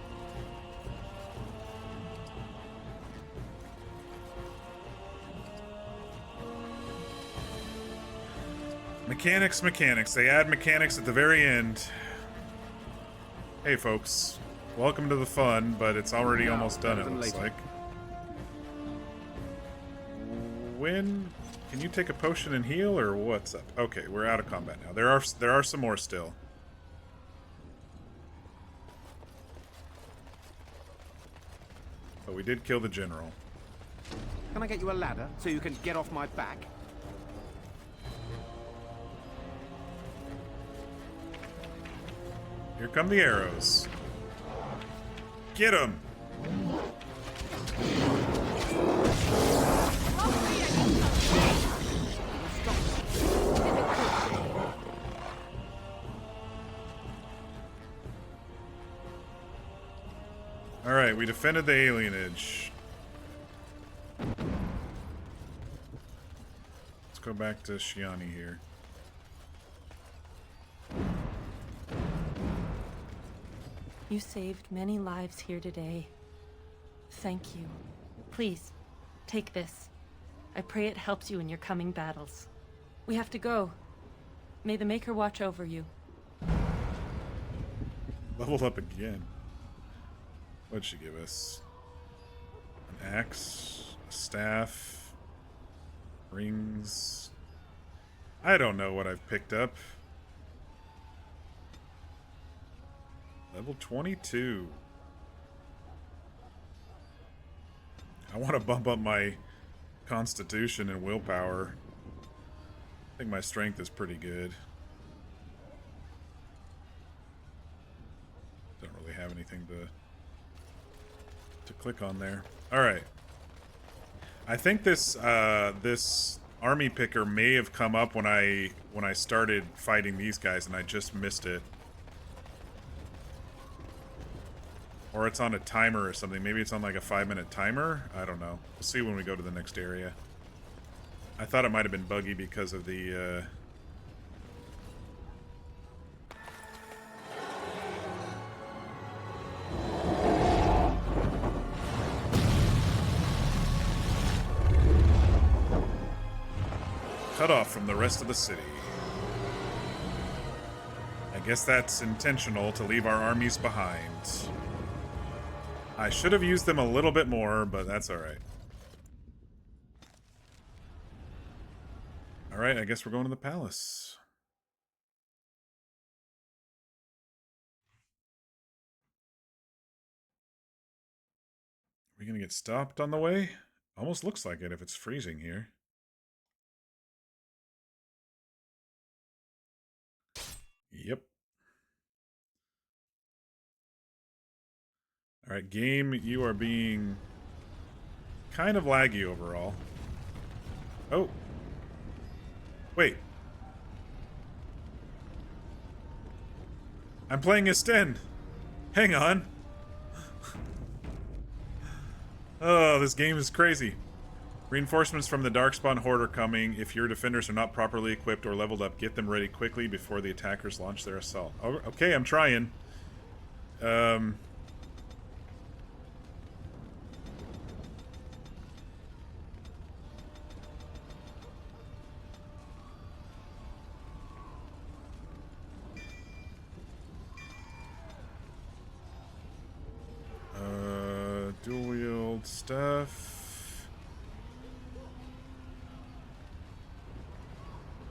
Mechanics, mechanics. They add mechanics at the very end. Hey, folks. Welcome to the fun, but it's already almost done, it looks like. When... Can you take a potion and heal, or what's up? Okay, we're out of combat now. There are some more still. But we did kill the general. Can I get you a ladder so you can get off my back? Here come the arrows. Get him! Alright, we defended the alienage. Let's go back to Shiani here. You saved many lives here today. Thank you. Please, take this. I pray it helps you in your coming battles. We have to go. May the Maker watch over you. Leveled up again. What'd she give us? An axe, a staff, rings. I don't know what I've picked up. Level 22. I want to bump up my constitution and willpower. I think my strength is pretty good. Don't really have anything to click on there. All right. I think this this army picker may have come up when I started fighting these guys, and I just missed it. Or it's on a timer or something. Maybe it's on like a 5-minute timer. I don't know. We'll see when we go to the next area. I thought it might have been buggy because of the cut off from the rest of the city. I guess that's intentional to leave our armies behind. I should have used them a little bit more, but that's alright. Alright, I guess we're going to the palace. Are we gonna get stopped on the way? Almost looks like it if it's freezing here. Yep. Alright, game, you are being kind of laggy overall. Oh. Wait. I'm playing as Sten. Hang on. Oh, this game is crazy. Reinforcements from the Darkspawn Horde are coming. If your defenders are not properly equipped or leveled up, get them ready quickly before the attackers launch their assault. Oh, okay, I'm trying. Dual wield stuff.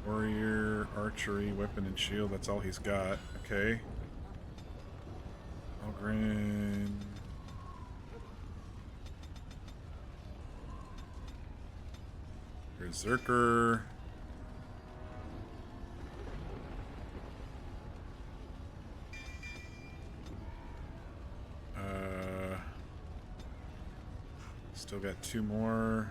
Warrior, archery, weapon and shield. That's all he's got. Okay. Algren. Berserker. Still got 2 more.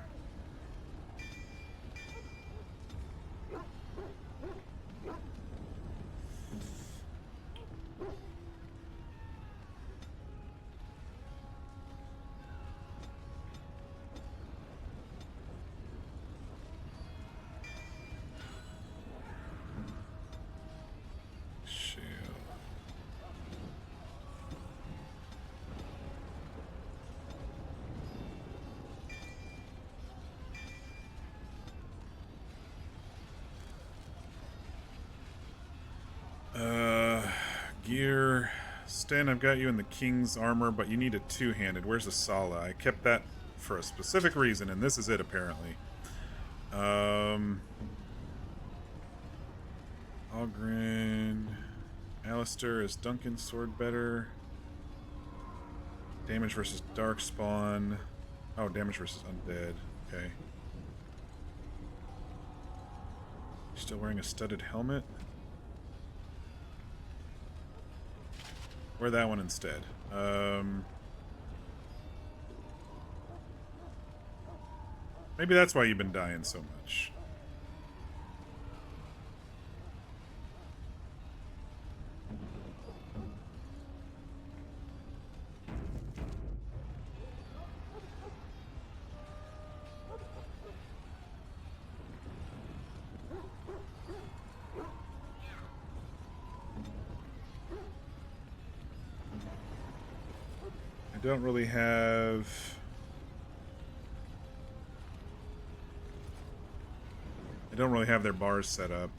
Sten, I've got you in the king's armor, but you need a two-handed. Where's the Sala? I kept that for a specific reason, and this is it, apparently. Ogren... Alistair, is Duncan's sword better? Damage versus Darkspawn. Oh, damage versus Undead. Okay. Still wearing a studded helmet? Wear that one instead. Maybe that's why you've been dying so much. I don't really have... I don't really have their bars set up.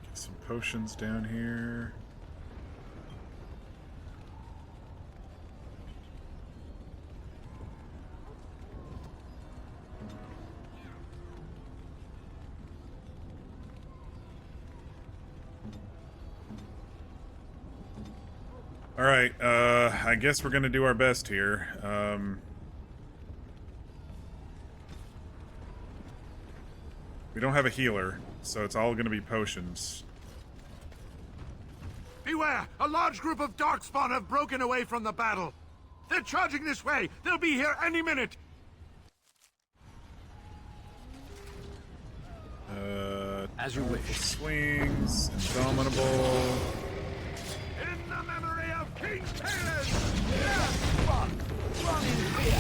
Get some potions down here. Alright, I guess we're gonna do our best here. We don't have a healer, so it's all gonna be potions. Beware! A large group of Darkspawn have broken away from the battle. They're charging this way. They'll be here any minute. As you wish. Swings, Indomitable. In the memory of King Talon! Run in fear!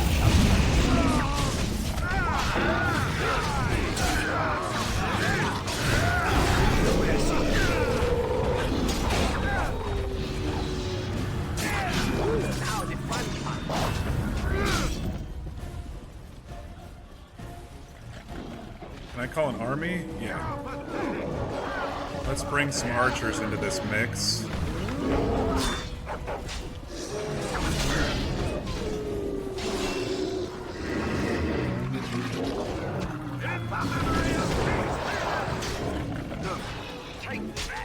Can I call an army? Yeah. Let's bring some archers into this mix.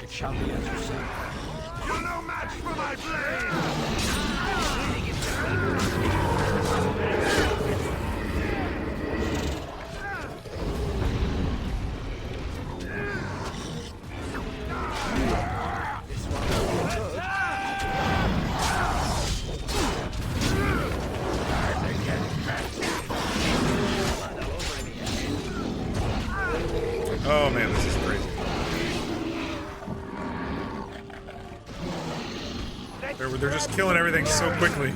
It shall be as you say. You're no match for my blade! Oh man, this is crazy. They're just killing everything so quickly.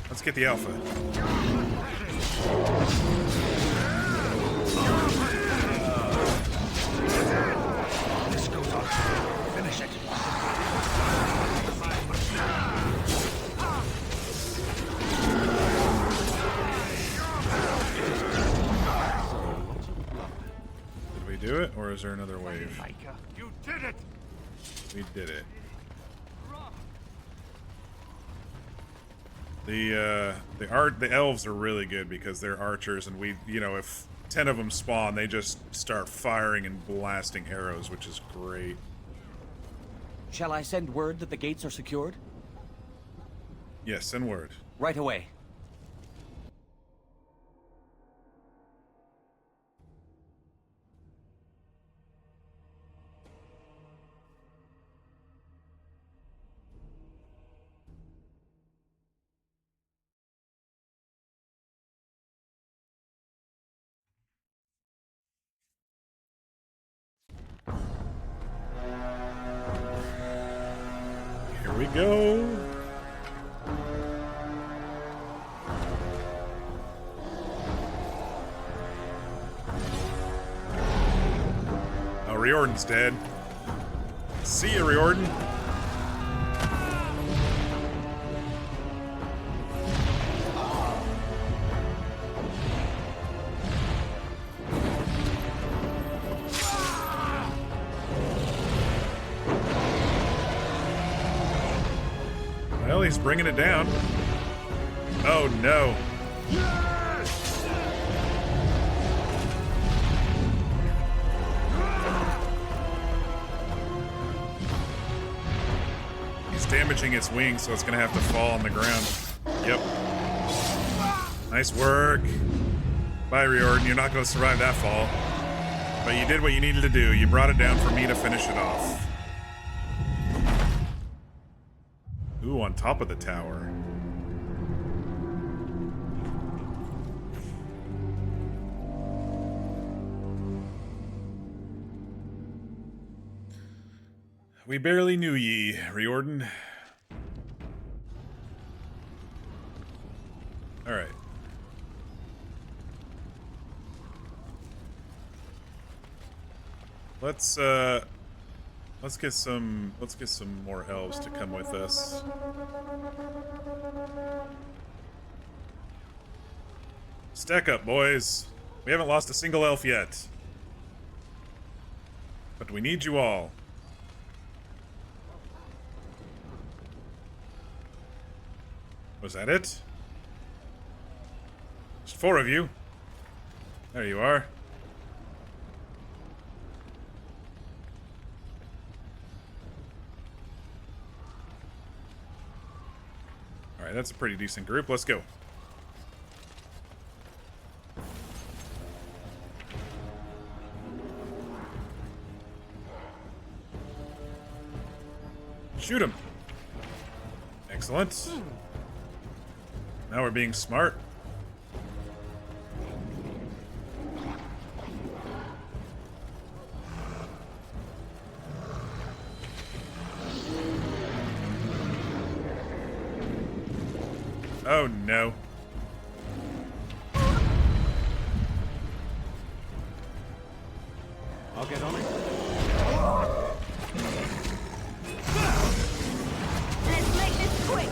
Let's get the alpha. This goes on. Finish it. Did we do it, or is there another wave? You did it! We did it. The elves are really good because they're archers, and if 10 of them spawn, they just start firing and blasting arrows, which is great. Shall I send word that the gates are secured? Yes, send word. Right away. Here we go. Riordan's dead. See ya, Riordan. Well, he's bringing it down. Oh no. He's damaging its wings, so it's gonna have to fall on the ground. Yep. Nice work. Bye, Riordan. You're not gonna survive that fall. But you did what you needed to do. You brought it down for me to finish it off. Ooh, on top of the tower. We barely knew ye, Riordan. All right. Let's get some more elves to come with us. Stack up, boys. We haven't lost a single elf yet. But we need you all. Was that it? Just 4 of you. There you are. Alright, that's a pretty decent group. Let's go. Shoot him. Excellent. Now we're being smart. Oh no. I'll get on it. Let's make this quick.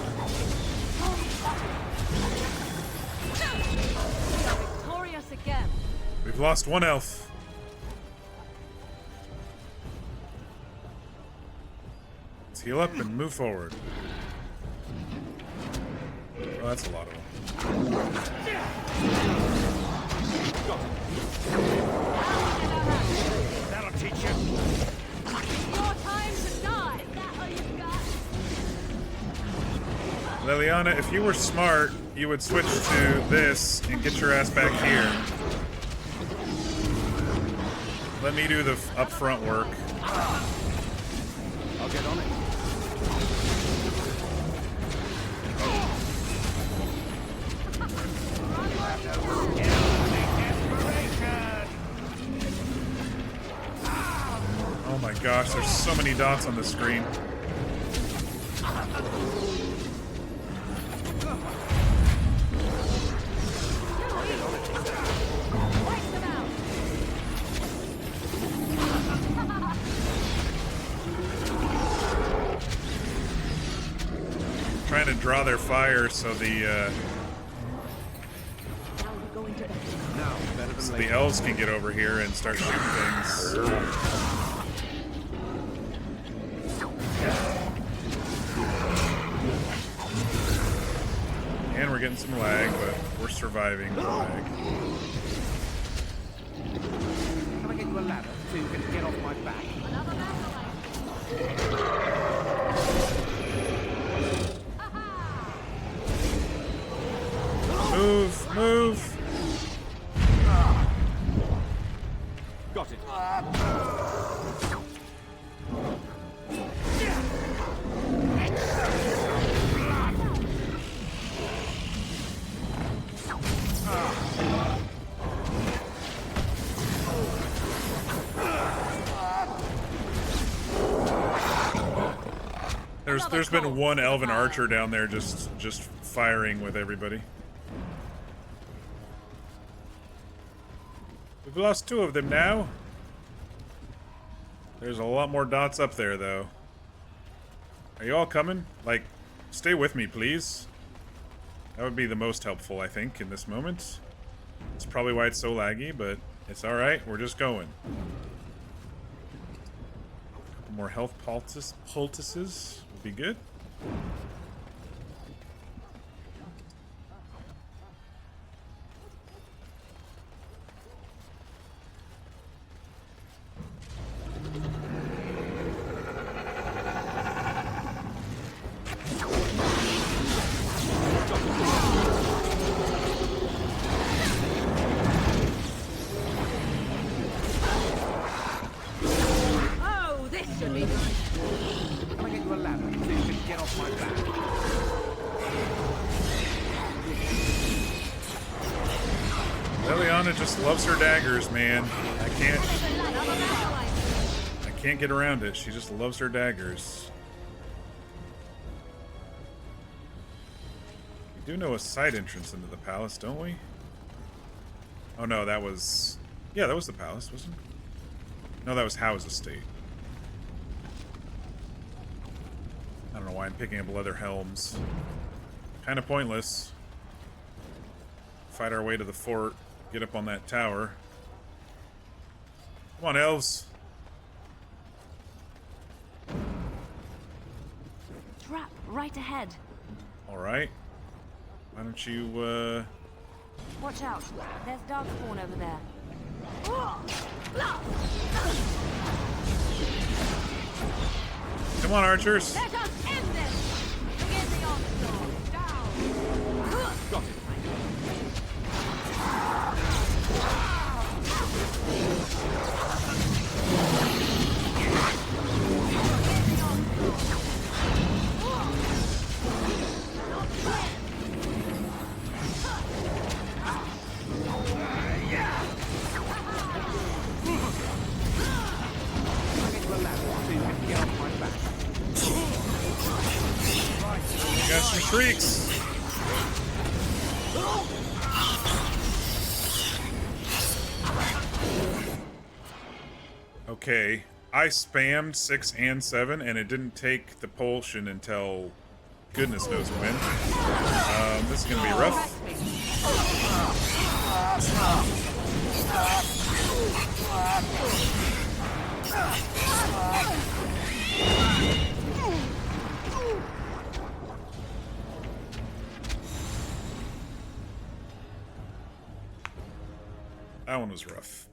We are victorious again. We've lost 1 elf. Let's heal up and move forward. Oh, that's a lot of them. That'll teach you. Your time to die. Is that all you've got? Leliana, if you were smart, you would switch to this and get your ass back here. Let me do the upfront work. I'll get on it. Oh my gosh, there's so many dots on the screen. Trying to draw their fire so the elves can get over here and start shooting things. And we're getting some lag, but we're surviving the lag. Can I get you a ladder so you can get off my back? Move, move. Got it. There's been 1 elven archer down there just firing with everybody. We've lost 2 of them now. There's a lot more dots up there, though. Are you all coming? Like, stay with me, please. That would be the most helpful, I think, in this moment. It's probably why it's so laggy, but it's alright. We're just going. A couple more health poultices would be good. Oh, this should be nice. Can I get you a ladder so you can get off my back? Liliana just loves her daggers, man. I can't get around it. She just loves her daggers. We do know a side entrance into the palace, don't we? Oh no, that was... Yeah, that was the palace, wasn't it? No, that was Howe's estate. I don't know why I'm picking up leather helms. Kind of pointless. Fight our way to the fort. Get up on that tower. Come on, elves. Trap right ahead. Alright. Why don't you, Watch out. There's Darkspawn over there. Come on, archers. Let us end this! Begin the onslaught! Down! Got it. You got some shrieks. Okay, I spammed 6 and 7, and it didn't take the potion until goodness knows when. This is gonna be rough. That one was rough.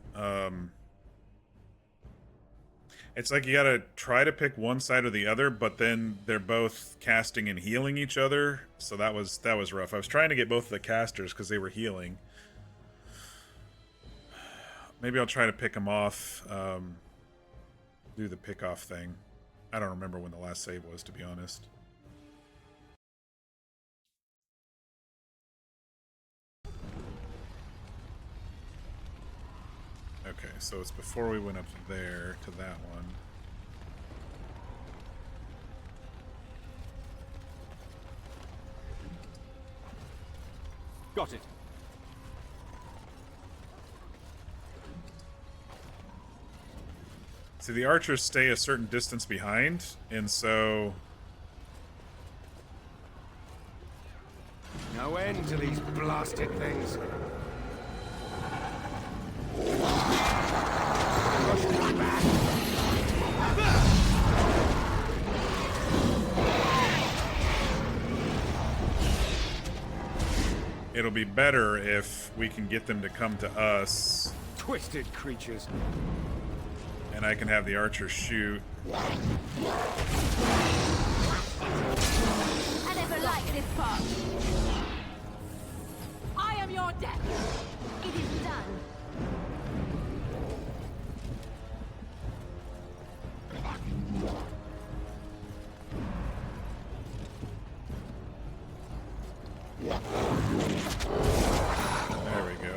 It's like you gotta try to pick one side or the other, but then they're both casting and healing each other. So that was rough. I was trying to get both of the casters because they were healing. Maybe I'll try to pick them off. Do the pick off thing. I don't remember when the last save was, to be honest. Okay, so it's before we went up there to that one. Got it. See, the archers stay a certain distance behind, and so... No end to these blasted things. It'll be better if we can get them to come to us. Twisted creatures. And I can have the archers shoot. I never liked this part. I am your death! It is done. There we go.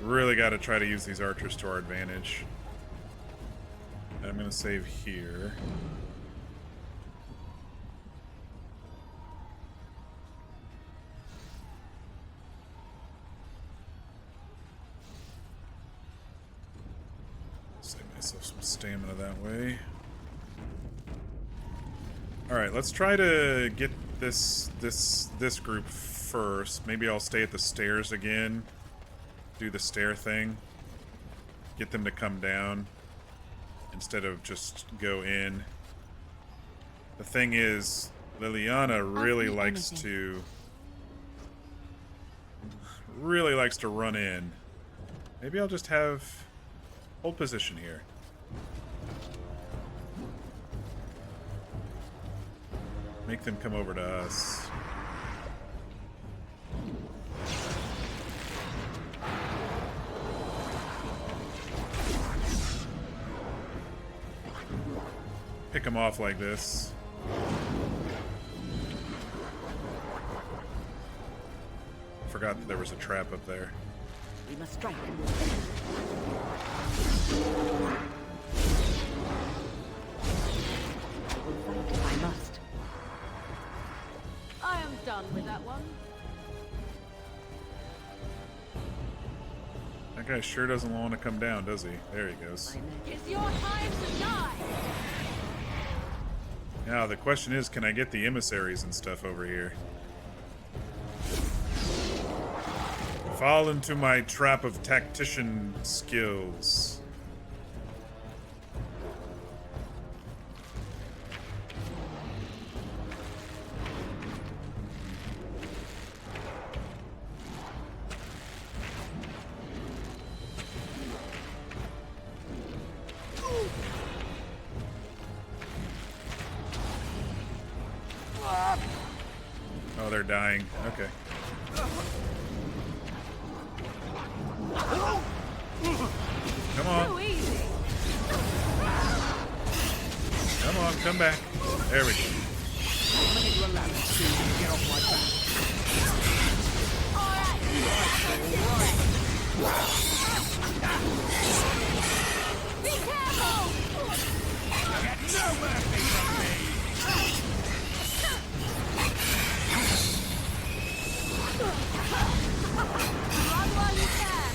Really got to try to use these archers to our advantage. And I'm going to save here. Save myself some stamina that way. Alright, let's try to get this group first. Maybe I'll stay at the stairs again. Do the stair thing. Get them to come down instead of just go in. The thing is, Liliana really likes to run in. Maybe I'll just hold position here. Make them come over to us. Pick them off like this. Forgot that there was a trap up there. We must strike. I must. I am done with that one. That guy sure doesn't want to come down, does he? There he goes. It's your time to die! Now, the question is, can I get the emissaries and stuff over here? Fall into my trap of tactician skills. Oh, they're dying. Okay. Come on. Come on, come back. There we go. Be careful! Get no mercy from me! Run while you can!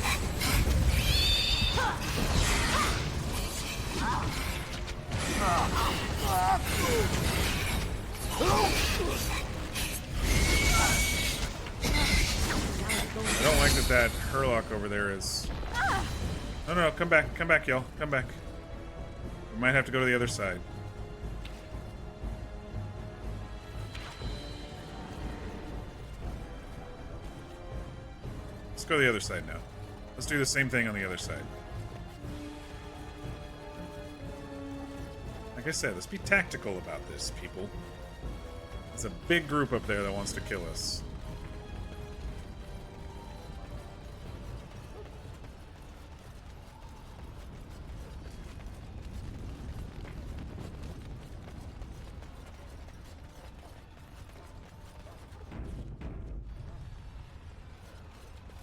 I don't like that Hurlock over there is... No, come back, y'all. Come back. We might have to go to the other side. Let's go to the other side now. Let's do the same thing on the other side. Like I said, let's be tactical about this, people. There's a big group up there that wants to kill us.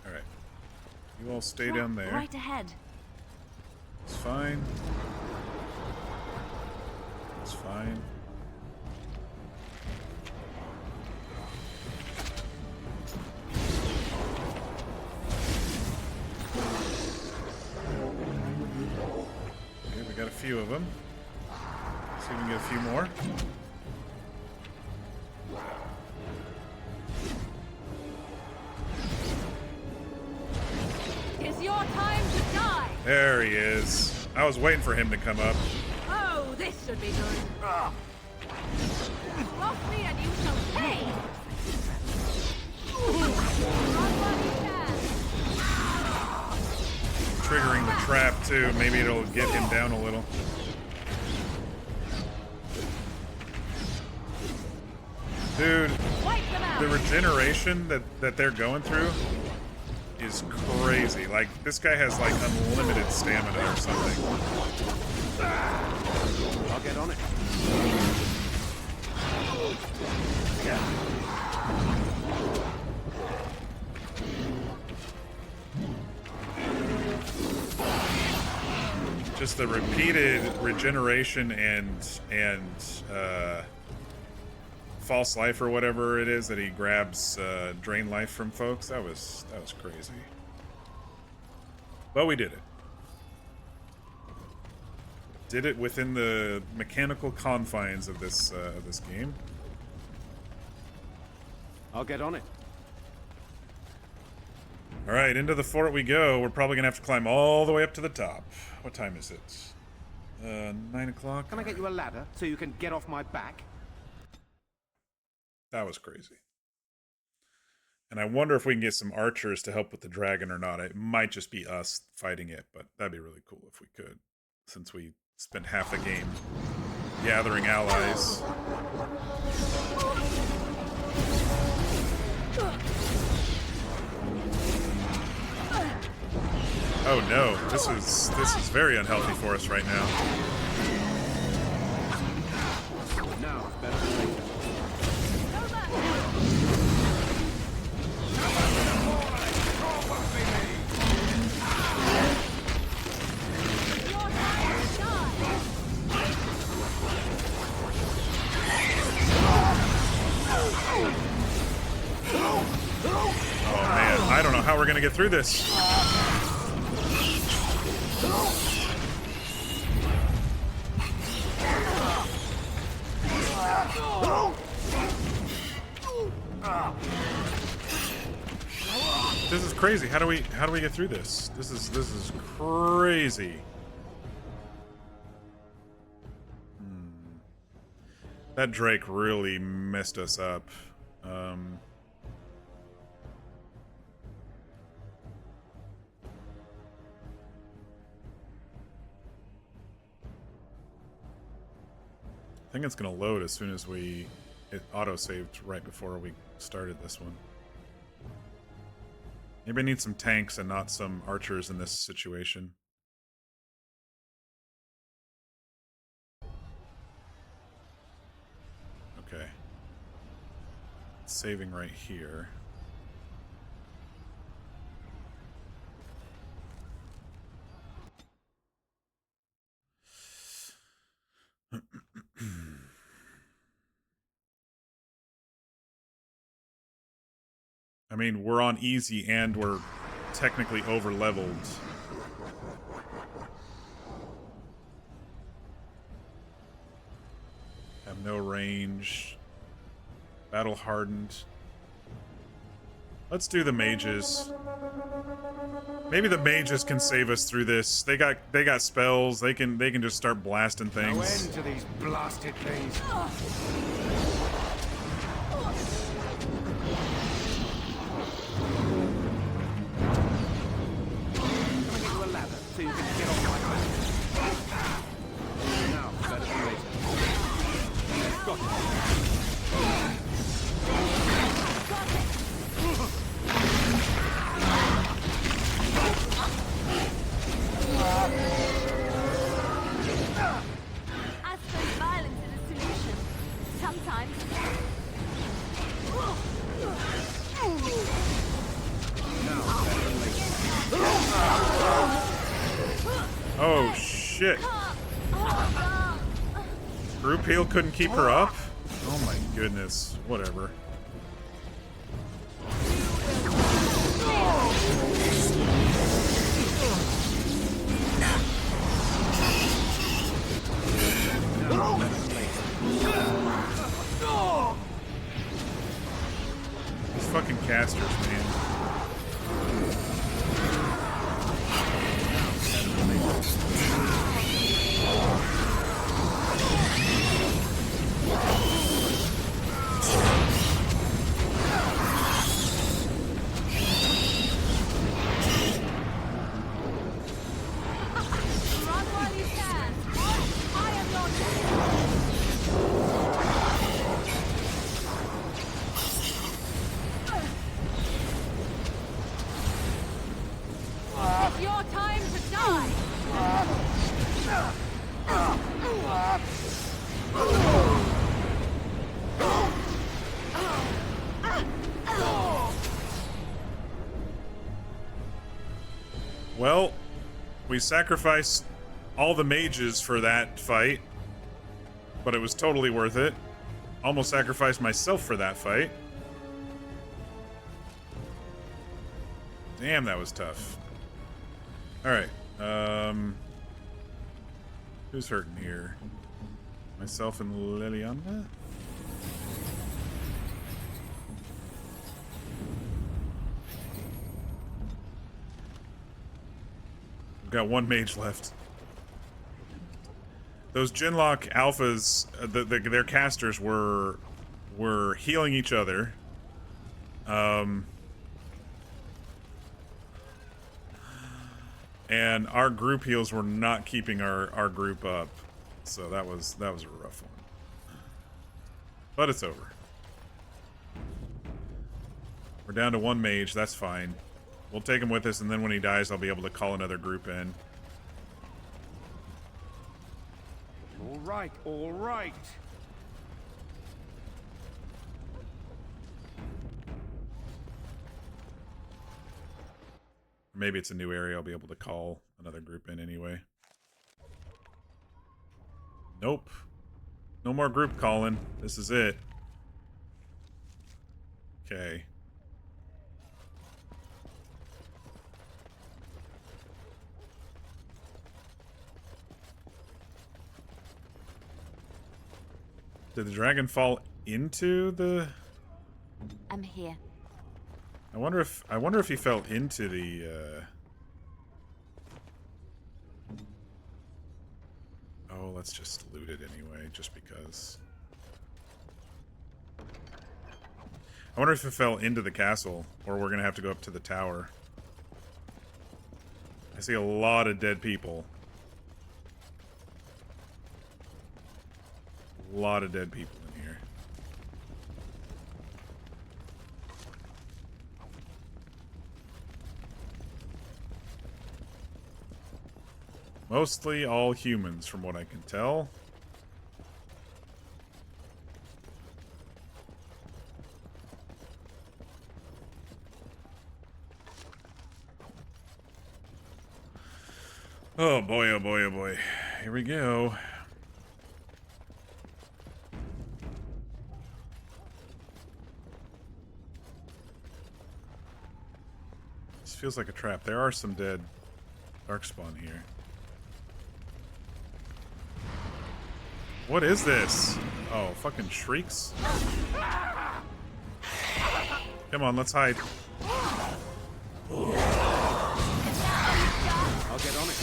Alright. You all stay down there. Right ahead. It's fine. It's fine. Okay, we got a few of them. See if we can get a few more. It's your time to die! There he is. I was waiting for him to come up. Oh, this should be good. Cross me and you shall pay! Run while you can! Triggering the trap too. Maybe it'll get him down a little. Dude, the regeneration that they're going through is crazy. Like, this guy has like unlimited stamina or something. I'll get on it. Just the repeated regeneration and false life or whatever it is that he grabs drain life from folks. That was crazy. But we did it. did it within the mechanical confines of this game. I'll get on it. All right, into the fort we go. We're probably gonna have to climb all the way up to the top. What time is it? 9 o'clock. Can I get you a ladder so you can get off my back? That was crazy. And I wonder if we can get some archers to help with the dragon or not. It might just be us fighting it, but that'd be really cool if we could, since we spent half the game gathering allies. Oh no, this is very unhealthy for us right now. Now it's better than later. Oh man, I don't know how we're gonna get through this. This is crazy. How do we get through this? This is crazy. That Drake really messed us up. I think it's gonna load as soon as it auto-saved right before we started this one. Maybe I need some tanks and not some archers in this situation. Okay. It's saving right here. I mean, we're on easy and we're technically over leveled. Have no range. Battle hardened. Let's do the mages. Maybe the mages can save us through this. They got spells. They can just start blasting things. No end to these blasted things. So you can get off my back. Now, better than later. Got it. I suppose violence is a solution. Sometimes. Now, better than later. Oh shit. Group heal couldn't keep her up? Oh my goodness. Whatever. These fucking casters, man. It's your time to die! Well, we sacrificed all the mages for that fight, but it was totally worth it. Almost sacrificed myself for that fight. Damn, that was tough. Alright, Who's hurting here? Myself and Liliana? We've got one mage left. Those Genlock alphas, their casters were healing each other. And our group heals were not keeping our group up. So that was a rough one. But it's over. We're down to one mage, that's fine. We'll take him with us, and then when he dies, I'll be able to call another group in. All right, all right. Maybe it's a new area, I'll be able to call another group in anyway. Nope. No more group calling. This is it. Okay. Did the dragon fall into the... I'm here. I wonder if he fell into the Oh, let's just loot it anyway, just because. I wonder if it fell into the castle, or we're gonna have to go up to the tower. I see a lot of dead people. A lot of dead people in here. Mostly all humans, from what I can tell. Oh boy, oh boy, oh boy. Here we go. This feels like a trap. There are some dead Darkspawn here. What is this? Oh, fucking shrieks. Come on, let's hide. I'll get on it.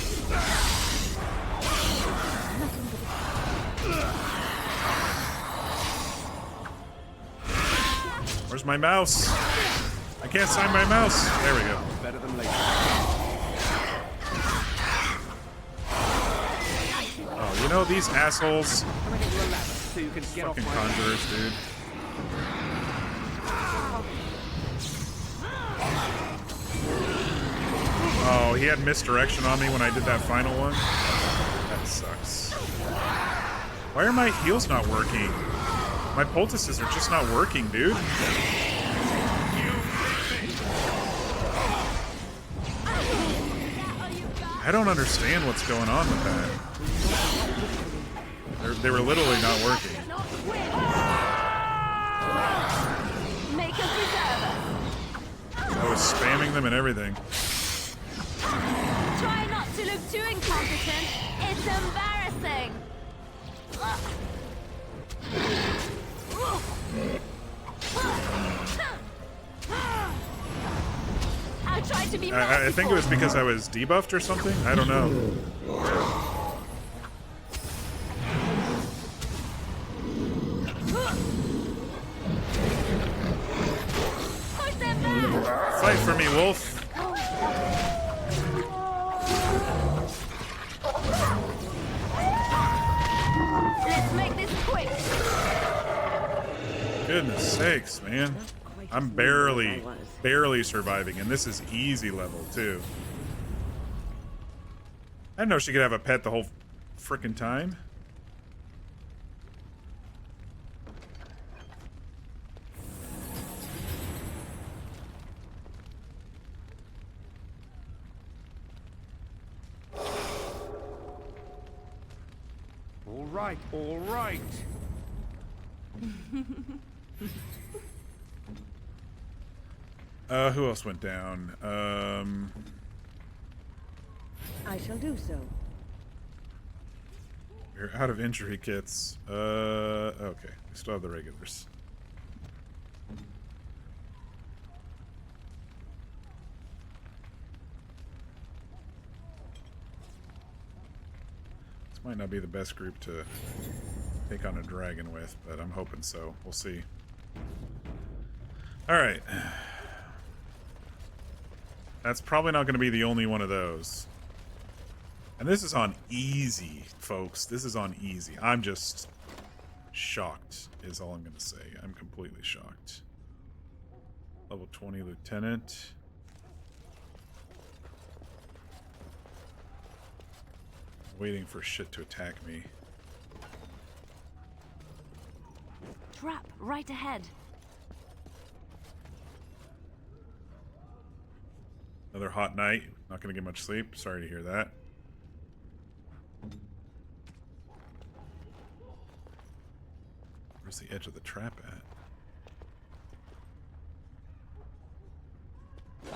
Where's my mouse? I can't find my mouse. There we go. Better than later. Oh, you know these assholes. Can I get you a ladder so you can get Fucking off my conjurers, dude. Oh, he had misdirection on me when I did that final one. That sucks. Why are my heals not working? My poultices are just not working, dude. I don't understand what's going on with that. They were literally not working. I was spamming them and everything. Try not to look too incompetent. It's embarrassing. I tried to be I think it was because I was debuffed or something. I don't know. Fight for me, wolf. Let's make this quick. Goodness sakes, man. I'm barely surviving, and this is easy level, too. I didn't know she could have a pet the whole frickin' time. All right, all right. Who else went down? I shall do so. We're out of injury kits. Okay. We still have the regulars. This might not be the best group to take on a dragon with, but I'm hoping so. We'll see. Alright. That's probably not going to be the only one of those. And this is on easy, folks. This is on easy. I'm just shocked, is all I'm going to say. I'm completely shocked. Level 20 lieutenant. Waiting for shit to attack me. Trap right ahead. Another hot night. Not going to get much sleep. Sorry to hear that. Where's the edge of the trap at?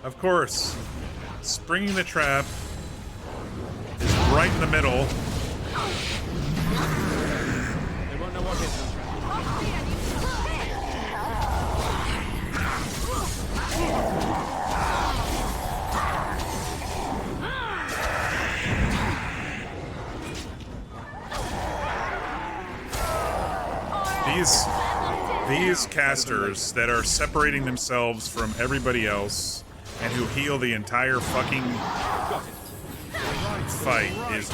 Of course. Springing the trap is right in the middle. They won't know what hit them. These casters that are separating themselves from everybody else and who heal the entire fucking fight is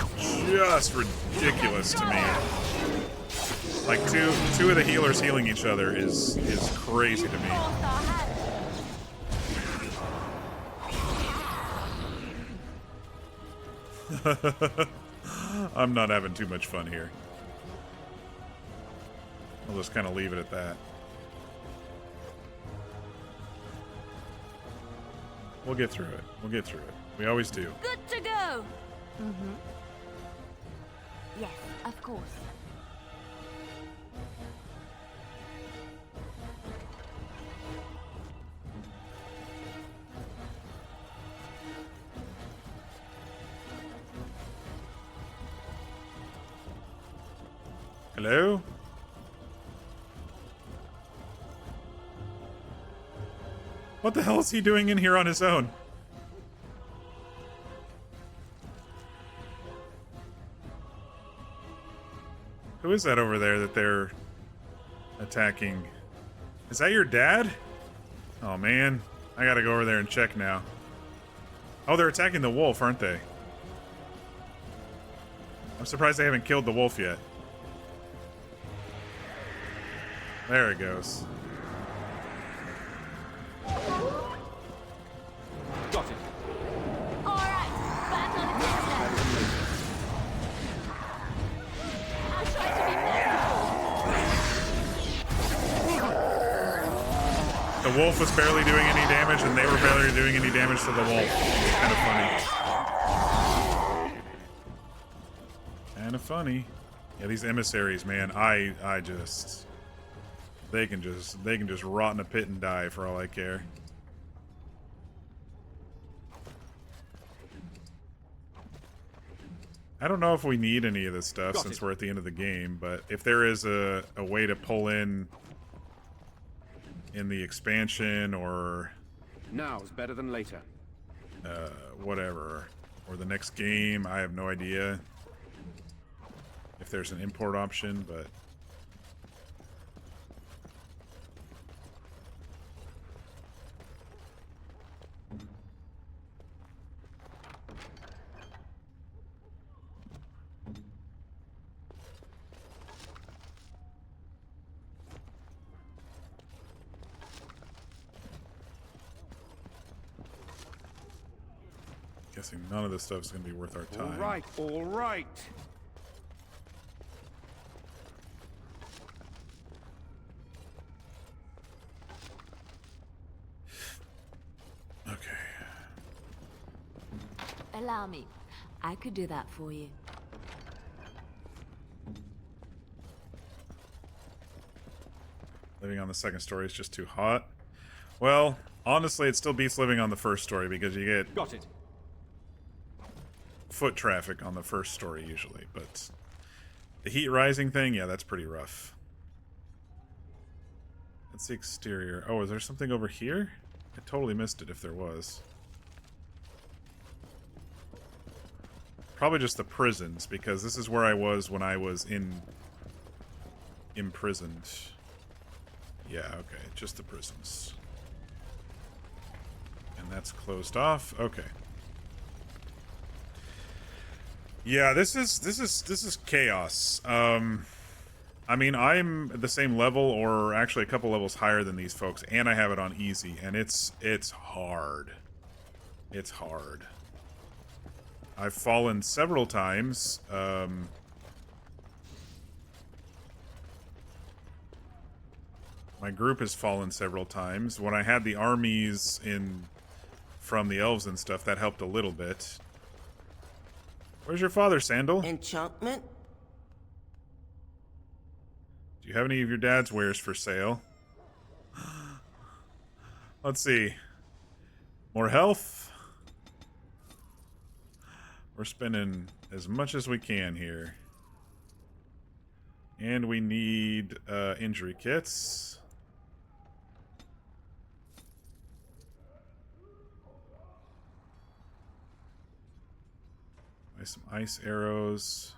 just ridiculous to me. Like two of the healers healing each other is crazy to me. I'm not having too much fun here. I'll just kind of leave it at that. We'll get through it. We'll get through it. We always do. Good to go. Mm-hmm. Yes, of course. Hello? What the hell is he doing in here on his own? Who is that over there that they're attacking? Is that your dad? Oh man, I gotta go over there and check now. Oh, they're attacking the wolf, aren't they? I'm surprised they haven't killed the wolf yet. There it goes. Got it. All right, back on the I'll try to be The wolf was barely doing any damage, and they were barely doing any damage to the wolf. It's kind of funny. Kind of funny. Yeah, these emissaries, man. I just. They can just rot in a pit and die for all I care. I don't know if we need any of this stuff since we're at the end of the game, but if there is a way to pull in the expansion or now is better than later. Whatever, or the next game, I have no idea if there's an import option, but guessing none of this stuff is going to be worth our time. All right, all right. Okay. Allow me. I could do that for you. Living on the second story is just too hot. Well, honestly, it still beats living on the first story because you get Got it. foot traffic on the first story usually, but the heat rising thing, yeah, that's pretty rough. That's the exterior. Oh, is there something over here? I totally missed it if there was. Probably just the prisons, because this is where I was when I was imprisoned. Yeah, okay, just the prisons. And that's closed off. Okay. Yeah, this is chaos. I mean, I'm at the same level, or actually a couple levels higher than these folks, and I have it on easy, and it's hard. It's hard. I've fallen several times. My group has fallen several times. When I had the armies from the elves and stuff, that helped a little bit. Where's your father, Sandal? Enchantment? Do you have any of your dad's wares for sale? Let's see. More health. We're spending as much as we can here. And we need injury kits. Buy some ice arrows.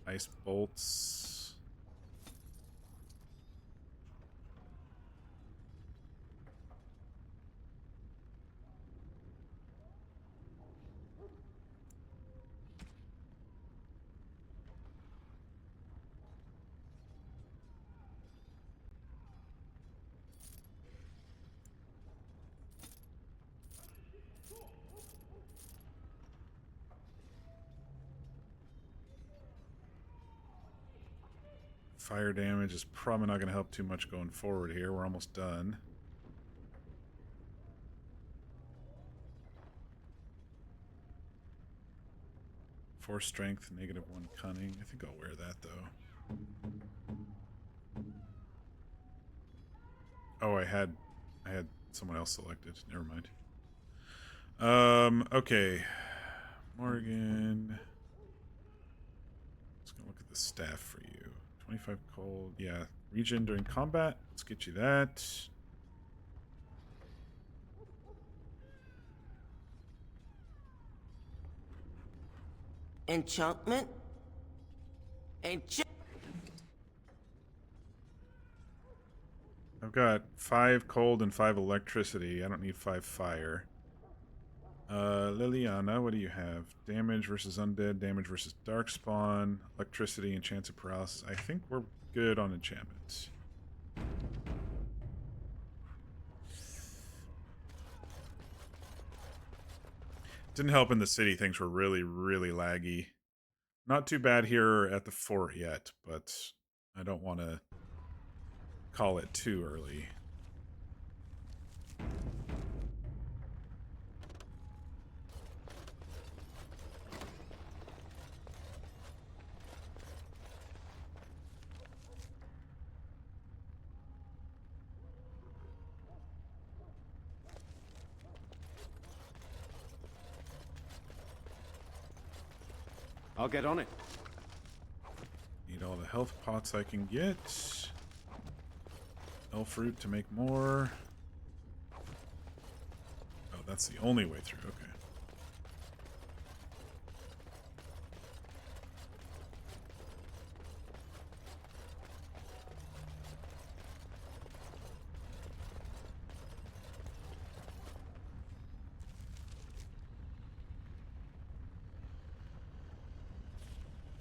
Ice bolts. Fire damage is probably not going to help too much going forward here. We're almost done. Force strength, -1 cunning. I think I'll wear that though. Oh, I had someone else selected. Never mind. Okay. Morgan. Let's go look at the staff for you. 25 cold. Yeah. Regen during combat. Let's get you that. Enchantment? I've got 5 cold and 5 electricity. I don't need 5 fire. Liliana, what do you have? Damage versus undead, damage versus darkspawn, electricity, and chance of paralysis. I think we're good on enchantments. Didn't help in the city. Things were really, really laggy. Not too bad here at the fort yet, but I don't want to call it too early. I'll get on it. Need all the health pots I can get. Elf fruit to make more. Oh, that's the only way through. Okay.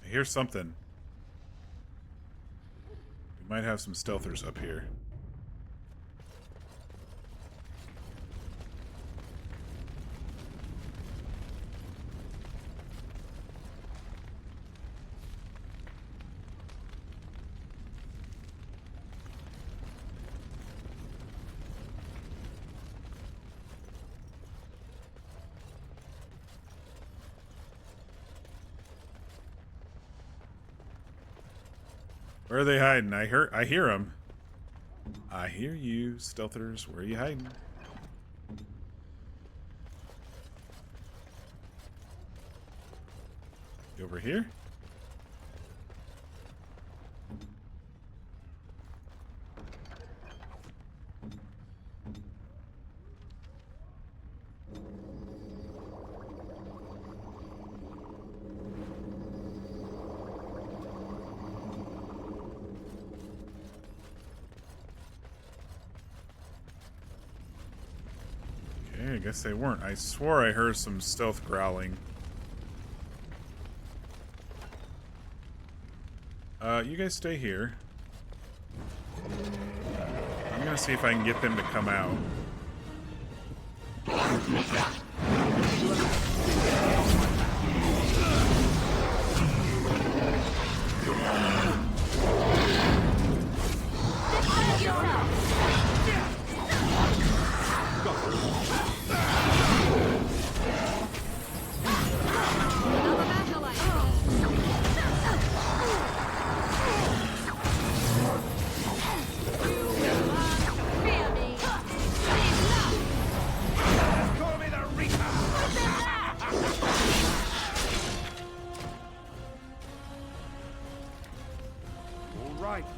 Here's something. We might have some stealthers up here. Where are they hiding? I hear them. I hear you, stealthers. Where are you hiding? Over here? Okay, I guess they weren't. I swore I heard some stealth growling. You guys stay here. I'm gonna see if I can get them to come out.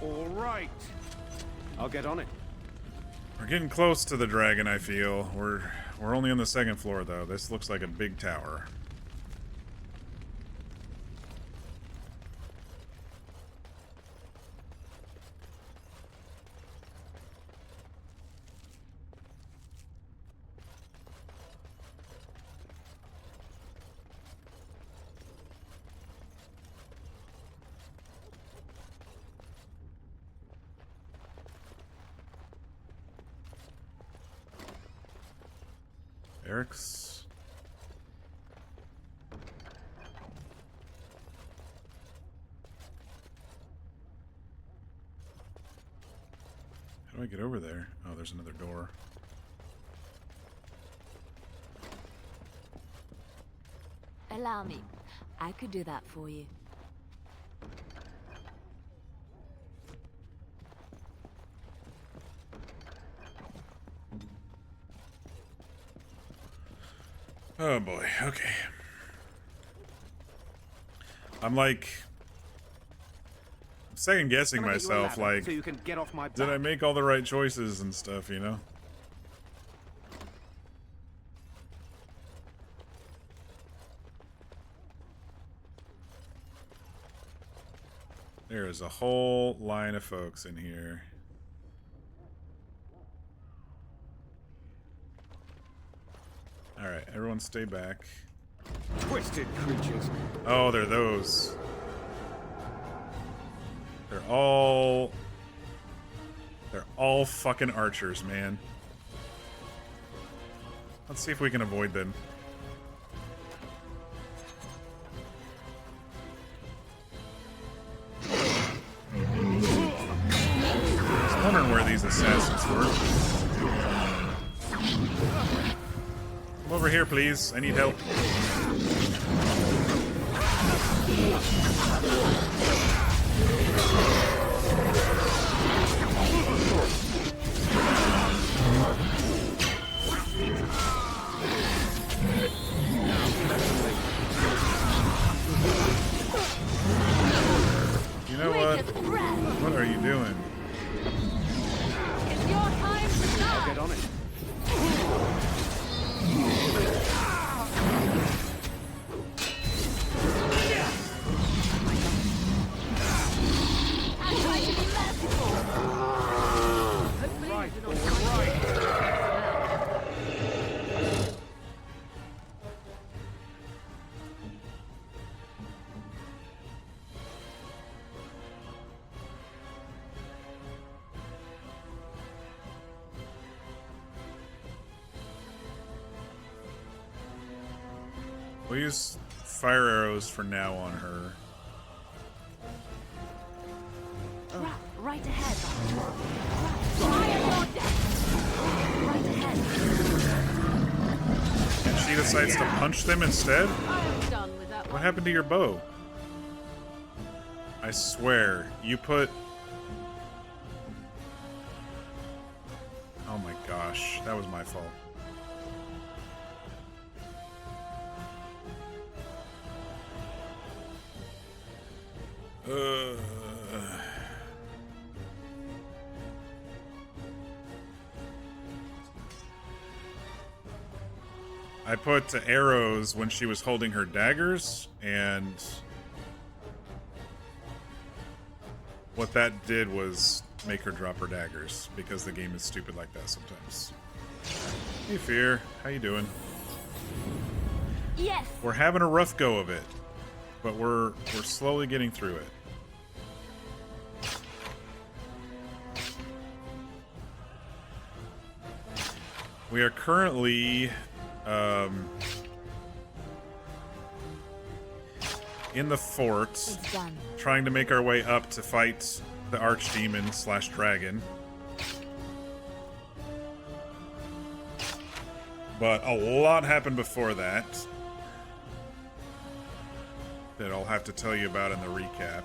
All right. I'll get on it. We're getting close to the dragon, I feel. We're only on the second floor, though. This looks like a big tower. Eric's. How do I get over there? Oh, there's another door. Allow me. I could do that for you. Oh boy, okay. I'm like second guessing myself, like, so you can get off my back. did I make all the right choices and stuff, you know? There is a whole line of folks in here. Alright, everyone stay back. Twisted creatures. Oh, they're those. They're all fucking archers, man. Let's see if we can avoid them. I was wondering where these assassins were. Come over here, please. I need help. You know what? What are you doing? It's your time to die. I'll get on it. We'll use fire arrows for now on her. Right ahead. Right ahead. And she decides to punch them instead? I'm done with that What one. happened to your bow? I swear, you put... Oh my gosh, that was my fault. I put arrows when she was holding her daggers, and what that did was make her drop her daggers, because the game is stupid like that sometimes. Hey, Fear. How you doing? Yes. We're having a rough go of it, but we're slowly getting through it. We are currently in the fort, trying to make our way up to fight the archdemon / dragon. But a lot happened before that I'll have to tell you about in the recap.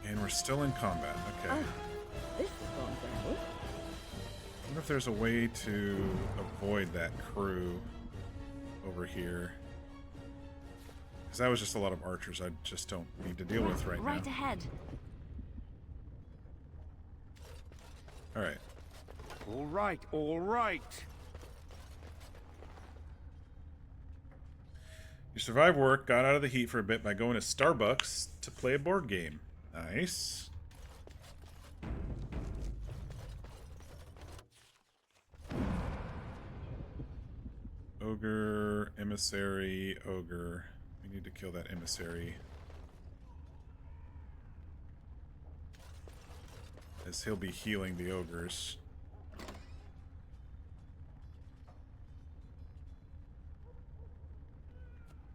And we're still in combat. Okay. This is going well. I wonder if there's a way to avoid that crew over here. Because that was just a lot of archers I just don't need to deal with right now. Right ahead. Alright. All right, all right. You survived work, got out of the heat for a bit by going to Starbucks to play a board game. Nice. Ogre, emissary, ogre. We need to kill that emissary. As he'll be healing the ogres.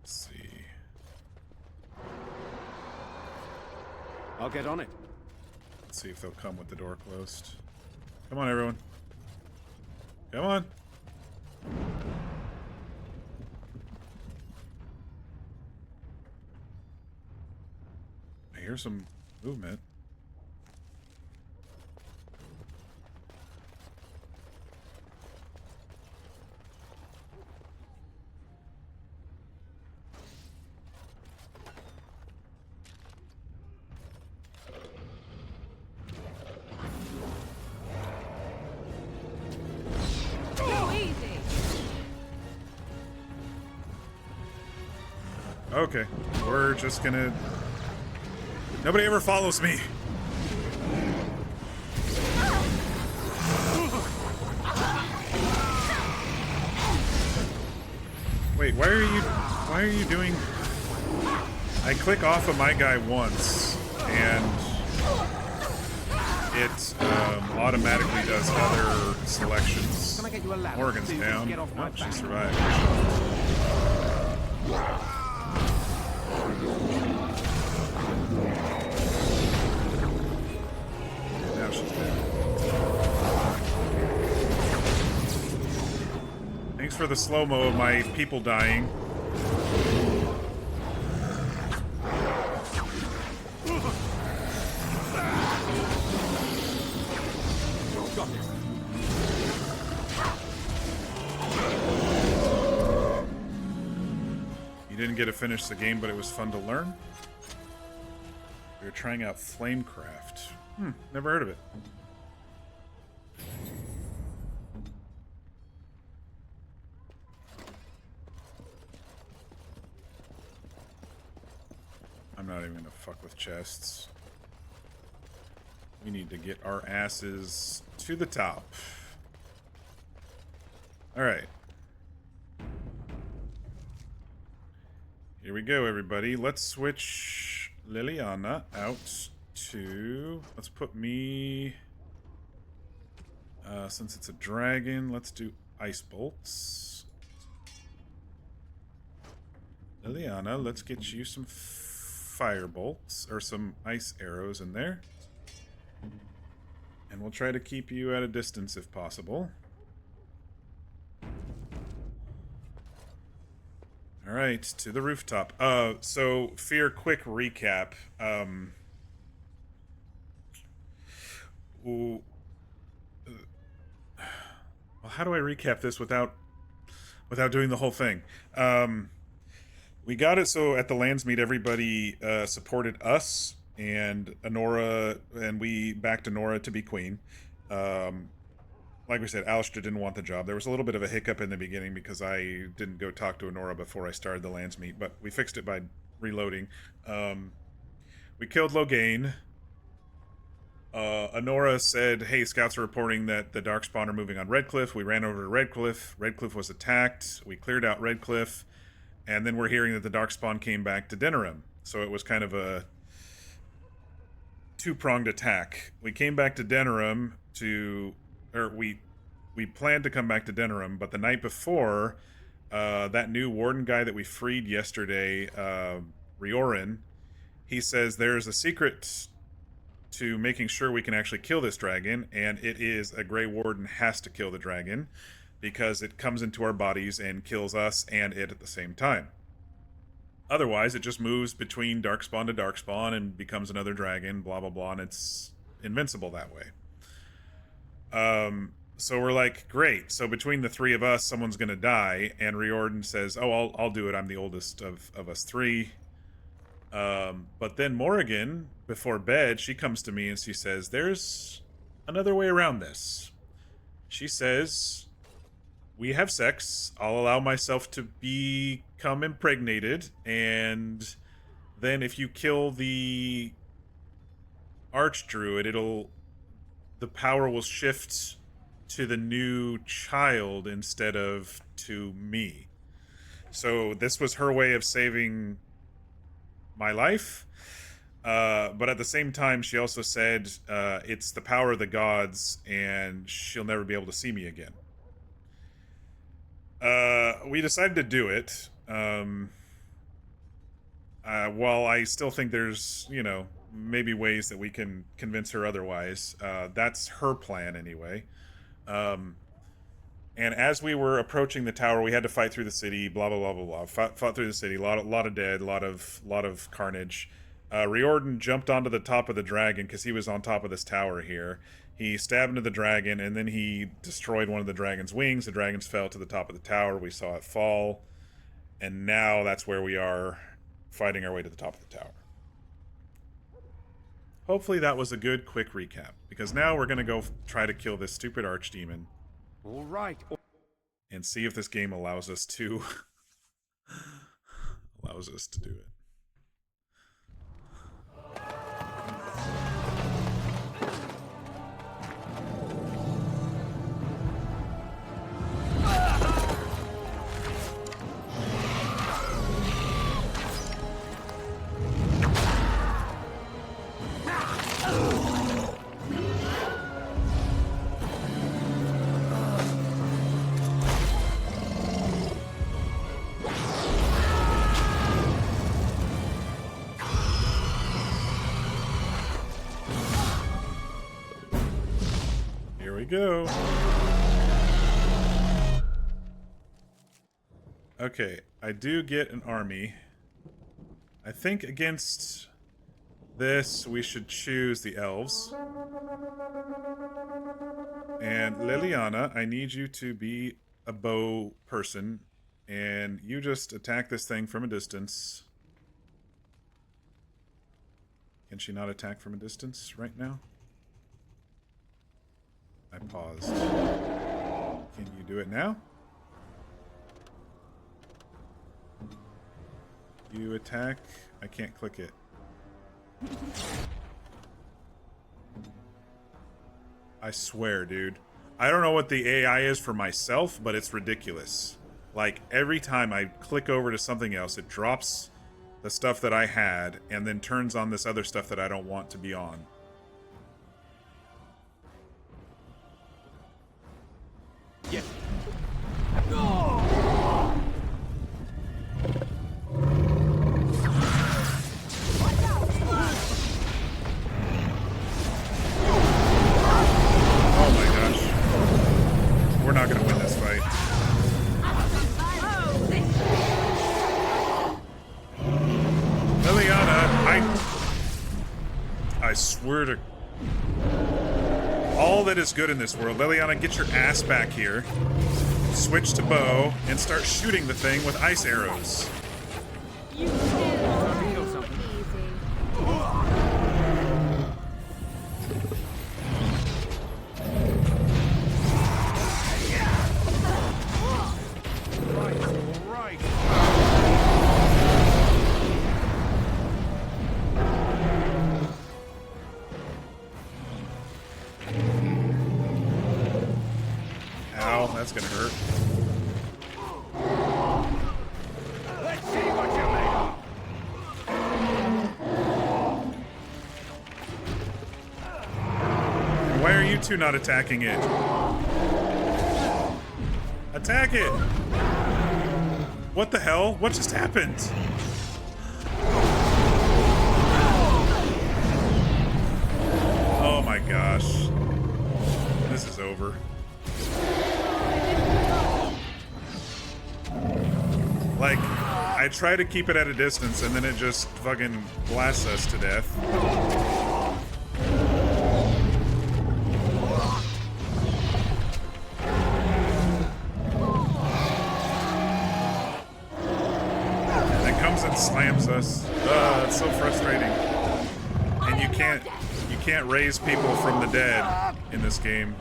Let's see. I'll get on it. Let's see if they'll come with the door closed. Come on, everyone. Come on. I hear some movement. Okay, we're just gonna... Nobody ever follows me. Wait, why are you doing... I click off of my guy once, and it automatically does other selections. Can I get you a ladder Morgan's so you can down. get off my Nope, she back? survived. Now she's dead. Thanks for the slow-mo of my people dying. You didn't get to finish the game, but it was fun to learn. We were trying out Flamecraft. Never heard of it. I'm not even gonna fuck with chests. We need to get our asses to the top. Alright. Here we go, everybody. Let's switch Liliana out to... Let's put me... since it's a dragon, let's do ice bolts. Liliana, let's get you some fire bolts, or some ice arrows in there. And we'll try to keep you at a distance if possible. Alright, to the rooftop. So, Fear, quick recap. Well, how do I recap this without doing the whole thing? We got it so at the Landsmeet everybody supported us and Anora, and we backed Anora to be queen. Like we said, Alistair didn't want the job. There was a little bit of a hiccup in the beginning because I didn't go talk to Anora before I started the Landsmeet, but we fixed it by reloading. We killed Loghain. Anora said, hey, scouts are reporting that the Darkspawn are moving on Redcliffe. We ran over to Redcliffe. Redcliffe was attacked. We cleared out Redcliffe. And then we're hearing that the Darkspawn came back to Denerim. So it was kind of a two-pronged attack. We came back to Denerim to... Or we planned to come back to Denerim, but the night before, that new warden guy that we freed yesterday, Riorin, he says there's a secret to making sure we can actually kill this dragon, and it is a Grey Warden has to kill the dragon, because it comes into our bodies and kills us and it at the same time. Otherwise, it just moves between Darkspawn to Darkspawn and becomes another dragon, blah, blah, blah, and it's invincible that way. So we're like, great. So between the three of us, someone's going to die. And Riordan says, oh, I'll do it. I'm the oldest of us three. But then Morrigan, before bed, she comes to me and she says, there's another way around this. She says, we have sex. I'll allow myself to become impregnated. And then if you kill the Archdruid, the power will shift to the new child instead of to me. So this was her way of saving my life. But at the same time, she also said, it's the power of the gods and she'll never be able to see me again. We decided to do it. While I still think there's, maybe ways that we can convince her otherwise. That's her plan anyway. And as we were approaching the tower, we had to fight through the city, blah, blah, blah, blah, blah. Fought through the city, a lot of dead, a lot of carnage. Riordan jumped onto the top of the dragon because he was on top of this tower here. He stabbed into the dragon, and then he destroyed one of the dragon's wings. The dragons fell to the top of the tower. We saw it fall. And now that's where we are, fighting our way to the top of the tower. Hopefully that was a good, quick recap, because now we're going to go try to kill this stupid archdemon. All right. And see if this game allows us to do it. Go. Okay, I do get an army. I think against this we should choose the elves. And Leliana, I need you to be a bow person, and you just attack this thing from a distance. Can she not attack from a distance right now? I paused. Can you do it now? You attack. I can't click it. I swear, dude. I don't know what the AI is for myself, but it's ridiculous. Like, every time I click over to something else, it drops the stuff that I had and then turns on this other stuff that I don't want to be on. Yes. Oh my gosh. We're not gonna win this fight. Leliana, I swear to... all that is good in this world. Leliana, get your ass back here. Switch to bow and start shooting the thing with ice arrows. You kill something. Ow, that's gonna hurt. Let's see what you're made of. Why are you two not attacking it? Attack it! What the hell? What just happened? Oh my gosh. This is over. Like, I try to keep it at a distance and then it just fucking blasts us to death. And slams us. It's so frustrating. And you can't raise people from the dead in this game.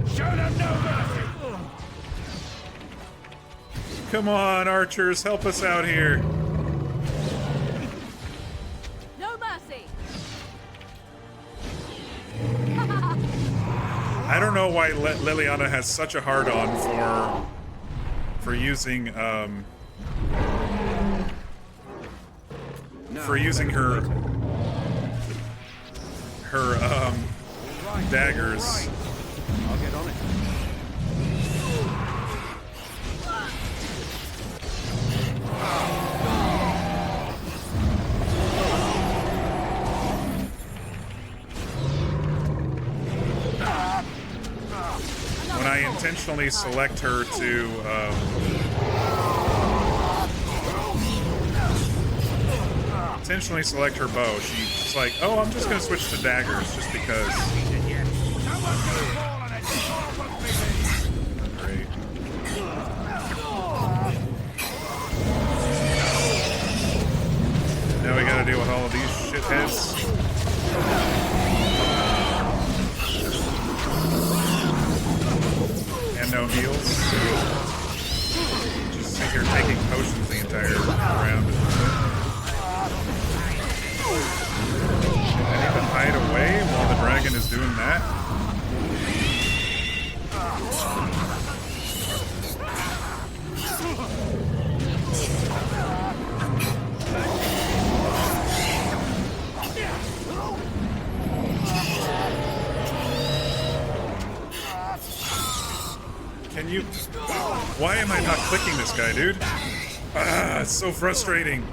Show them no mercy. Come on, archers, help us out here. No mercy. I don't know why Leliana has such a hard-on for using her daggers. I'll get on it. When I intentionally select her to select her bow, she's like, oh, I'm just gonna switch to daggers just because. Great. Now we gotta deal with all of these shitheads. And no heals. Just sit here taking potions the entire round. I need to hide away while the dragon is doing that. Can you... Why am I not clicking this guy, dude? Ah, it's so frustrating.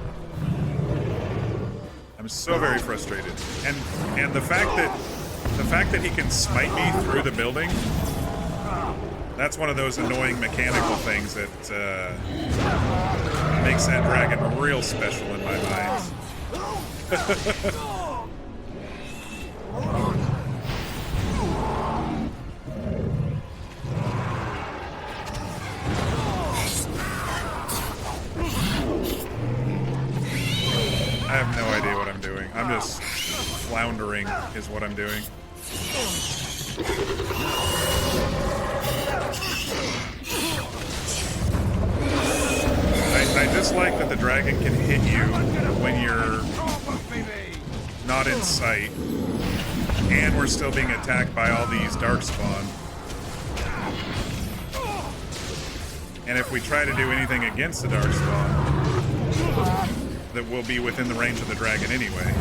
I'm so very frustrated. And the fact that he can smite me through the building, that's one of those annoying mechanical things that makes that dragon real special in my mind. I have no idea what I'm doing. I'm just floundering is what I'm doing. I just like that the dragon can hit you when you're not in sight, and we're still being attacked by all these darkspawn. And if we try to do anything against the darkspawn, that will be within the range of the dragon anyway.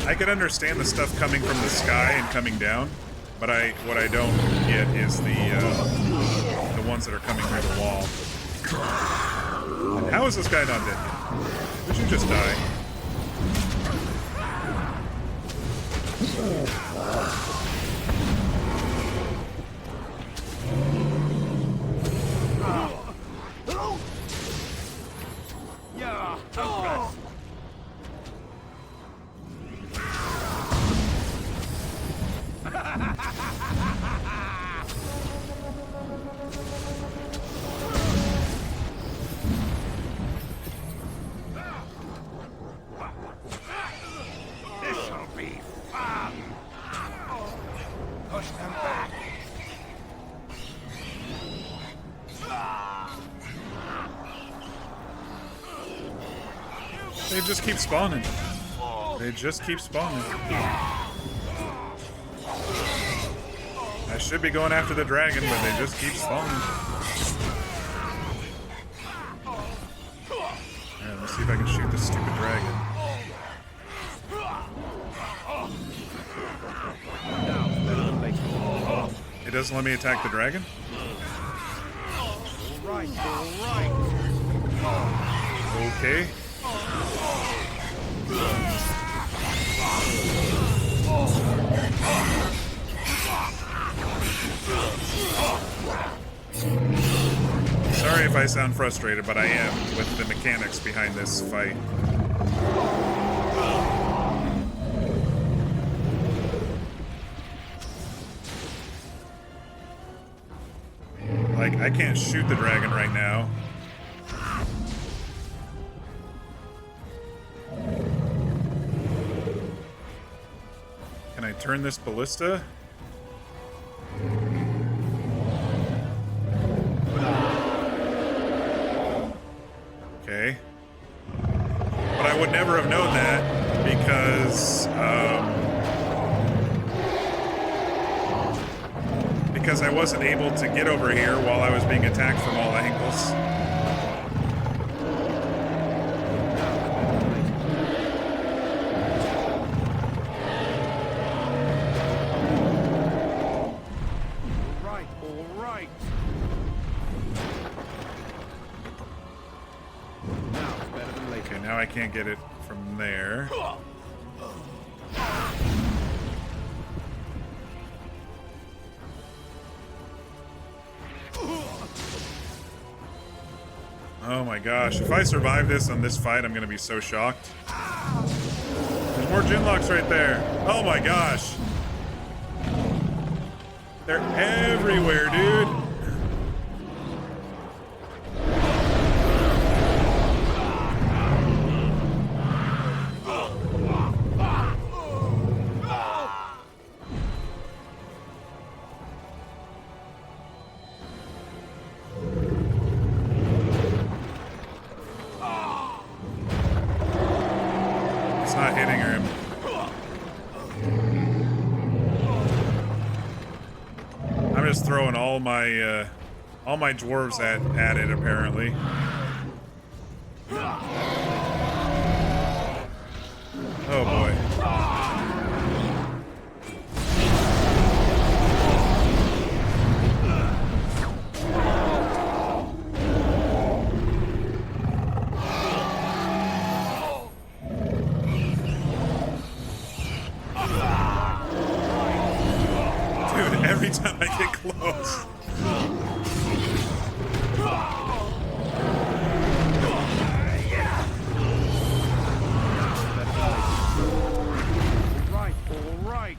I could understand the stuff coming from the sky and coming down, but what I don't get is the ones that are coming through the wall. And how is this guy not dead yet? Did you just die? They just keep spawning. They just keep spawning. I should be going after the dragon, but they just keep spawning. Alright, let's see if I can shoot this stupid dragon. It doesn't let me attack the dragon? Right, all right. Okay. Sorry if I sound frustrated, but I am with the mechanics behind this fight. Like, I can't shoot the dragon right now. Can I turn this ballista? Okay. But I would never have known that because I wasn't able to get over here while I was being attacked from all angles. Okay, now I can't get it from there. Oh my gosh, if I survive this on this fight, I'm gonna be so shocked. There's more Jinlocks right there. Oh my gosh. They're everywhere, dude. It's not hitting him. I'm just throwing all my dwarves at it apparently. Oh boy. Dude, every time I get close. Right, all right.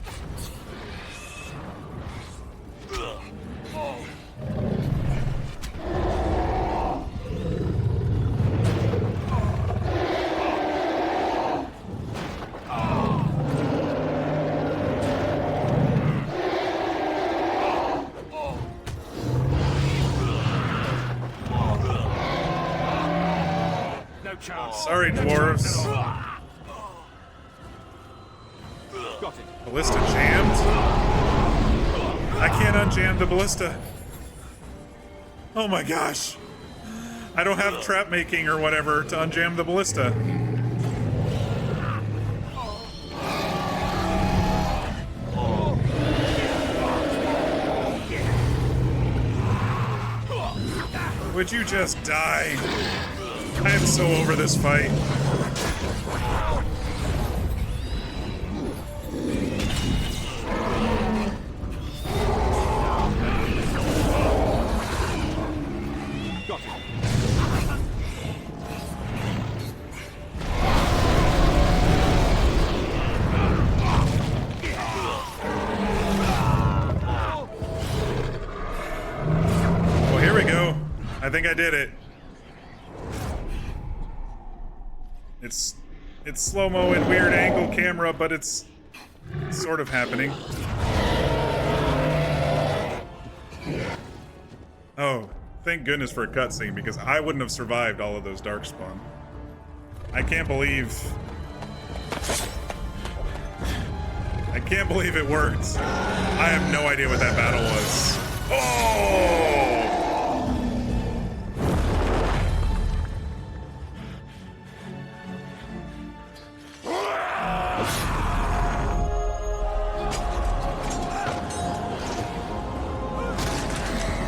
No chance. Sorry, dwarves. Got it. Ballista jammed? I can't unjam the ballista. Oh my gosh. I don't have trap making or whatever to unjam the ballista. Would you just die? I am so over this fight. Got it. Well, here we go. I think I did it. It's slow-mo and weird angle camera, but it's sort of happening. Oh, thank goodness for a cutscene, because I wouldn't have survived all of those Darkspawn. I can't believe it worked. I have no idea what that battle was. Oh!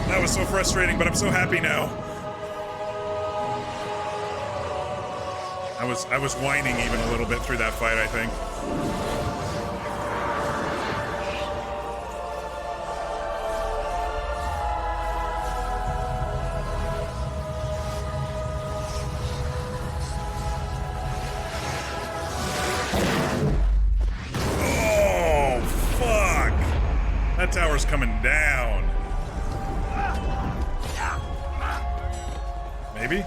That was so frustrating, but I'm so happy now. I was whining even a little bit through that fight, I think. Oh, fuck! That tower's coming down. Maybe?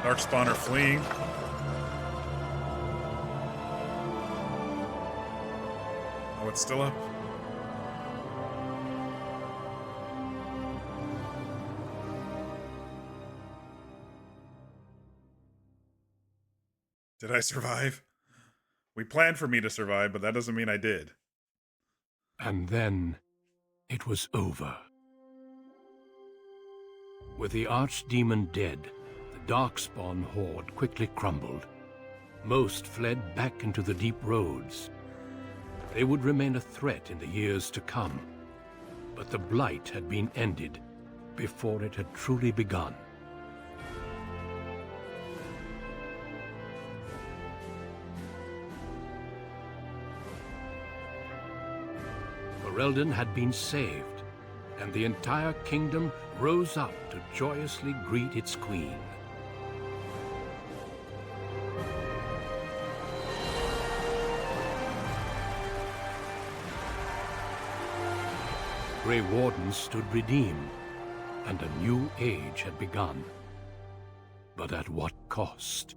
Darkspawn are fleeing. Oh, it's still up. Did I survive? We planned for me to survive, but that doesn't mean I did. And then it was over. With the Archdemon dead, the Darkspawn horde quickly crumbled. Most fled back into the deep roads. They would remain a threat in the years to come. But the Blight had been ended before it had truly begun. Ferelden had been saved, and the entire kingdom rose up to joyously greet its queen. Grey Wardens stood redeemed, and a new age had begun. But at what cost?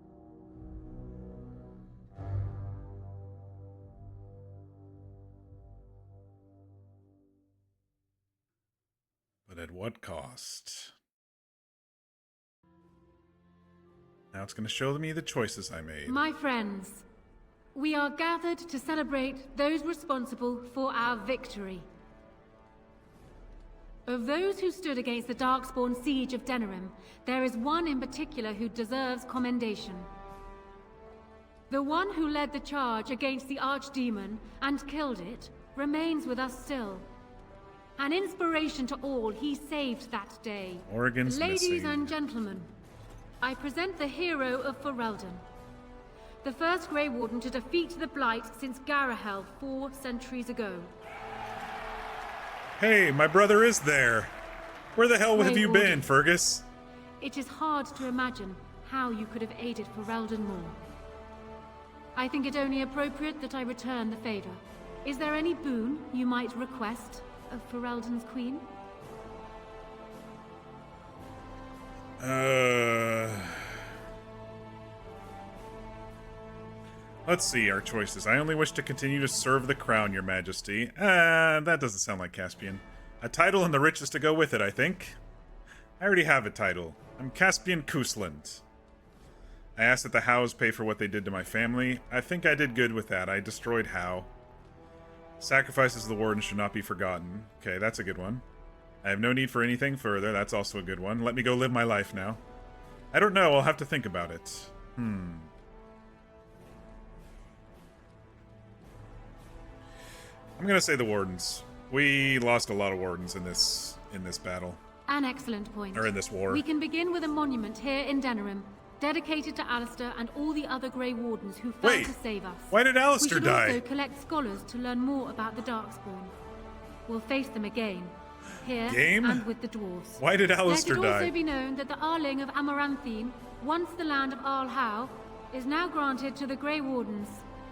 But at what cost? Now it's going to show me the choices I made. My friends, we are gathered to celebrate those responsible for our victory. Of those who stood against the Darkspawn siege of Denerim, there is one in particular who deserves commendation. The one who led the charge against the Archdemon and killed it remains with us still. An inspiration to all, he saved that day. Oregon's Ladies missing. and gentlemen, I present the hero of Ferelden. The first Grey Warden to defeat the Blight since Garahel 4 centuries ago. Hey, my brother is there. Where the hell have Grey you Warden. been, Fergus? It is hard to imagine how you could have aided Ferelden more. I think it only appropriate that I return the favor. Is there any boon you might request of Ferelden's queen? Let's see our choices. I only wish to continue to serve the crown, your majesty. That doesn't sound like Caspian. A title and the riches to go with it, I think. I already have a title. I'm Caspian Koosland. I asked that the Hows pay for what they did to my family. I think I did good with that. I destroyed Howe. Sacrifices of the Warden should not be forgotten. Okay, that's a good one. I have no need for anything further. That's also a good one. Let me go live my life now. I don't know. I'll have to think about it. I'm gonna say the Wardens. We lost a lot of Wardens in this battle. An excellent point. Or in this war. We can begin with a monument here in Denerim, dedicated to Alistair and all the other Grey Wardens who fell Wait, to save us. why did Alistair we should die? also collect scholars to learn more about the Darkspawn. We'll face them again, here Game? and with the dwarves. Why did Alistair Let it also die? be known that the Arling of Amaranthine, once the land of Arl Howe, is now granted to the Grey Wardens.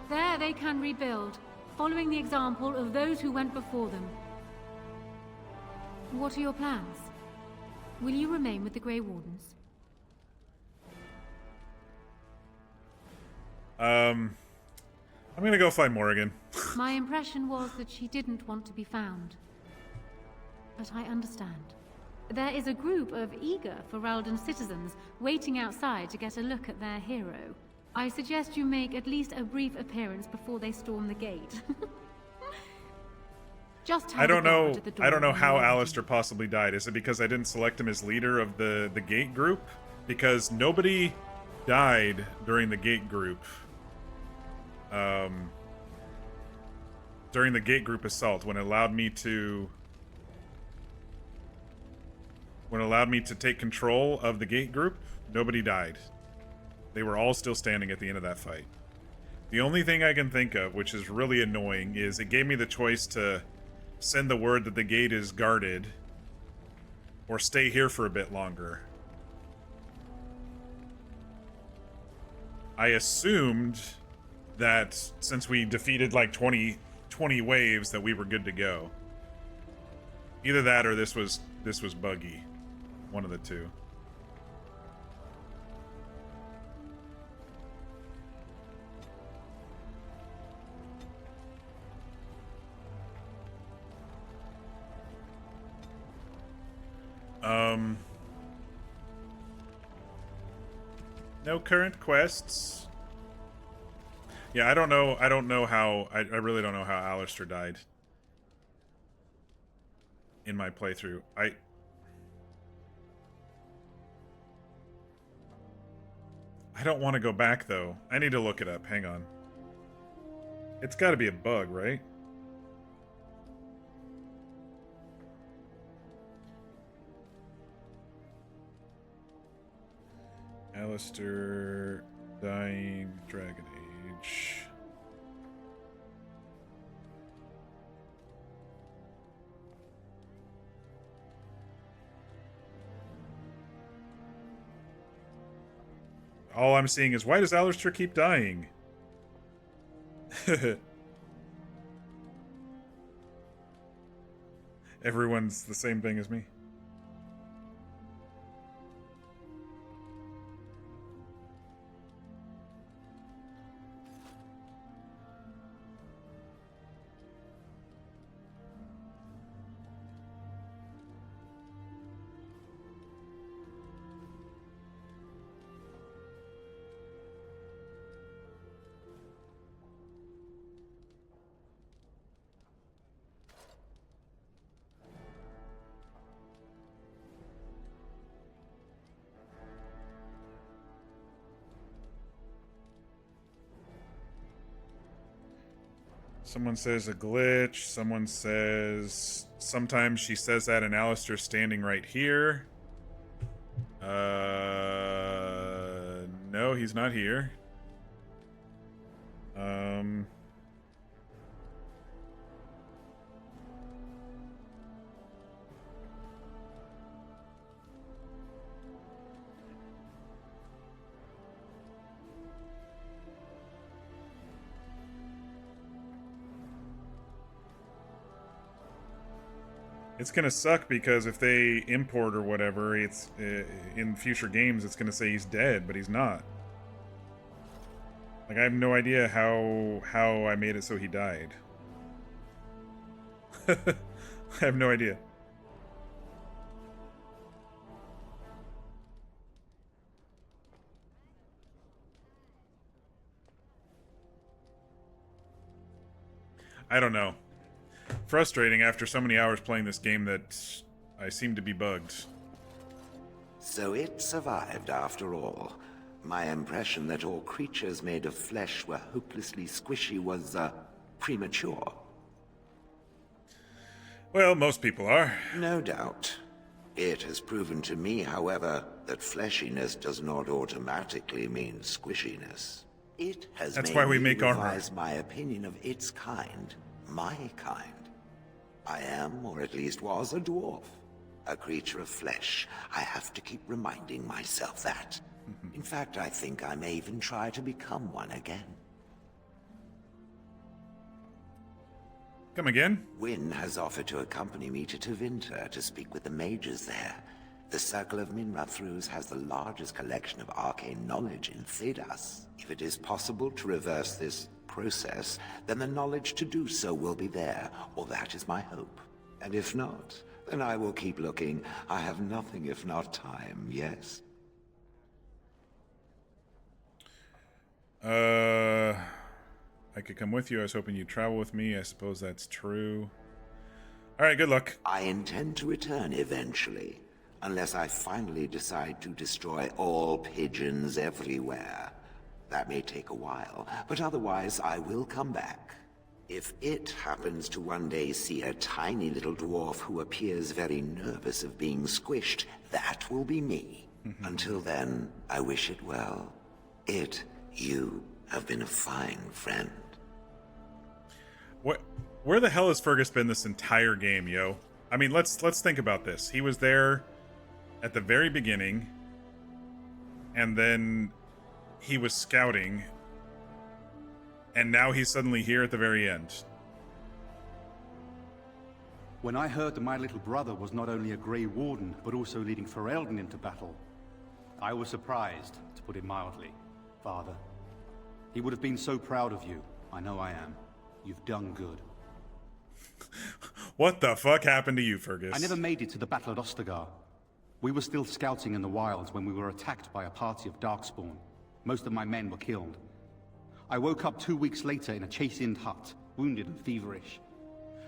There they can rebuild, following the example of those who went before them. What are your plans? Will you remain with the Grey Wardens? I'm gonna go find Morrigan. My impression was that she didn't want to be found. But I understand. There is a group of eager Ferelden citizens waiting outside to get a look at their hero. I suggest you make at least a brief appearance before they storm the gate. Just I don't know how Alistair possibly died. Is it because I didn't select him as leader of the gate group? Because nobody died during the gate group. During the gate group assault, when it allowed me to take control of the gate group, nobody died. They were all still standing at the end of that fight. The only thing I can think of, which is really annoying, is it gave me the choice to send the word that the gate is guarded or stay here for a bit longer. I assumed that since we defeated like 20 waves that we were good to go. Either that or this was buggy. One of the two. No current quests. Yeah, I don't know how I really don't know how Alistair died in my playthrough. I don't want to go back though. I need to look it up. Hang on. It's got to be a bug, right? Alistair dying Dragon Age. All I'm seeing is, why does Alistair keep dying? Everyone's the same thing as me. Someone says a glitch. Someone says... Sometimes she says that and Alistair's standing right here. No, he's not here. It's gonna suck because if they import or whatever, it's in future games it's gonna say he's dead, but he's not. Like, I have no idea how I made it so he died. I have no idea. I don't know. Frustrating after so many hours playing this game that I seem to be bugged. So it survived after all. My impression that all creatures made of flesh were hopelessly squishy was, premature. Well, most people are. No doubt. It has proven to me, however, that fleshiness does not automatically mean squishiness. It has That's made why we me make armor. revise my opinion of its kind, my kind. I am, or at least was, a dwarf. A creature of flesh. I have to keep reminding myself that. In fact, I think I may even try to become one again. Come again? Wynn has offered to accompany me to Tevinter to speak with the mages there. The Circle of Minrathous has the largest collection of arcane knowledge in Thedas. If it is possible to reverse this process, then the knowledge to do so will be there, or that is my hope. And if not, Then I will keep looking. I have nothing if not time, yes? I could come with you. I was hoping you'd travel with me. I suppose that's true. Alright, good luck. I intend to return eventually, unless I finally decide to destroy all pigeons everywhere. That may take a while, but otherwise I will come back. If it happens to one day see a tiny little dwarf who appears very nervous of being squished, that will be me. Until then, I wish it well. You have been a fine friend. Where the hell has Fergus been this entire game, yo? I mean, let's think about this. He was there at the very beginning, and then he was scouting, and now he's suddenly here at the very end. When I heard that my little brother was not only a Grey Warden, but also leading Ferelden into battle, I was surprised, to put it mildly, Father. He would have been so proud of you. I know I am. You've done good. What the fuck happened to you, Fergus? I never made it to the battle at Ostagar. We were still scouting in the wilds when we were attacked by a party of Darkspawn. Most of my men were killed. I woke up 2 weeks later in a Chase-Ind hut, wounded and feverish.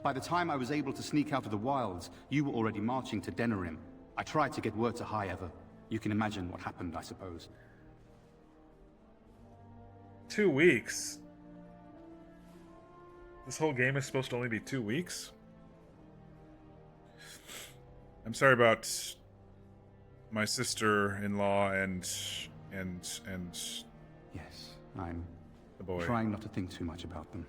By the time I was able to sneak out of the wilds, you were already marching to Denerim. I tried to get word to High Ever. You can imagine what happened, I suppose. 2 weeks? This whole game is supposed to only be 2 weeks? I'm sorry about my sister-in-law and yes, I'm the boy. Trying not to think too much about them.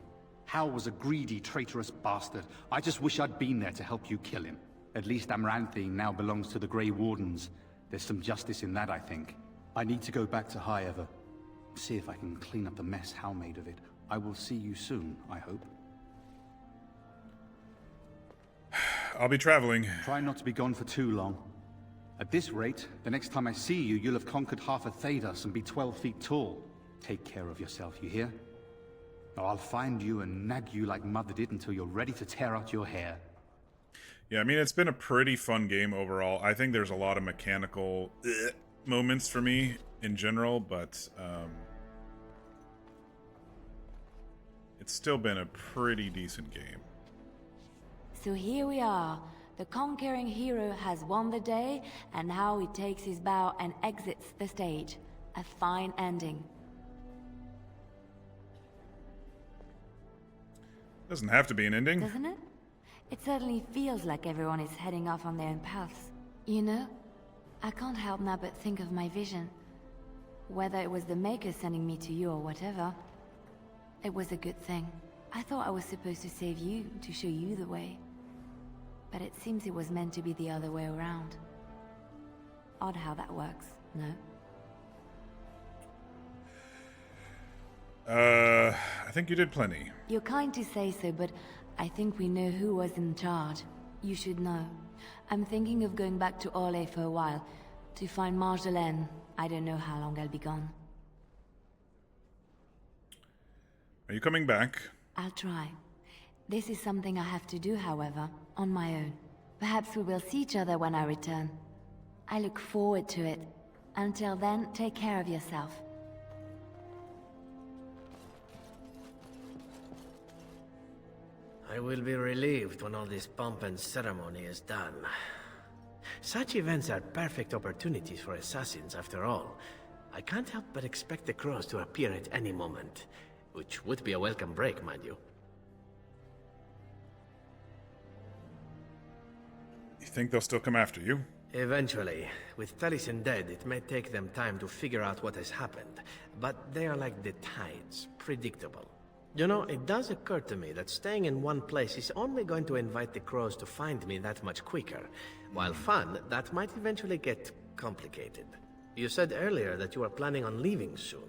Hal was a greedy, traitorous bastard. I just wish I'd been there to help you kill him. At least Amaranthine now belongs to the Grey Wardens. There's some justice in that, I think. I need to go back to High Ever. See if I can clean up the mess Hal made of it. I will see you soon, I hope. I'll be traveling. Try not to be gone for too long. At this rate, the next time I see you, you'll have conquered half of Thedas and be 12 feet tall. Take care of yourself, you hear? Or I'll find you and nag you like Mother did until you're ready to tear out your hair. Yeah, I mean, it's been a pretty fun game overall. I think there's a lot of mechanical moments for me in general, but it's still been a pretty decent game. So here we are. The conquering hero has won the day, and now he takes his bow and exits the stage. A fine ending. Doesn't have to be an ending. Doesn't it? It certainly feels like everyone is heading off on their own paths. You know, I can't help now but think of my vision. Whether it was the Maker sending me to you or whatever, it was a good thing. I thought I was supposed to save you, to show you the way. But it seems it was meant to be the other way around. Odd how that works, no? I think you did plenty. You're kind to say so, but I think we know who was in charge. You should know. I'm thinking of going back to Orlais for a while, to find Marjolaine. I don't know how long I'll be gone. Are you coming back? I'll try. This is something I have to do, however, on my own. Perhaps we will see each other when I return. I look forward to it. Until then, take care of yourself. I will be relieved when all this pomp and ceremony is done. Such events are perfect opportunities for assassins, after all. I can't help but expect the crows to appear at any moment, which would be a welcome break, mind you. You think they'll still come after you? Eventually. With Taliesin dead, it may take them time to figure out what has happened. But they are like the tides, predictable. You know, it does occur to me that staying in one place is only going to invite the crows to find me that much quicker. While fun, that might eventually get complicated. You said earlier that you are planning on leaving soon.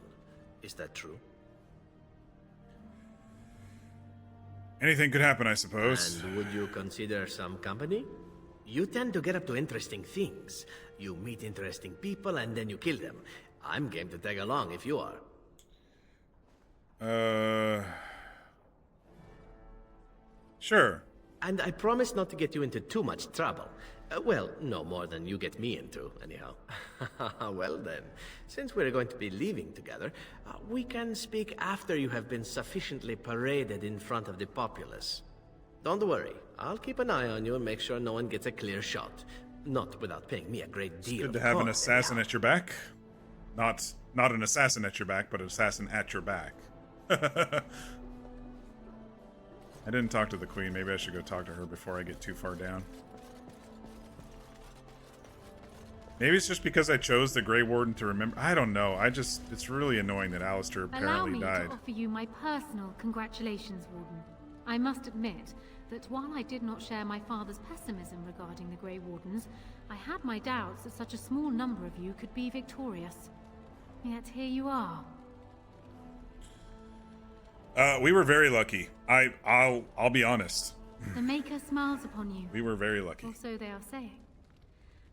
Is that true? Anything could happen, I suppose. And would you consider some company? You tend to get up to interesting things. You meet interesting people and then you kill them. I'm game to tag along if you are. Sure. And I promise not to get you into too much trouble. Well, no more than you get me into, anyhow. Well then, since we're going to be leaving together, we can speak after you have been sufficiently paraded in front of the populace. Don't worry, I'll keep an eye on you and make sure no one gets a clear shot. Not without paying me a great deal. Good to have an assassin at your back. Not an assassin at your back, but an assassin at your back. I didn't talk to the queen. Maybe I should go talk to her before I get too far down. Maybe it's just because I chose the Grey Warden to remember. I don't know. It's really annoying that Alistair apparently died. Allow me to offer you my personal congratulations, Warden. I must admit that while I did not share my father's pessimism regarding the Grey Wardens, I had my doubts that such a small number of you could be victorious. Yet here you are. We were very lucky. I'll be honest. The Maker smiles upon you. We were very lucky. Or so they are saying.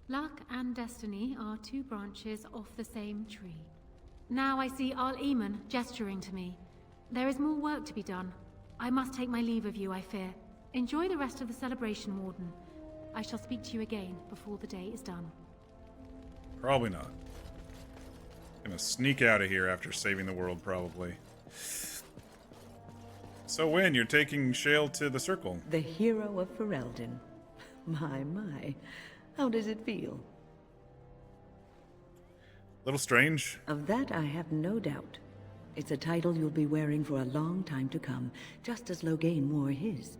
Luck and destiny are two branches of the same tree. Now I see Arl Eamon gesturing to me. There is more work to be done. I must take my leave of you, I fear. Enjoy the rest of the celebration, Warden. I shall speak to you again before the day is done. Probably not. Gonna sneak out of here after saving the world, probably. So Wynne, you're taking Shale to the Circle. The hero of Ferelden. My. How does it feel? Little strange. Of that I have no doubt. It's a title you'll be wearing for a long time to come, just as Loghain wore his.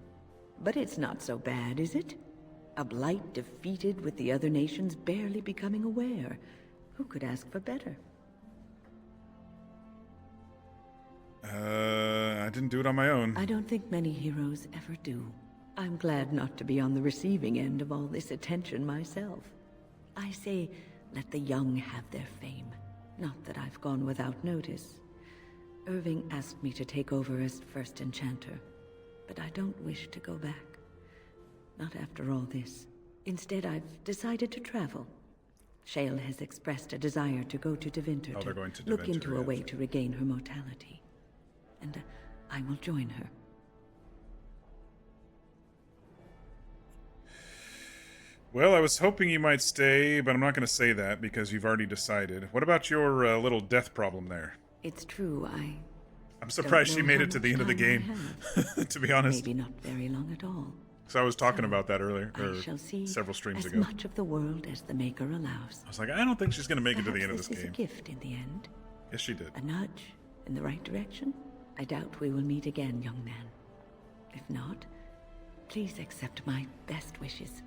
But it's not so bad, is it? A blight defeated with the other nations barely becoming aware. Who could ask for better? I didn't do it on my own. I don't think many heroes ever do. I'm glad not to be on the receiving end of all this attention myself. I say, let the young have their fame. Not that I've gone without notice. Irving asked me to take over as First Enchanter, but I don't wish to go back. Not after all this. Instead, I've decided to travel. Shale has expressed a desire to go to Tevinter they're going to look Tevinter, into a yeah. way to regain her mortality. And I will join her. Well, I was hoping you might stay, but I'm not going to say that because you've already decided. What about your little death problem there? It's true, I'm surprised don't she know made how it to the much end of the time game, I to be honest. Maybe not very long at all. So I was talking about that earlier, I shall see several streams as ago. much of the world as the Maker allows. I was like, I don't think she's going to make it to the Perhaps end of this is game. a gift in the end. Yes, she did. A nudge in the right direction. I doubt we will meet again, young man. If not, please accept my best wishes.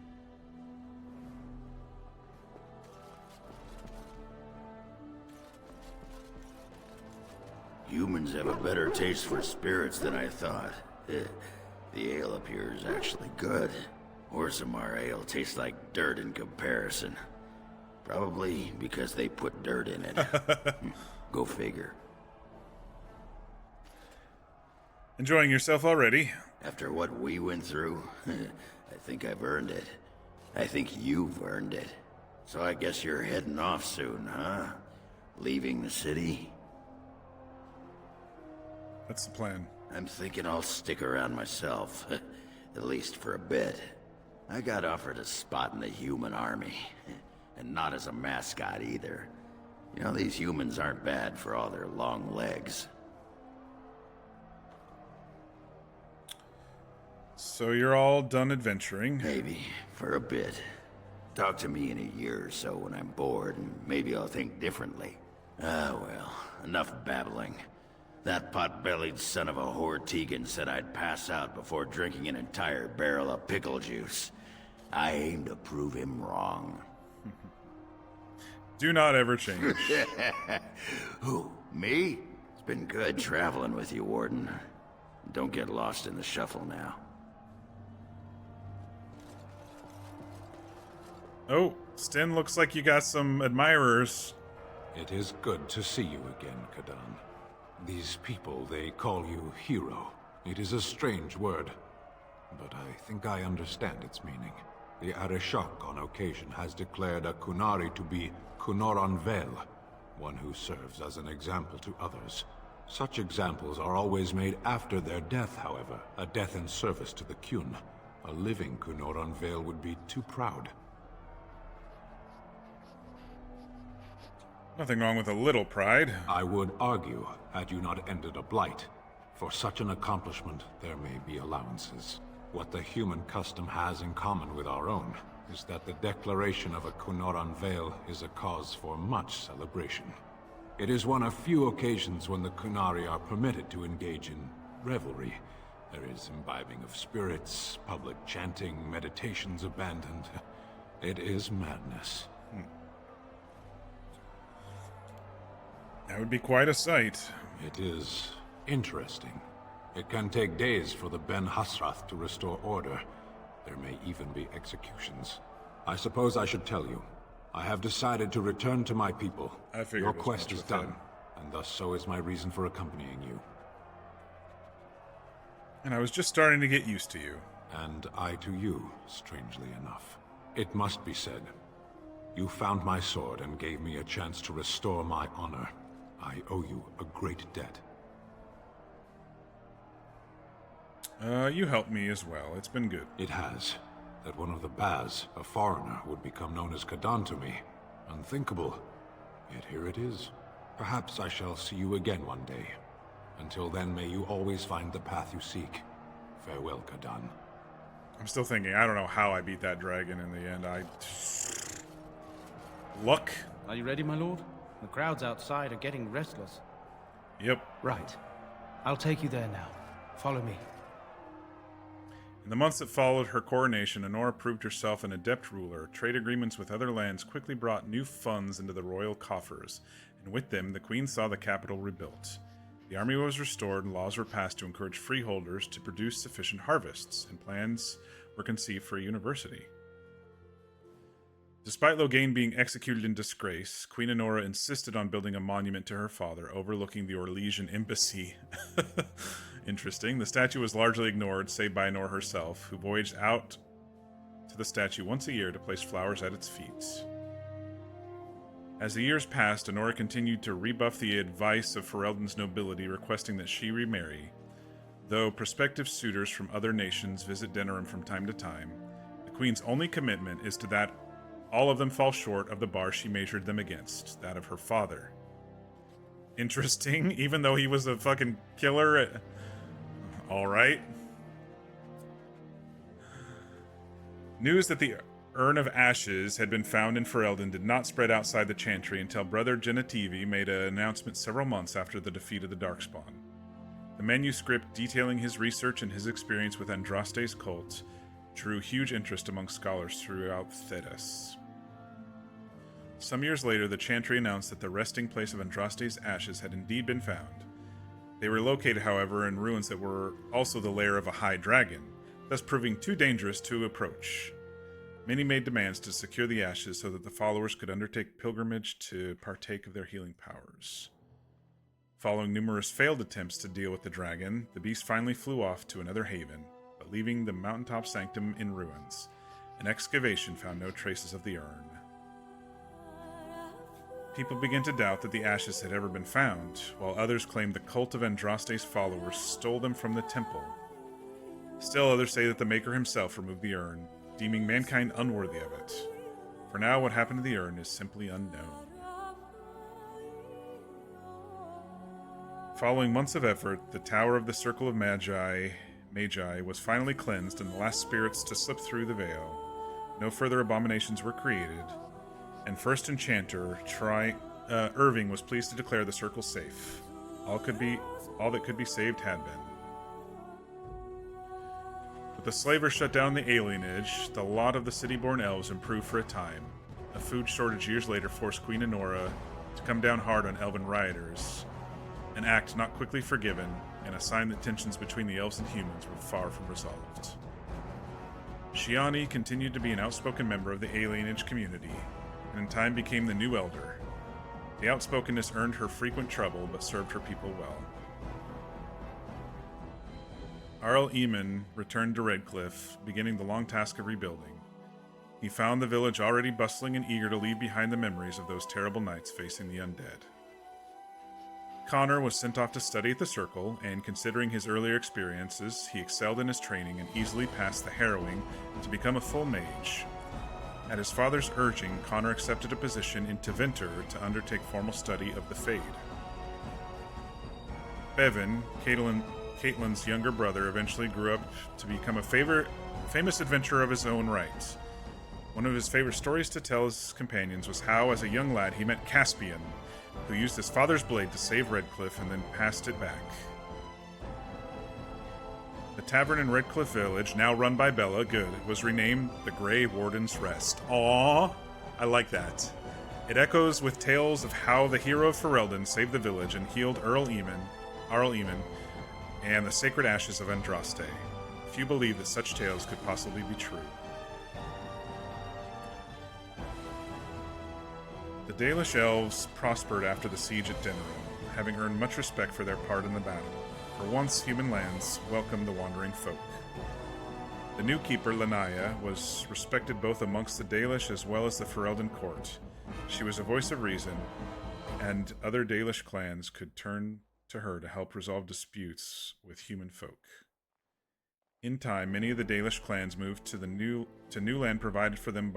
Humans have a better taste for spirits than I thought. The ale up here is actually good. Orzammar ale tastes like dirt in comparison. Probably because they put dirt in it. Go figure. Enjoying yourself already? After what we went through, I think I've earned it. I think you've earned it. So I guess you're heading off soon, huh? Leaving the city? That's the plan. I'm thinking I'll stick around myself. At least for a bit. I got offered a spot in the human army. And not as a mascot either. You know, these humans aren't bad for all their long legs. So you're all done adventuring? Maybe, for a bit. Talk to me in a year or so when I'm bored, and maybe I'll think differently. Ah, well, enough babbling. That pot-bellied son of a whore Tegan said I'd pass out before drinking an entire barrel of pickle juice. I aim to prove him wrong. Do not ever change. Who, me? It's been good traveling with you, Warden. Don't get lost in the shuffle now. Oh, Sten, looks like you got some admirers. It is good to see you again, Kadan. These people, they call you hero. It is a strange word, but I think I understand its meaning. The Arishok on occasion has declared a Kunari to be Kunoran Vel, one who serves as an example to others. Such examples are always made after their death, however, a death in service to the Kyun. A living Kunoran Vale would be too proud. Nothing wrong with a little pride. I would argue, had you not ended a blight. For such an accomplishment, there may be allowances. What the human custom has in common with our own is that the declaration of a Kunoran Vale is a cause for much celebration. It is one of few occasions when the Kunari are permitted to engage in revelry. There is imbibing of spirits, public chanting, meditations abandoned. It is madness. That would be quite a sight. It is interesting. It can take days for the Ben Hasrath to restore order. There may even be executions. I suppose I should tell you. I have decided to return to my people. I figured your as quest much is with done, him. and thus so is my reason for accompanying you. And I was just starting to get used to you. And I to you, strangely enough. It must be said. You found my sword and gave me a chance to restore my honor. I owe you a great debt. You helped me as well. It's been good. It has. That one of the Baz, a foreigner, would become known as Kadan to me. Unthinkable. Yet here it is. Perhaps I shall see you again one day. Until then, may you always find the path you seek. Farewell, Kadan. I'm still thinking, I don't know how I beat that dragon in the end. Luck? Are you ready, my lord? The crowds outside are getting restless. Yep. Right. I'll take you there now. Follow me. In the months that followed her coronation, Honora proved herself an adept ruler. Trade agreements with other lands quickly brought new funds into the royal coffers, and with them, the queen saw the capital rebuilt. The army was restored, and laws were passed to encourage freeholders to produce sufficient harvests, and plans were conceived for a university. Despite Loghain being executed in disgrace, Queen Honora insisted on building a monument to her father overlooking the Orlesian embassy. Interesting. The statue was largely ignored, save by Honora herself, who voyaged out to the statue once a year to place flowers at its feet. As the years passed, Honora continued to rebuff the advice of Ferelden's nobility, requesting that she remarry. Though prospective suitors from other nations visit Denerim from time to time, the queen's only commitment is to that all of them fall short of the bar she measured them against, that of her father. Interesting, even though he was a fucking killer. Alright. News that the Urn of Ashes had been found in Ferelden did not spread outside the Chantry until Brother Genetivi made an announcement several months after the defeat of the Darkspawn. The manuscript detailing his research and his experience with Andraste's cult drew huge interest among scholars throughout Thedas. Some years later, the Chantry announced that the resting place of Andraste's ashes had indeed been found. They were located, however, in ruins that were also the lair of a high dragon, thus proving too dangerous to approach. Many made demands to secure the ashes so that the followers could undertake pilgrimage to partake of their healing powers. Following numerous failed attempts to deal with the dragon, the beast finally flew off to another haven, but leaving the mountaintop sanctum in ruins. An excavation found no traces of the urn. People began to doubt that the ashes had ever been found, while others claimed the cult of Andraste's followers stole them from the temple. Still others say that the Maker himself removed the urn, deeming mankind unworthy of it. For now, what happened to the urn is simply unknown. Following months of effort, the Tower of the Circle of Magi was finally cleansed and the last spirits to slip through the veil. No further abominations were created, and First Enchanter Irving was pleased to declare the circle safe. All that could be saved had been. With the slavers shut down the alienage, the lot of the city-born elves improved for a time. A food shortage years later forced Queen Honora to come down hard on elven rioters, an act not quickly forgiven, and a sign that tensions between the elves and humans were far from resolved. Shiani continued to be an outspoken member of the alienage community, and in time became the new elder. The outspokenness earned her frequent trouble, but served her people well. Arl Eamon returned to Redcliffe, beginning the long task of rebuilding. He found the village already bustling and eager to leave behind the memories of those terrible nights facing the undead. Connor was sent off to study at the Circle, and considering his earlier experiences, he excelled in his training and easily passed the harrowing to become a full mage. At his father's urging, Connor accepted a position in Tevinter to undertake formal study of the Fade. Bevan, Caitlyn's younger brother, eventually grew up to become a famous adventurer of his own right. One of his favorite stories to tell his companions was how, as a young lad, he met Caspian, who used his father's blade to save Redcliffe and then passed it back. The tavern in Redcliffe Village, now run by Bella Good, was renamed the Grey Warden's Rest. Aww, I like that. It echoes with tales of how the hero of Ferelden saved the village and healed Arl Eamon, and the sacred ashes of Andraste. Few believe that such tales could possibly be true. The Dalish elves prospered after the siege at Denerim, having earned much respect for their part in the battle. For once, human lands welcomed the wandering folk. The new keeper, Lanaya, was respected both amongst the Dalish as well as the Ferelden court. She was a voice of reason, and other Dalish clans could turn to her to help resolve disputes with human folk. In time, many of the Dalish clans moved to new land provided for them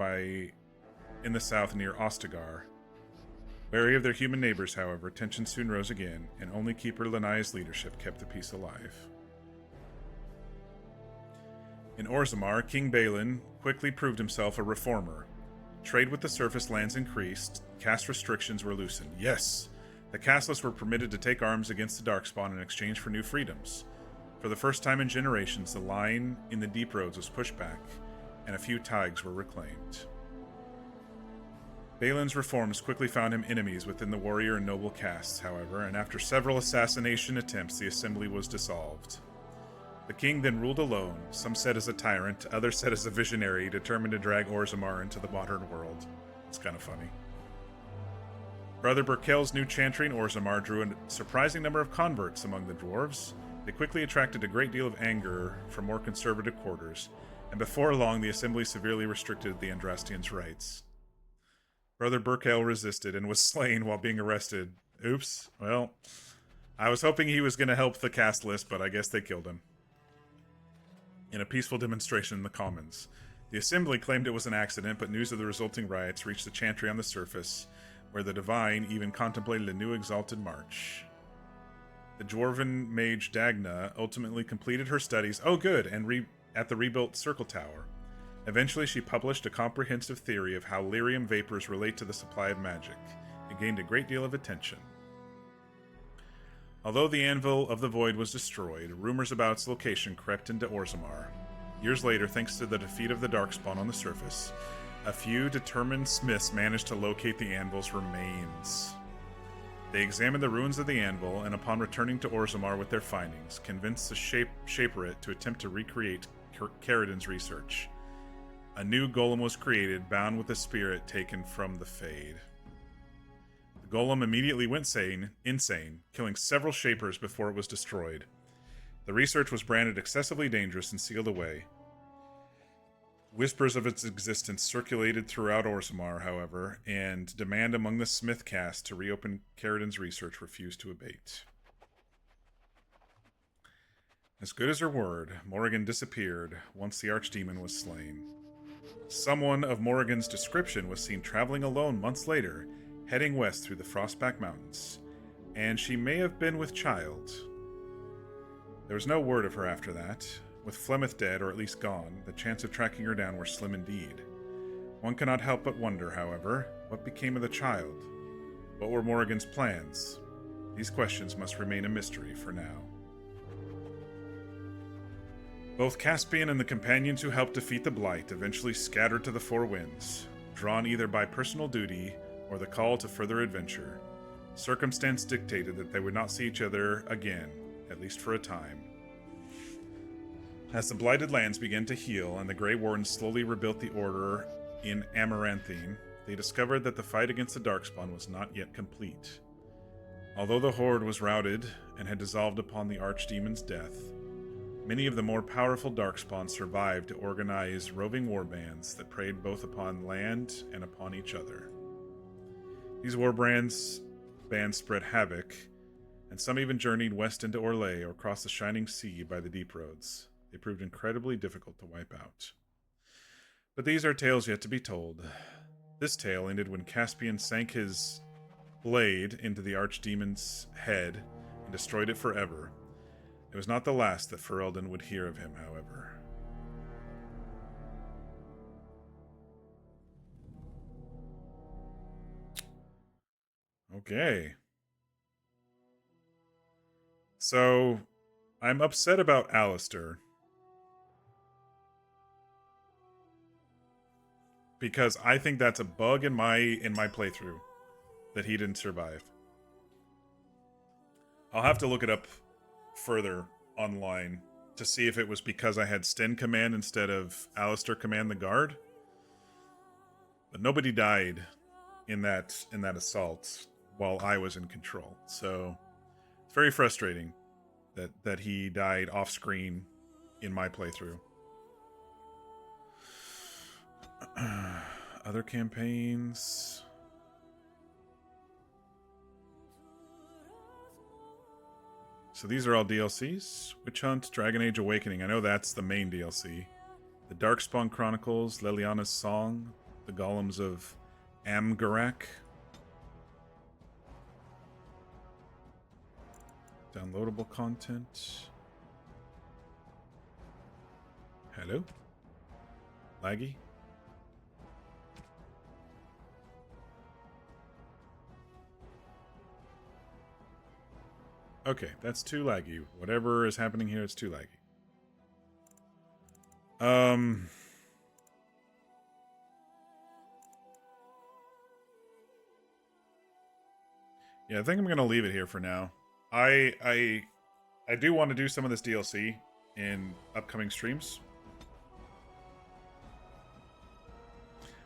in the south near Ostagar. Wary of their human neighbors, however, tension soon rose again, and only Keeper Lanaya's leadership kept the peace alive. In Orzammar, King Balin quickly proved himself a reformer. Trade with the surface lands increased, caste restrictions were loosened. Yes, the casteless were permitted to take arms against the Darkspawn in exchange for new freedoms. For the first time in generations, the line in the Deep Roads was pushed back, and a few taigs were reclaimed. Balin's reforms quickly found him enemies within the warrior and noble castes, however, and after several assassination attempts, the assembly was dissolved. The king then ruled alone, some said as a tyrant, others said as a visionary, determined to drag Orzammar into the modern world. It's kind of funny. Brother Burkel's new chantry in Orzammar drew a surprising number of converts among the dwarves. They quickly attracted a great deal of anger from more conservative quarters, and before long the assembly severely restricted the Andrastians' rights. Brother Burkel resisted and was slain while being arrested. Oops. Well, I was hoping he was going to help the caste list, but I guess they killed him. In a peaceful demonstration in the Commons. The assembly claimed it was an accident, but news of the resulting riots reached the chantry on the surface, where the Divine even contemplated a new exalted march. The dwarven mage Dagna ultimately completed her studies, and at the rebuilt Circle Tower. Eventually, she published a comprehensive theory of how lyrium vapors relate to the supply of magic. It gained a great deal of attention. Although the Anvil of the Void was destroyed, rumors about its location crept into Orzammar. Years later, thanks to the defeat of the Darkspawn on the surface, a few determined smiths managed to locate the anvil's remains. They examined the ruins of the anvil, and upon returning to Orzammar with their findings, convinced the Shaperit to attempt to recreate Caridin's research. A new golem was created, bound with a spirit taken from the Fade. The golem immediately went insane, killing several Shapers before it was destroyed. The research was branded excessively dangerous and sealed away. Whispers of its existence circulated throughout Orzammar, however, and demand among the Smith caste to reopen Caridin's research refused to abate. As good as her word, Morrigan disappeared once the Archdemon was slain. Someone of Morrigan's description was seen traveling alone months later, heading west through the Frostback Mountains, and she may have been with child. There was no word of her after that. With Flemeth dead, or at least gone, the chance of tracking her down were slim indeed. One cannot help but wonder, however, what became of the child? What were Morrigan's plans? These questions must remain a mystery for now. Both Caspian and the companions who helped defeat the Blight eventually scattered to the four winds, drawn either by personal duty or the call to further adventure. Circumstance dictated that they would not see each other again, at least for a time. As the blighted lands began to heal and the Grey Wardens slowly rebuilt the Order in Amaranthine, they discovered that the fight against the Darkspawn was not yet complete. Although the Horde was routed and had dissolved upon the Archdemon's death, many of the more powerful Darkspawn survived to organize roving warbands that preyed both upon land and upon each other. These warbands spread havoc and some even journeyed west into Orlais or across the shining sea by the deep roads. They proved incredibly difficult to wipe out. But these are tales yet to be told. This tale ended when Caspian sank his blade into the archdemon's head and destroyed it forever. It was not the last that Ferelden would hear of him, however. Okay. So, I'm upset about Alistair. Because I think that's a bug in my playthrough that he didn't survive. I'll have to look it up further online to see if it was because I had Sten command instead of Alistair command the guard. But nobody died in that assault while I was in control. So it's very frustrating that he died off screen in my playthrough. Other campaigns. So these are all DLCs. Witch Hunt, Dragon Age Awakening. I know that's the main DLC. The Darkspawn Chronicles, Leliana's Song, the Golems of Amgarak. Downloadable content. Hello? Laggy? Okay, that's too laggy. Whatever is happening here, it's too laggy. Yeah, I think I'm gonna leave it here for now. I do want to do some of this DLC in upcoming streams.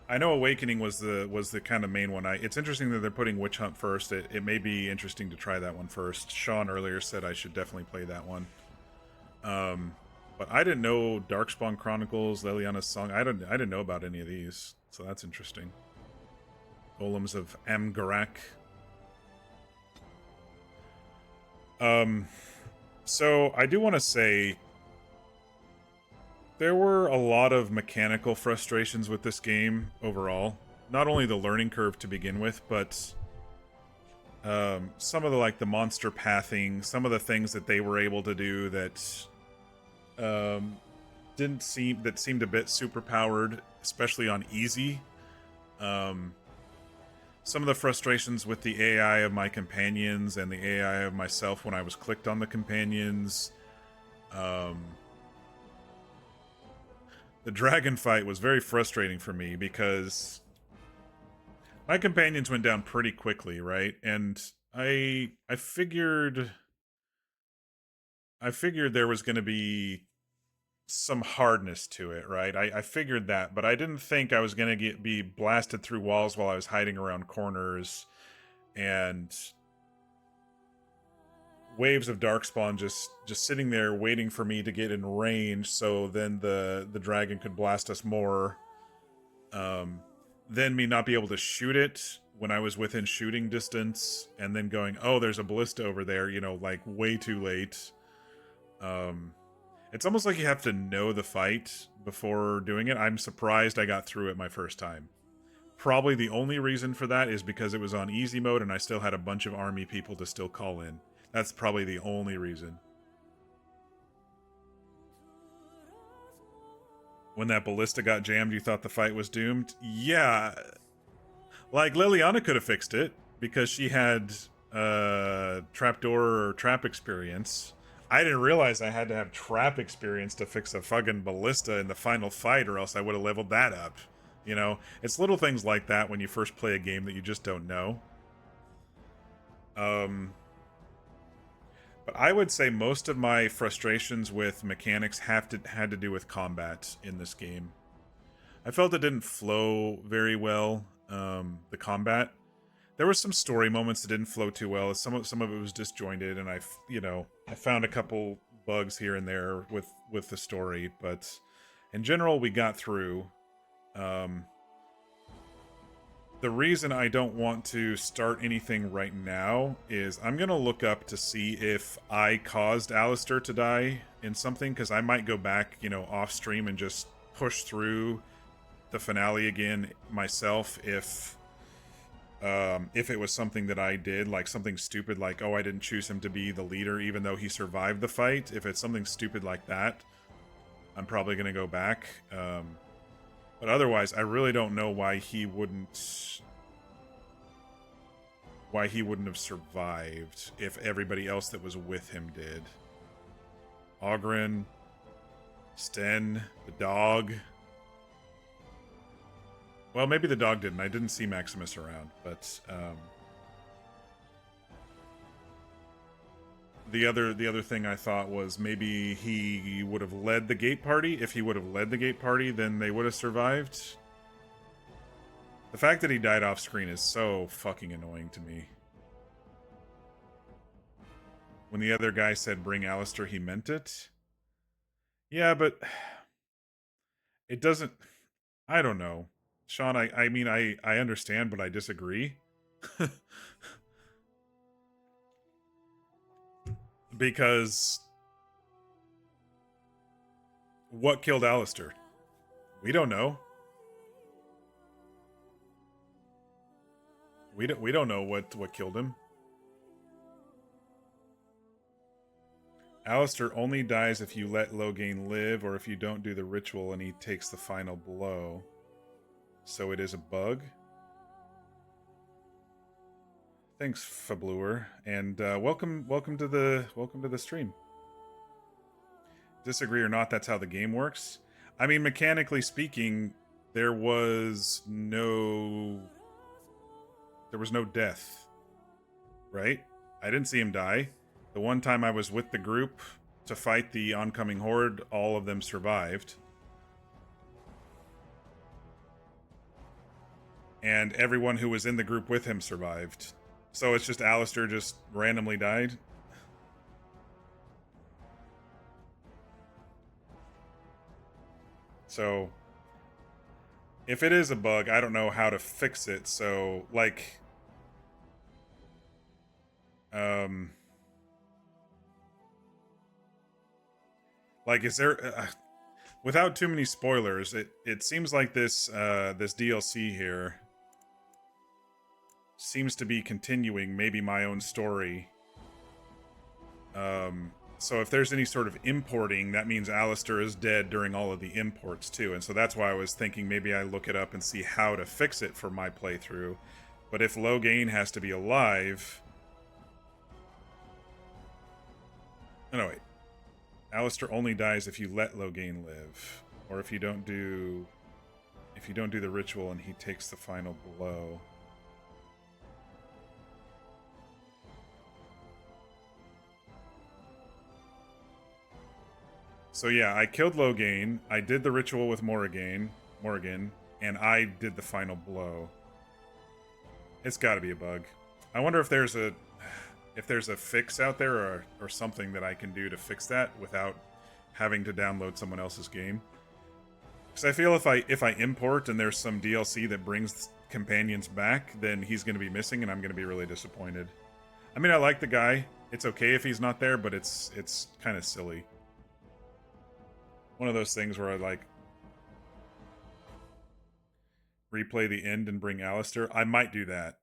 I know Awakening was the kind of main one. It's interesting that they're putting Witch Hunt first. It may be interesting to try that one first. Sean earlier said I should definitely play that one. But I didn't know Darkspawn Chronicles, Leliana's Song. I didn't know about any of these, so that's interesting. Golems of Amgarak. So I do want to say there were a lot of mechanical frustrations with this game overall. Not only the learning curve to begin with, but some of the monster pathing, some of the things that they were able to do that seemed a bit superpowered, especially on easy. Some of the frustrations with the AI of my companions and the AI of myself when I was clicked on the companions. The dragon fight was very frustrating for me because my companions went down pretty quickly, right? And I figured there was going to be some hardness to it, right? I figured that, but I didn't think I was going to be blasted through walls while I was hiding around corners and waves of Darkspawn just sitting there waiting for me to get in range so then the dragon could blast us more. Then me not be able to shoot it when I was within shooting distance, and then going, oh, there's a ballista over there, like way too late. It's almost like you have to know the fight before doing it. I'm surprised I got through it my first time. Probably the only reason for that is because it was on easy mode and I still had a bunch of army people to still call in. That's probably the only reason. When that ballista got jammed, you thought the fight was doomed? Yeah. Like, Leliana could have fixed it, because she had trapdoor or trap experience. I didn't realize I had to have trap experience to fix a fucking ballista in the final fight, or else I would have leveled that up. It's little things like that when you first play a game that you just don't know. But I would say most of my frustrations with mechanics had to do with combat in this game. I felt it didn't flow very well, the combat. There were some story moments that didn't flow too well. Some of it was disjointed, and I found a couple bugs here and there with the story, but in general, we got through. the reason I don't want to start anything right now is I'm going to look up to see if I caused Alistair to die in something, because I might go back, you know, off stream and just push through the finale again myself if it was something that I did, like something stupid like, oh, I didn't choose him to be the leader even though he survived the fight. If it's something stupid like that, I'm probably going to go back. But otherwise, I really don't know why he wouldn't have survived if everybody else that was with him did. Oghren, Sten, the dog. Well, maybe the dog didn't. I didn't see Maximus around, but the other thing I thought was maybe he would have led the gate party. If he would have led the gate party, then they would have survived. The fact that he died off screen is so fucking annoying to me. When the other guy said bring Alistair, he meant it. Yeah, but it doesn't... I don't know. Sean, I mean, I understand, but I disagree. Because what killed Alistair? We don't know. We don't know what killed him. Alistair only dies if you let Loghain live, or if you don't do the ritual and he takes the final blow. So it is a bug. Thanks, Fabluer, and welcome to the stream. Disagree or not, that's how the game works. I mean, mechanically speaking, there was no death, right? I didn't see him die. The one time I was with the group to fight the oncoming horde, all of them survived. And everyone who was in the group with him survived. So it's just Alistair just randomly died? So, if it is a bug, I don't know how to fix it, so, like... Like, is there... without too many spoilers, it seems like this DLC here seems to be continuing maybe my own story. So if there's any sort of importing, that means Alistair is dead during all of the imports too. And so that's why I was thinking maybe I look it up and see how to fix it for my playthrough. But if Loghain has to be alive... Oh, no, wait. Alistair only dies if you let Loghain live. Or if you don't do the ritual and he takes the final blow. So yeah, I killed Loghain, I did the ritual with Morrigan, and I did the final blow. It's gotta be a bug. I wonder if there's a fix out there or something that I can do to fix that without having to download someone else's game. Because I feel if I import and there's some DLC that brings companions back, then he's going to be missing and I'm going to be really disappointed. I mean, I like the guy. It's okay if he's not there, but it's kind of silly. One of those things where I like replay the end and bring Alistair. I might do that.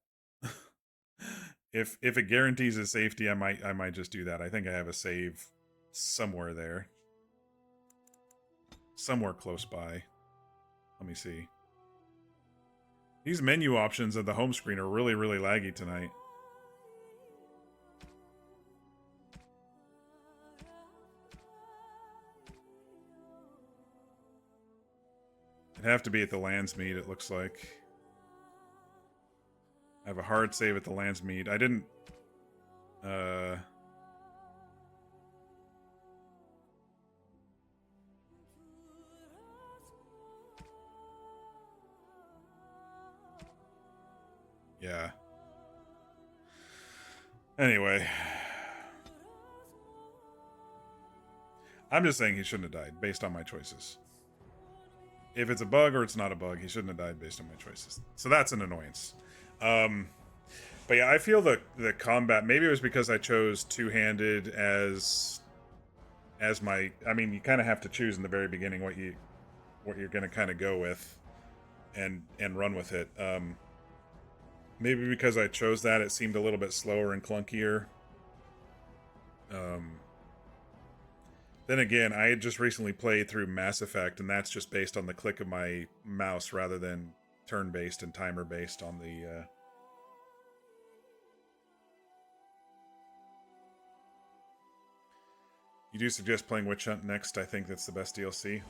If it guarantees his safety, I might just do that. I think I have a save somewhere there. Somewhere close by. Let me see. These menu options at the home screen are really, really laggy tonight. It'd have to be at the Landsmeet, it looks like. I have a hard save at the Landsmeet. I didn't... Yeah. Anyway. I'm just saying he shouldn't have died, based on my choices. if it's a bug or it's not a bug, he shouldn't have died based on my choices. So that's an annoyance. But yeah, I feel the combat, maybe it was because I chose two-handed as my, I mean, you kind of have to choose in the very beginning what you're going to kind of go with and run with it. Maybe because I chose that, it seemed a little bit slower and clunkier. Then again, I had just recently played through Mass Effect, and that's just based on the click of my mouse rather than turn-based and timer-based on the... You do suggest playing Witch Hunt next. I think that's the best DLC.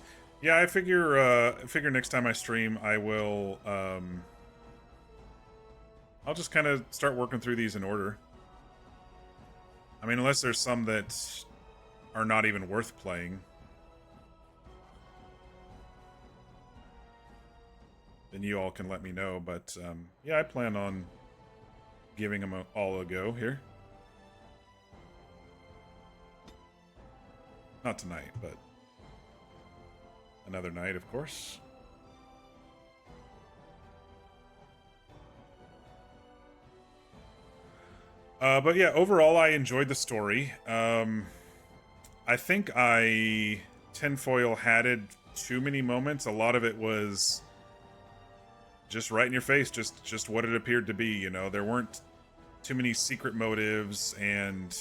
Yeah, I figure next time I stream, I will, I'll just kind of start working through these in order. I mean, unless there's some that are not even worth playing. Then you all can let me know, but, yeah, I plan on giving them all a go here. Not tonight, but another night, of course. But yeah, overall, I enjoyed the story. I think Tinfoil had too many moments. A lot of it was just right in your face, just what it appeared to be, you know. There weren't too many secret motives, and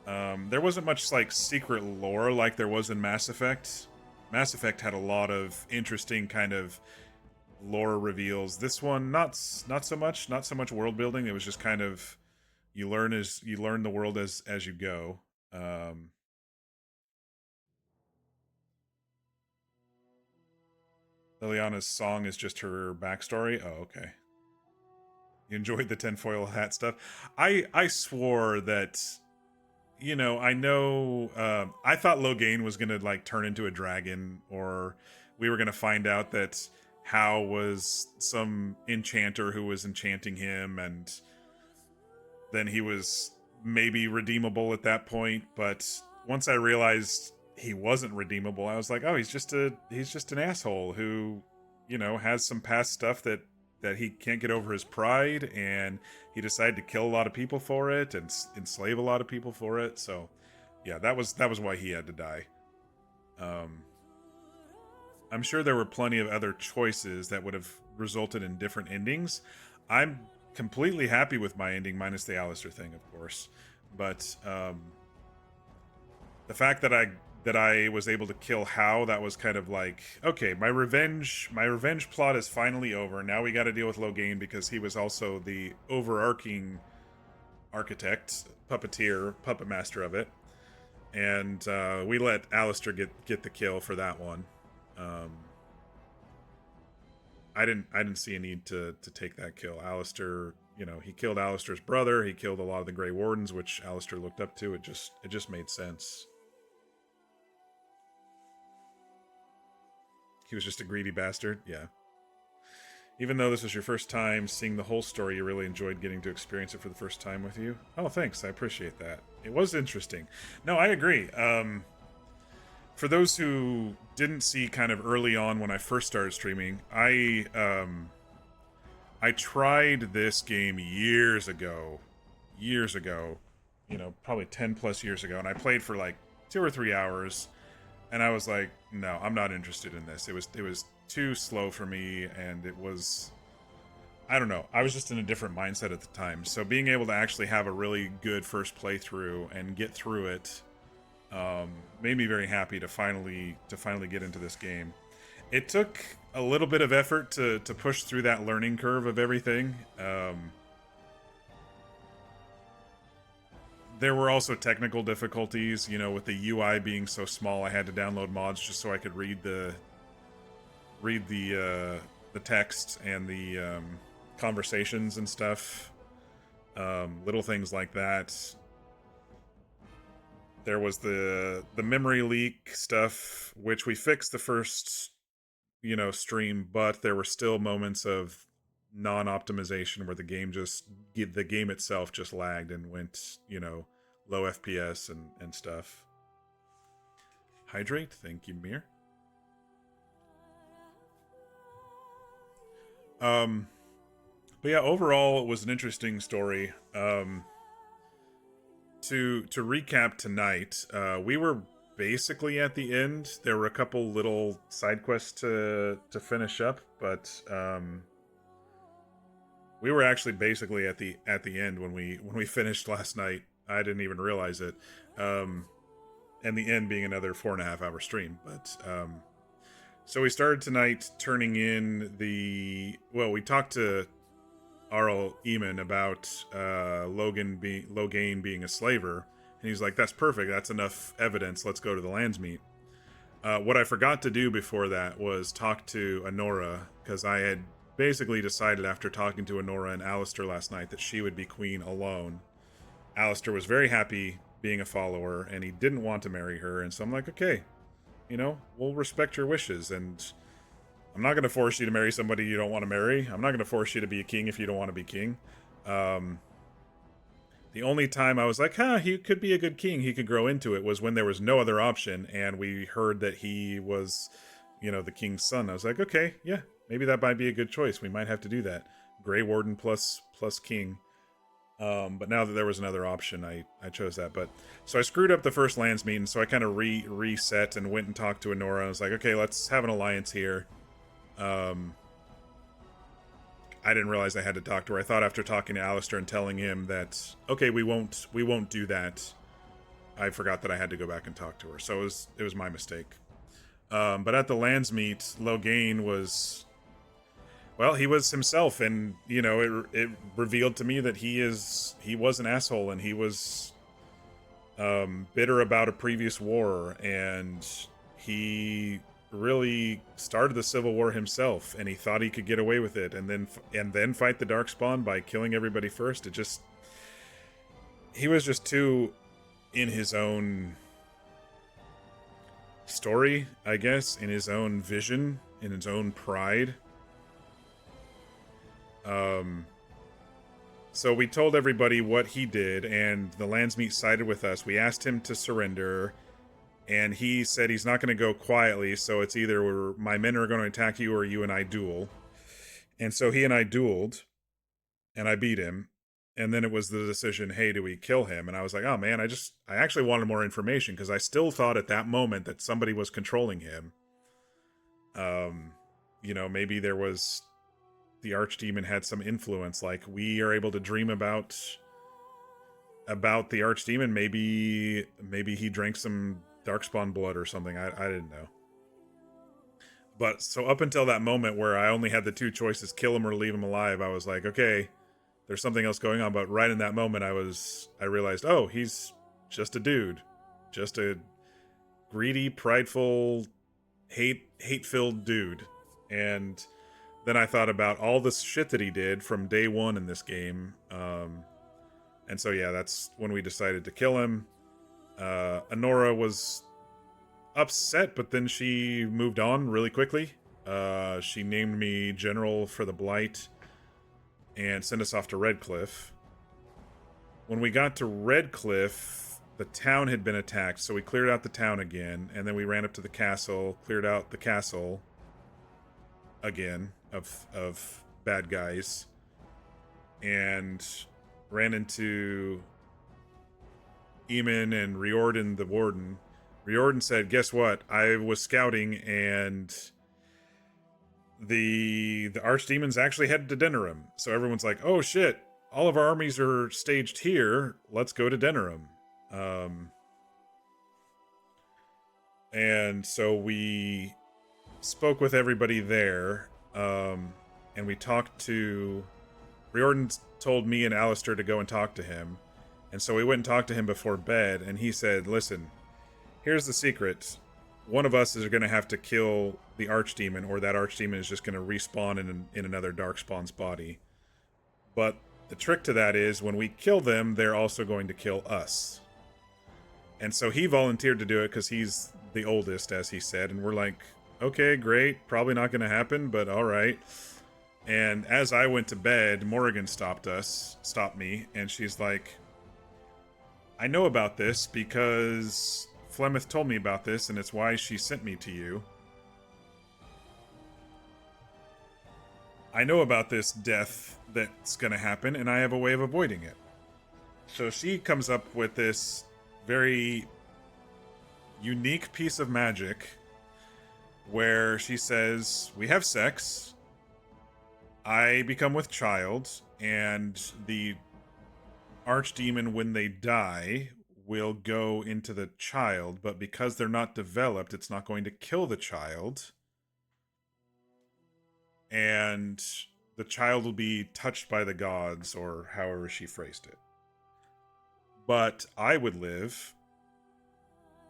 there wasn't much, like, secret lore like there was in Mass Effect. Mass Effect had a lot of interesting kind of lore reveals. This one, not so much world building. It was just kind of, you learn the world as you go. Liliana's song is just her backstory. Oh, okay. You enjoyed the tinfoil hat stuff. I swore that, you know, I thought Loghain was gonna, like, turn into a dragon, or we were gonna find out that Hal was some enchanter who was enchanting him, and then he was maybe redeemable at that point. But once I realized he wasn't redeemable, I was like, oh, he's just an asshole who, you know, has some past stuff that he can't get over his pride, and he decided to kill a lot of people for it and enslave a lot of people for it. So yeah, that was why he had to die. I'm sure there were plenty of other choices that would have resulted in different endings. I'm completely happy with my ending, minus the Alistair thing, of course. But the fact that I was able to kill Hal, that was kind of like, okay, my revenge plot is finally over. Now we got to deal with Loghain, because he was also the overarching architect, puppeteer, puppet master of it. And we let Alistair get the kill for that one. I didn't see a need to take that kill. Alistair, you know, he killed Alistair's brother. He killed a lot of the Grey Wardens, which Alistair looked up to. It just made sense. He was just a greedy bastard. Yeah. Even though this was your first time seeing the whole story, you really enjoyed getting to experience it for the first time with you. Oh, thanks. I appreciate that. It was interesting. No, I agree. For those who didn't see kind of early on when I first started streaming, I tried this game years ago, you know, probably 10 plus years ago, and I played for like 2 or 3 hours, and I was like, no, I'm not interested in this. It was too slow for me, and it was, I don't know, I was just in a different mindset at the time. So being able to actually have a really good first playthrough and get through it made me very happy to finally get into this game. It took a little bit of effort to push through that learning curve of everything. There were also technical difficulties, you know, with the UI being so small. I had to download mods just so I could read the text and the conversations and stuff. Little things like that. There was the memory leak stuff, which we fixed the first, you know, stream, but there were still moments of non-optimization where the game itself just lagged and went, you know, low FPS and stuff. Hydrate, thank you, Mir. But yeah, overall, it was an interesting story. To recap tonight, we were basically at the end. There were a couple little side quests to finish up, but we were actually basically at the end when we finished last night. I didn't even realize it. And the end being another 4.5 hour stream, but so we started tonight turning in we talked to Arl Eamon about Loghain being a slaver, and he's like, that's perfect, that's enough evidence, let's go to the Landsmeet. What I forgot to do before that was talk to Anora, because I had basically decided after talking to Anora and Alistair last night that she would be queen alone. Alistair was very happy being a follower, and he didn't want to marry her, and so I'm like, okay, we'll respect your wishes, and I'm not going to force you to marry somebody you don't want to marry. I'm not going to force you to be a king if you don't want to be king. The only time I was like, he could be a good king, he could grow into it, was when there was no other option, and we heard that he was, the king's son. I was like, okay, yeah, maybe that might be a good choice. We might have to do that. Grey Warden plus king. But now that there was another option, I chose that. But so I screwed up the first Landsmeet, and so I kind of reset and went and talked to Anora. I was like, okay, let's have an alliance here. I didn't realize I had to talk to her. I thought after talking to Alistair and telling him that, okay, we won't do that, I forgot that I had to go back and talk to her. So it was my mistake. But at the Landsmeet, Loghain was, well, he was himself, and it revealed to me that he was an asshole, and he was bitter about a previous war, and he really started the Civil War himself, and he thought he could get away with it, and then fight the Darkspawn by killing everybody first. He was just too in his own story, I guess, in his own vision, in his own pride. So we told everybody what he did, and the Landsmeet sided with us. We asked him to surrender, and he said he's not going to go quietly, so it's either my men are going to attack you or you and I duel. And so he and I dueled, and I beat him, and then it was the decision, hey, do we kill him? And I was like, oh man, I actually wanted more information, because I still thought at that moment that somebody was controlling him. Maybe there was, the Archdemon had some influence, like we are able to dream about the Archdemon. Maybe he drank some Darkspawn blood or something. I didn't know. But so up until that moment where I only had the two choices, kill him or leave him alive, I was like, okay, there's something else going on. But right in that moment, I realized, oh, he's just a dude, just a greedy, prideful, hate-filled dude. And then I thought about all the shit that he did from day one in this game. And so yeah, that's when we decided to kill him. Anora was upset, but then she moved on really quickly. She named me General for the Blight and sent us off to Redcliffe. When we got to Redcliffe, the town had been attacked, so we cleared out the town again, and then we ran up to the castle, cleared out the castle again of bad guys, and ran into Eamon and Riordan the Warden. Riordan said, guess what? I was scouting, and the Archdemons actually headed to Denerim. So everyone's like, oh shit, all of our armies are staged here. Let's go to Denerim. And so we spoke with everybody there, and we talked to... Riordan told me and Alistair to go and talk to him. And so we went and talked to him before bed, and he said, listen, here's the secret. One of us is going to have to kill the Archdemon, or that Archdemon is just going to respawn in another Darkspawn's body. But the trick to that is, when we kill them, they're also going to kill us. And so he volunteered to do it because he's the oldest, as he said, and we're like, okay, great, probably not going to happen, but alright. And as I went to bed, Morrigan stopped me, and she's like, I know about this because Flemeth told me about this, and it's why she sent me to you. I know about this death that's going to happen, and I have a way of avoiding it. So she comes up with this very unique piece of magic where she says, we have sex, I become with child, and the archdemon, when they die, will go into the child, but because they're not developed, it's not going to kill the child. And the child will be touched by the gods, or however she phrased it. But I would live.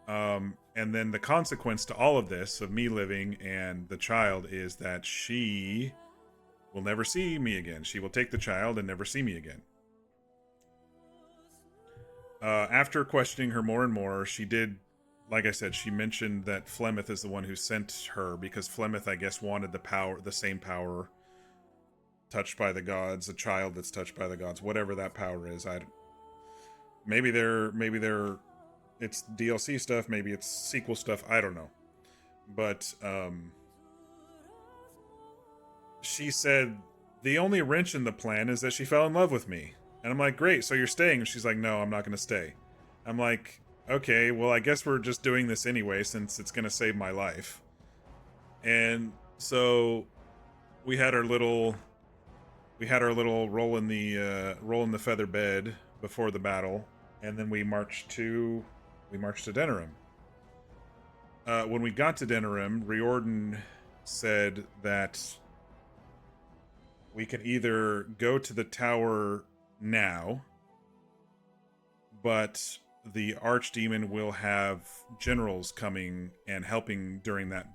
And then the consequence to all of this, of me living and the child, is that she will never see me again. She will take the child and never see me again. After questioning her more and more, she did, like I said, she mentioned that Flemeth is the one who sent her, because Flemeth, I guess, wanted the same power, touched by the gods, a child that's touched by the gods, whatever that power is. Maybe it's DLC stuff, maybe it's sequel stuff, I don't know. But she said the only wrench in the plan is that she fell in love with me. And I'm like, great, so you're staying? And she's like, no, I'm not going to stay. I'm like, okay, well, I guess we're just doing this anyway, since it's going to save my life. And so we had our little roll in the feather bed before the battle, and then we marched to Denerim. When we got to Denerim, Riordan said that we can either go to the tower now, but the archdemon will have generals coming and helping during that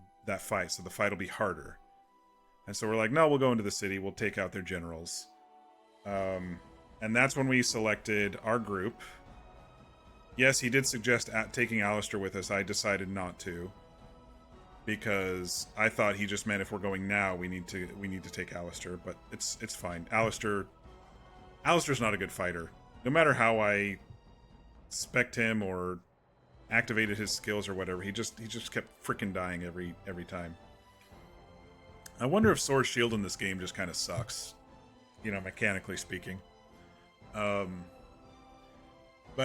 fight, so the fight will be harder. And so we're like, no, we'll go into the city, we'll take out their generals. And that's when we selected our group. Yes, he did suggest taking Alistair with us. I decided not to, because I thought he just meant if we're going now, we need to take Alistair, but it's fine. Alistair's not a good fighter. No matter how I spec'd him or activated his skills or whatever, he just kept freaking dying every time. I wonder if Sword Shield in this game just kind of sucks, mechanically speaking. But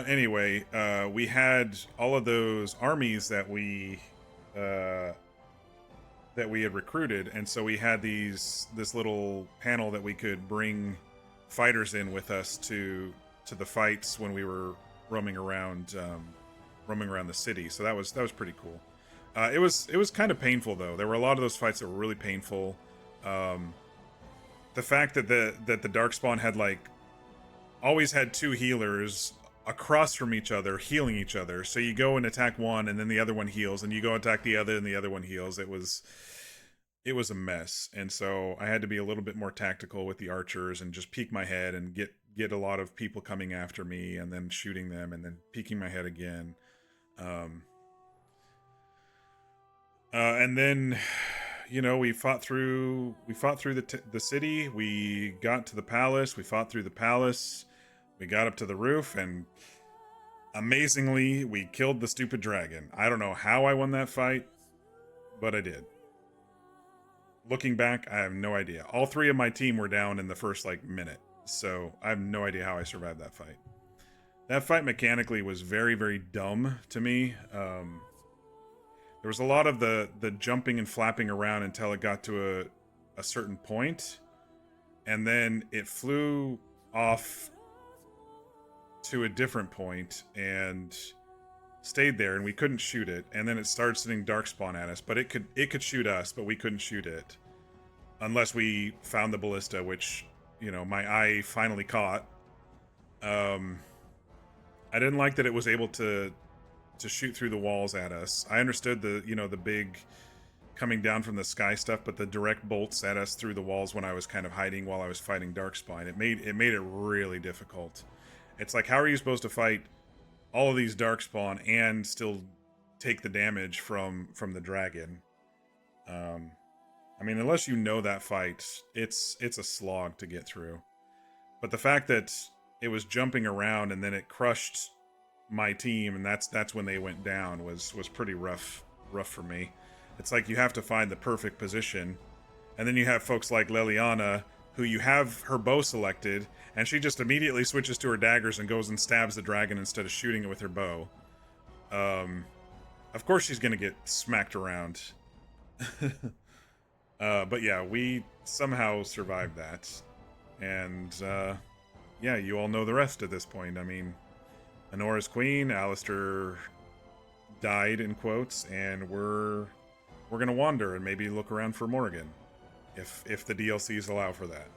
anyway, we had all of those armies that we had recruited, and so we had this little panel that we could bring fighters in with us to the fights when we were roaming around the city. So that was pretty cool. It was kind of painful though. There were a lot of those fights that were really painful. The fact that the Darkspawn had always had two healers across from each other healing each other. So you go and attack one, and then the other one heals, and you go attack the other, and the other one heals. It was a mess, and so I had to be a little bit more tactical with the archers and just peek my head and get a lot of people coming after me, and then shooting them, and then peeking my head again. And then, we fought through the city. We got to the palace. We fought through the palace. We got up to the roof, and amazingly, we killed the stupid dragon. I don't know how I won that fight, but I did. Looking back, I have no idea. All three of my team were down in the first minute, so I have no idea how I survived that fight. That fight mechanically was very, very dumb to me. There was a lot of the jumping and flapping around until it got to a certain point, and then it flew off to a different point and stayed there, and we couldn't shoot it, and then it started sending Darkspawn at us, but it could shoot us, but we couldn't shoot it unless we found the ballista, which my eye finally caught. I didn't like that it was able to shoot through the walls at us. I understood the big coming down from the sky stuff, but the direct bolts at us through the walls when I was kind of hiding while I was fighting Darkspawn, it made it really difficult. It's like, how are you supposed to fight all of these Darkspawn and still take the damage from the dragon? I mean, unless you know that fight, it's a slog to get through. But the fact that it was jumping around and then it crushed my team, and that's when they went down, was pretty rough for me. It's like you have to find the perfect position, And then you have folks like Leliana, who you have her bow selected, and she just immediately switches to her daggers and goes and stabs the dragon instead of shooting it with her bow. Of course she's gonna get smacked around. But yeah, we somehow survived that. And, yeah, you all know the rest at this point. I mean, Anora's queen, Alistair died, in quotes, and we're gonna wander and maybe look around for Morrigan. If the DLCs allow for that.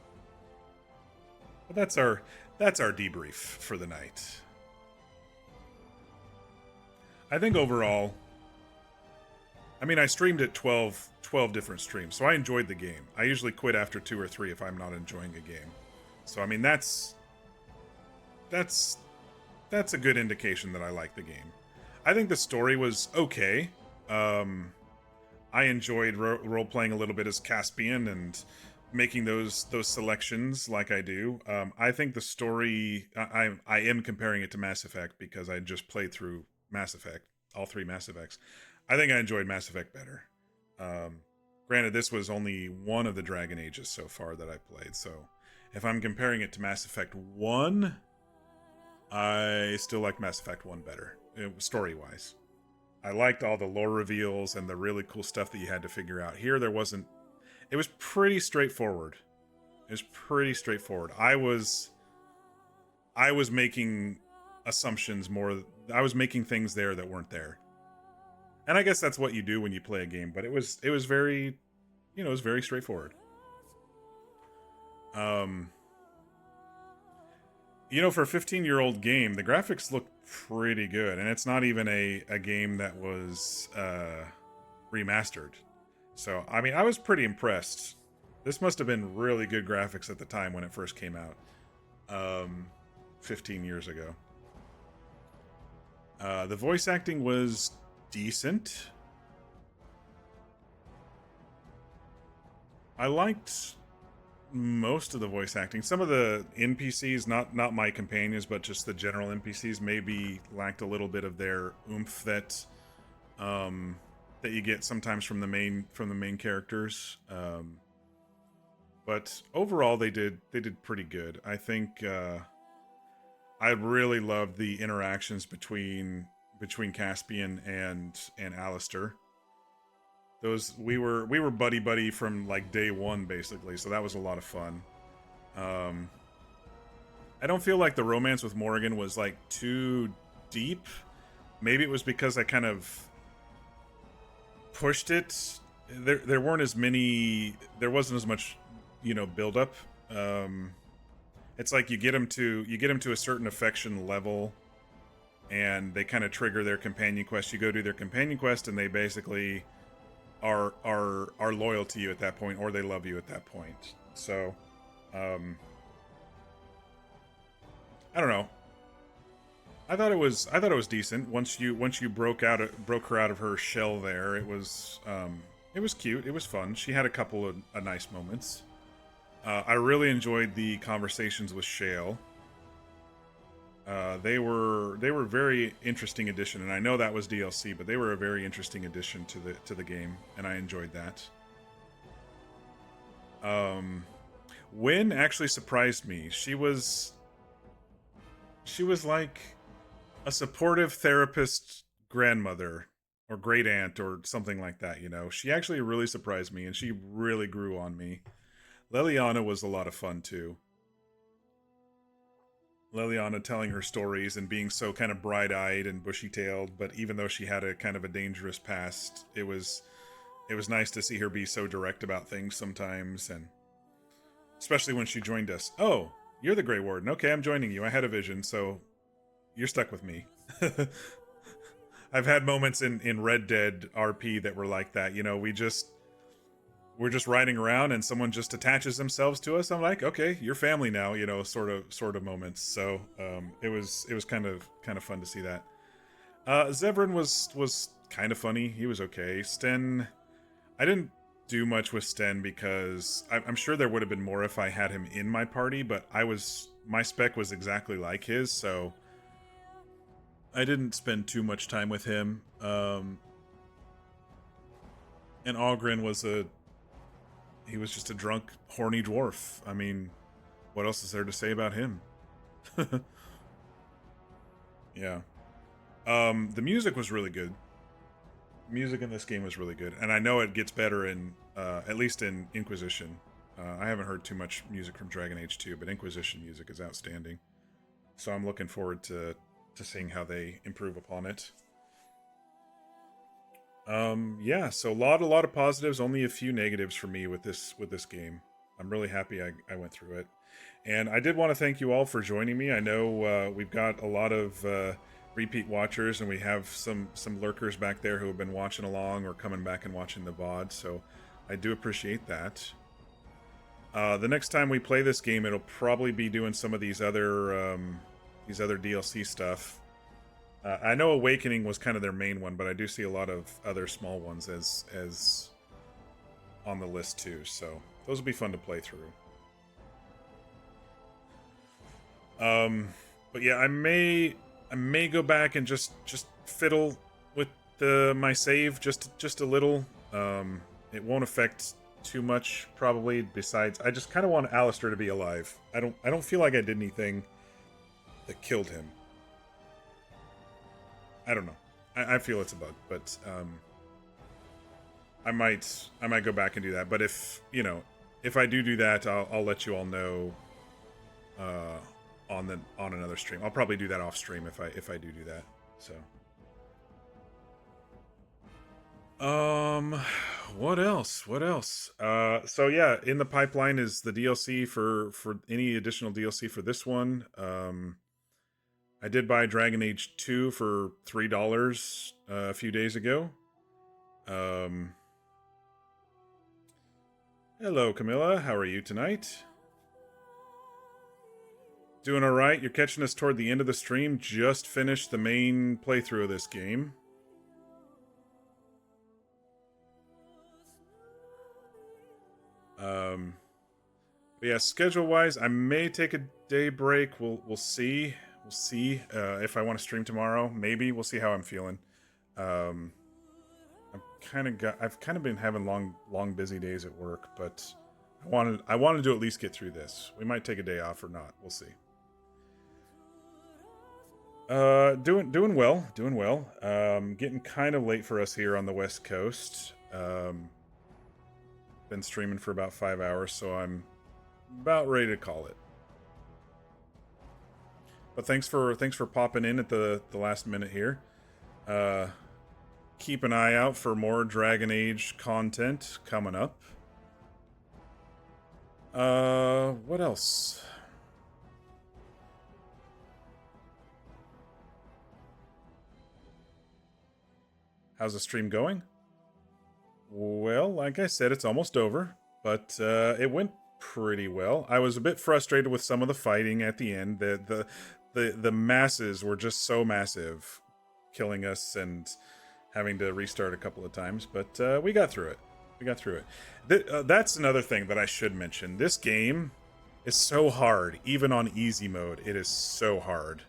But that's our debrief for the night. I think overall, I mean, I streamed at 12 different streams, so I enjoyed the game. I usually quit after 2 or 3 if I'm not enjoying a game. So I mean, that's a good indication that I like the game. I think the story was okay. I enjoyed role-playing a little bit as Caspian and making those selections like I do. I think the story, I am comparing it to Mass Effect because I just played through Mass Effect, all 3 Mass Effects. I think I enjoyed Mass Effect better. Granted, this was only one of the Dragon Ages so far that I played, so if I'm comparing it to Mass Effect 1, I still like Mass Effect 1 better, story-wise. I liked all the lore reveals and the really cool stuff that you had to figure out. Here, there wasn't... It was pretty straightforward. I was making assumptions more... I was making things there that weren't there. And I guess that's what you do when you play a game, but it was very... You know, it was very straightforward. You know, for a 15-year-old game, the graphics look pretty good, and it's not even a game that was remastered. So, I mean, I was pretty impressed. This must have been really good graphics at the time when it first came out, 15 years ago. The voice acting was decent. I liked most of the voice acting. Some of the NPCs, not my companions, but just the general NPCs, maybe lacked a little bit of their oomph that that you get sometimes from the main characters. But overall, they did pretty good. I think I really loved the interactions between Caspian and Alistair. We were buddy from like day one basically, so that was a lot of fun. I don't feel like the romance with Morrigan was like too deep. Maybe it was because I kind of pushed it. There wasn't as much, you know, build up. It's like you get them to a certain affection level, and they kind of trigger their companion quest. You go do their companion quest, and they basically are loyal to you at that point, or they love you at that point. So, I don't know. I thought it was decent. Once you broke her out of her shell there, it was cute. It was fun. She had a couple of nice moments. I really enjoyed the conversations with Shale. They were very interesting addition, and I know that was DLC, but they were a very interesting addition to the game, and I enjoyed that. Wynn actually surprised me. She was like a supportive therapist grandmother or great aunt or something like that, you know. She actually really surprised me, and she really grew on me. Leliana was a lot of fun too. Leliana telling her stories and being so kind of bright-eyed and bushy-tailed, but even though she had a kind of a dangerous past, it was nice to see her be so direct about things sometimes, and especially when she joined us. Oh, you're the Grey Warden. Okay, I'm joining you. I had a vision, so you're stuck with me. I've had moments in Red Dead RP that were like that. You know, we're just riding around and someone just attaches themselves to us. I'm like, okay, you're family now, you know, sort of moments. So it was kind of fun to see that. Zevran was kind of funny. He was okay. Sten, I didn't do much with Sten because I'm sure there would have been more if I had him in my party, but my spec was exactly like his, so I didn't spend too much time with him. And Oghren was he was just a drunk, horny dwarf. I mean, what else is there to say about him? Yeah. The music was really good. Music in this game was really good, and I know it gets better in, at least in Inquisition. I haven't heard too much music from Dragon Age 2, but Inquisition music is outstanding. So I'm looking forward to seeing how they improve upon it. Yeah, so a lot of positives, only a few negatives for me with this game. I'm really happy I went through it. And I did want to thank you all for joining me. I know we've got a lot of repeat watchers, and we have some lurkers back there who have been watching along or coming back and watching the VOD, so I do appreciate that. The next time we play this game, it'll probably be doing some of these other DLC stuff. I know Awakening was kind of their main one, but I do see a lot of other small ones as on the list too, so those will be fun to play through. But yeah, I may go back and just fiddle with my save just a little. It won't affect too much probably. Besides, I just kind of want Alistair to be alive. I don't feel like I did anything that killed him. I don't know. I feel it's a bug, but I might go back and do that. But if I do that, I'll let you all know on another stream. I'll probably do that off stream if I do that. So what else? So yeah, in the pipeline is the DLC for any additional DLC for this one. I did buy Dragon Age 2 for $3 a few days ago. Hello, Camilla. How are you tonight? Doing alright. You're catching us toward the end of the stream. Just finished the main playthrough of this game. But yeah, schedule-wise, I may take a day break. We'll see. We'll see if I want to stream tomorrow. Maybe. We'll see how I'm feeling. I've kind of been having long busy days at work, but I wanted to at least get through this. We might take a day off or not. We'll see. Doing well. Getting kind of late for us here on the West Coast. Been streaming for about 5 hours, so I'm about ready to call it. But thanks for popping in at the last minute here. Keep an eye out for more Dragon Age content coming up. What else? How's the stream going? Well, like I said, it's almost over, but it went pretty well. I was a bit frustrated with some of the fighting at the end. The masses were just so massive, killing us and having to restart a couple of times, but we got through it. That's another thing that I should mention. This game is so hard, even on easy mode. It is so hard.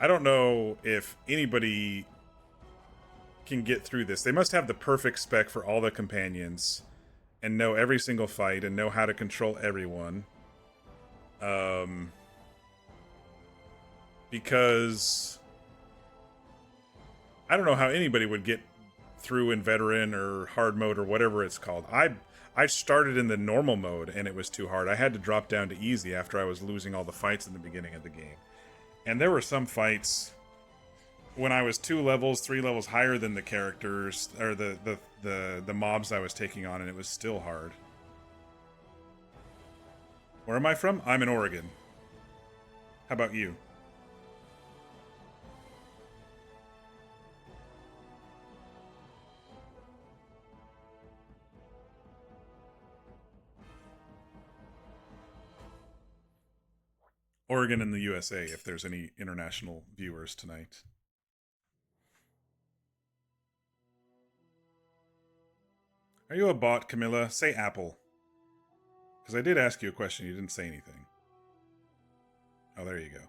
I don't know if anybody can get through this. They must have the perfect spec for all the companions and know every single fight and know how to control everyone. Because I don't know how anybody would get through in veteran or hard mode or whatever it's called. I started in the normal mode and it was too hard. I had to drop down to easy after I was losing all the fights in the beginning of the game. And there were some fights when I was 2 levels, 3 levels higher than the characters or the mobs I was taking on, and it was still hard. Where am I from? I'm in Oregon. How about you? Oregon in the USA, if there's any international viewers tonight. Are you a bot, Camilla? Say Apple. Because I did ask you a question, you didn't say anything. Oh, there you go.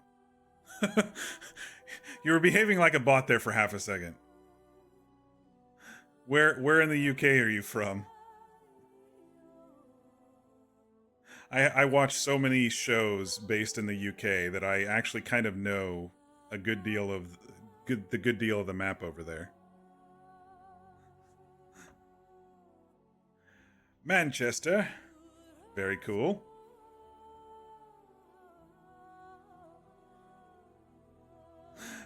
You were behaving like a bot there for half a second. Where in the UK are you from? I watch so many shows based in the UK that I actually kind of know a good deal of the good deal of the map over there. Manchester. Very cool.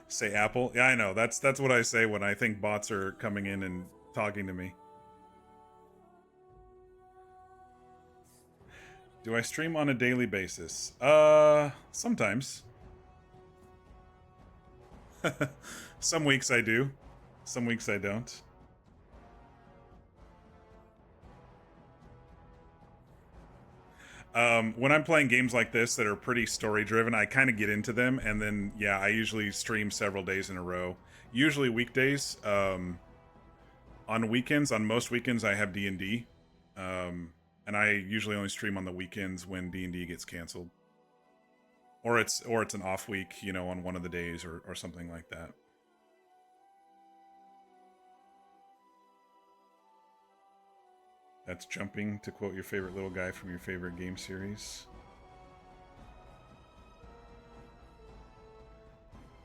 Say Apple. Yeah, I know. That's what I say when I think bots are coming in and talking to me. Do I stream on a daily basis? Sometimes. Some weeks I do. Some weeks I don't. When I'm playing games like this that are pretty story driven, I kind of get into them, and then yeah, I usually stream several days in a row. Usually weekdays. On weekends, on most weekends, I have D&D, and I usually only stream on the weekends when D&D gets canceled, or it's an off week, you know, on one of the days or something like that. That's jumping to quote your favorite little guy from your favorite game series.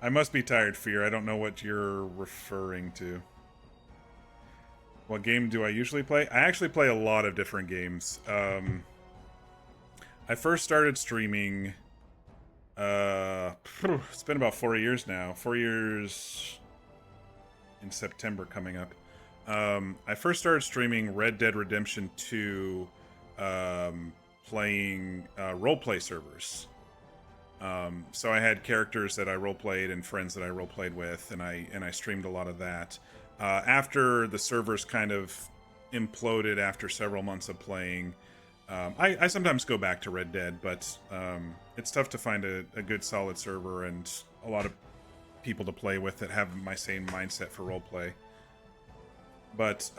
I must be tired, Fear. I don't know what you're referring to. What game do I usually play? I actually play a lot of different games. I first started streaming... it's been about 4 years now. 4 years in September coming up. I first started streaming Red Dead Redemption 2, playing roleplay servers. So I had characters that I roleplayed and friends that I roleplayed with, and I streamed a lot of that. After the servers kind of imploded after several months of playing, I sometimes go back to Red Dead, but it's tough to find a good solid server and a lot of people to play with that have my same mindset for roleplay. But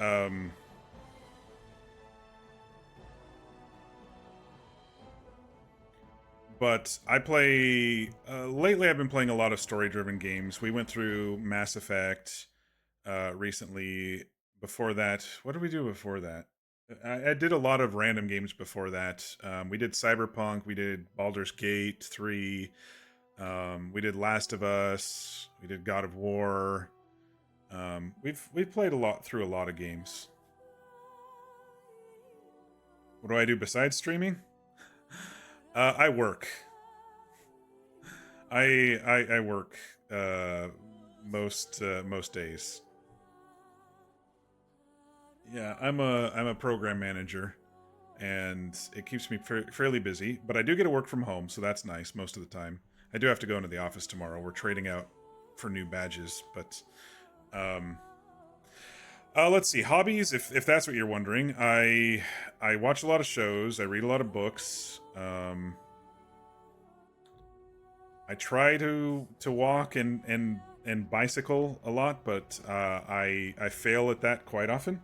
I play lately I've been playing a lot of story-driven games. We went through Mass Effect recently. Before that, what did we do before that? I did a lot of random games before that. We did Cyberpunk, we did Baldur's Gate 3, we did Last of Us, we did God of War. We've played through a lot of games. What do I do besides streaming? I work. I work most days. Yeah, I'm a program manager, and it keeps me fairly busy. But I do get to work from home, so that's nice most of the time. I do have to go into the office tomorrow. We're trading out for new badges, but let's see, hobbies. If that's what you're wondering, I watch a lot of shows. I read a lot of books. I try to walk and bicycle a lot, but I fail at that quite often.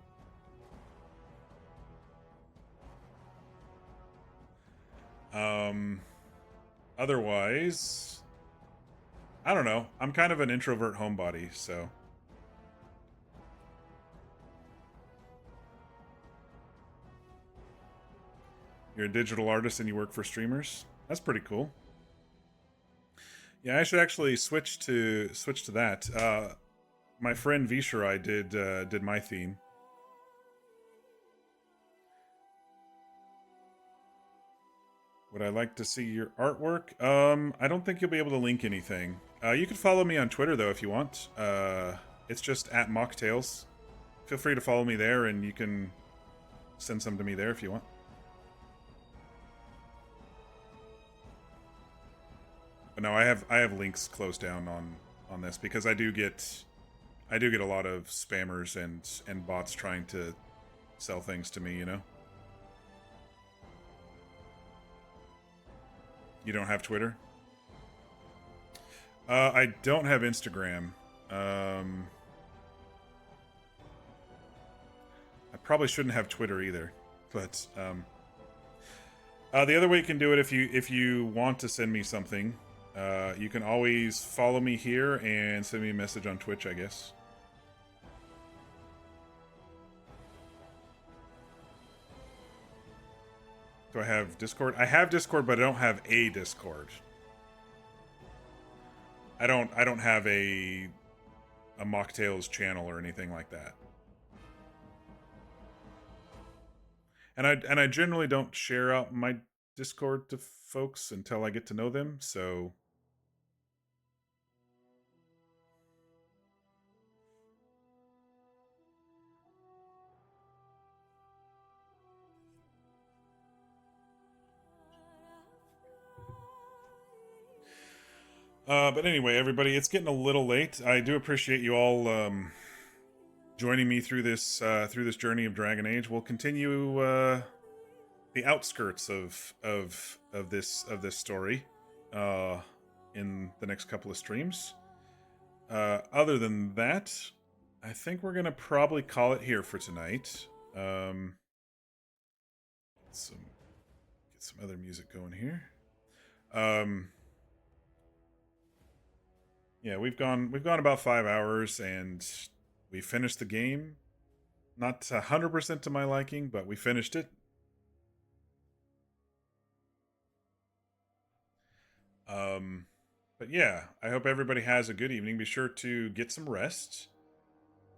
Otherwise, I don't know. I'm kind of an introvert homebody, so. You're a digital artist and you work for streamers? That's pretty cool. Yeah, I should actually switch to that. My friend Visharai did my theme. Would I like to see your artwork? I don't think you'll be able to link anything. You can follow me on Twitter though if you want. It's just @Mocktails. Feel free to follow me there, and you can send some to me there if you want. But no, I have links closed down on this because I do get a lot of spammers and bots trying to sell things to me, you know. You don't have Twitter? I don't have Instagram. I probably shouldn't have Twitter either, but the other way you can do it, if you want to send me something, you can always follow me here and send me a message on Twitch, I guess. Do I have Discord? I have Discord, but I don't have a Discord. I don't have a Mocktails channel or anything like that. And I generally don't share out my Discord to folks until I get to know them, so but anyway, everybody, it's getting a little late. I do appreciate you all joining me through this journey of Dragon Age. We'll continue the outskirts of this story in the next couple of streams. Other than that, I think we're gonna probably call it here for tonight. Get some other music going here. Yeah, we've gone about 5 hours, and we finished the game. Not 100% to my liking, but we finished it. But yeah, I hope everybody has a good evening. Be sure to get some rest.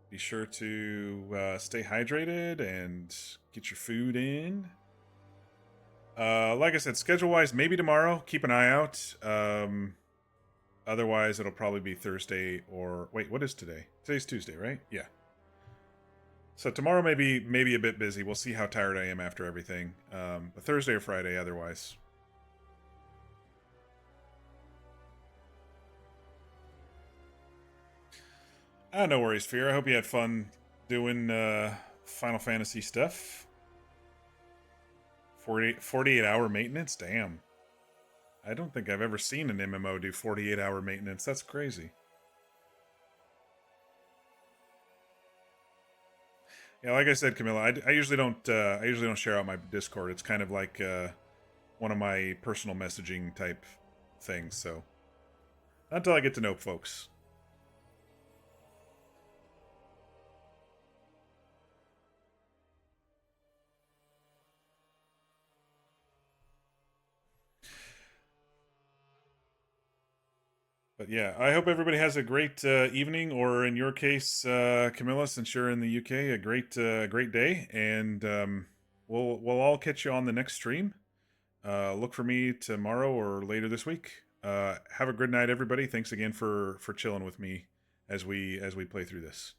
Be sure to stay hydrated and get your food in. Like I said, schedule-wise, maybe tomorrow. Keep an eye out. Otherwise, it'll probably be Thursday or... Wait, what is today? Today's Tuesday, right? Yeah. So tomorrow may be a bit busy. We'll see how tired I am after everything. But Thursday or Friday otherwise. No worries, Fear. I hope you had fun doing Final Fantasy stuff. 48-hour maintenance? Damn. I don't think I've ever seen an MMO do 48-hour maintenance. That's crazy. Yeah, like I said, Camilla, I usually don't share out my Discord. It's kind of like one of my personal messaging type things. So not until I get to know folks. But yeah, I hope everybody has a great evening, or in your case, Camilla, since you're in the UK, a great day, and we'll all catch you on the next stream. Look for me tomorrow or later this week. Have a good night, everybody. Thanks again for chilling with me as we play through this.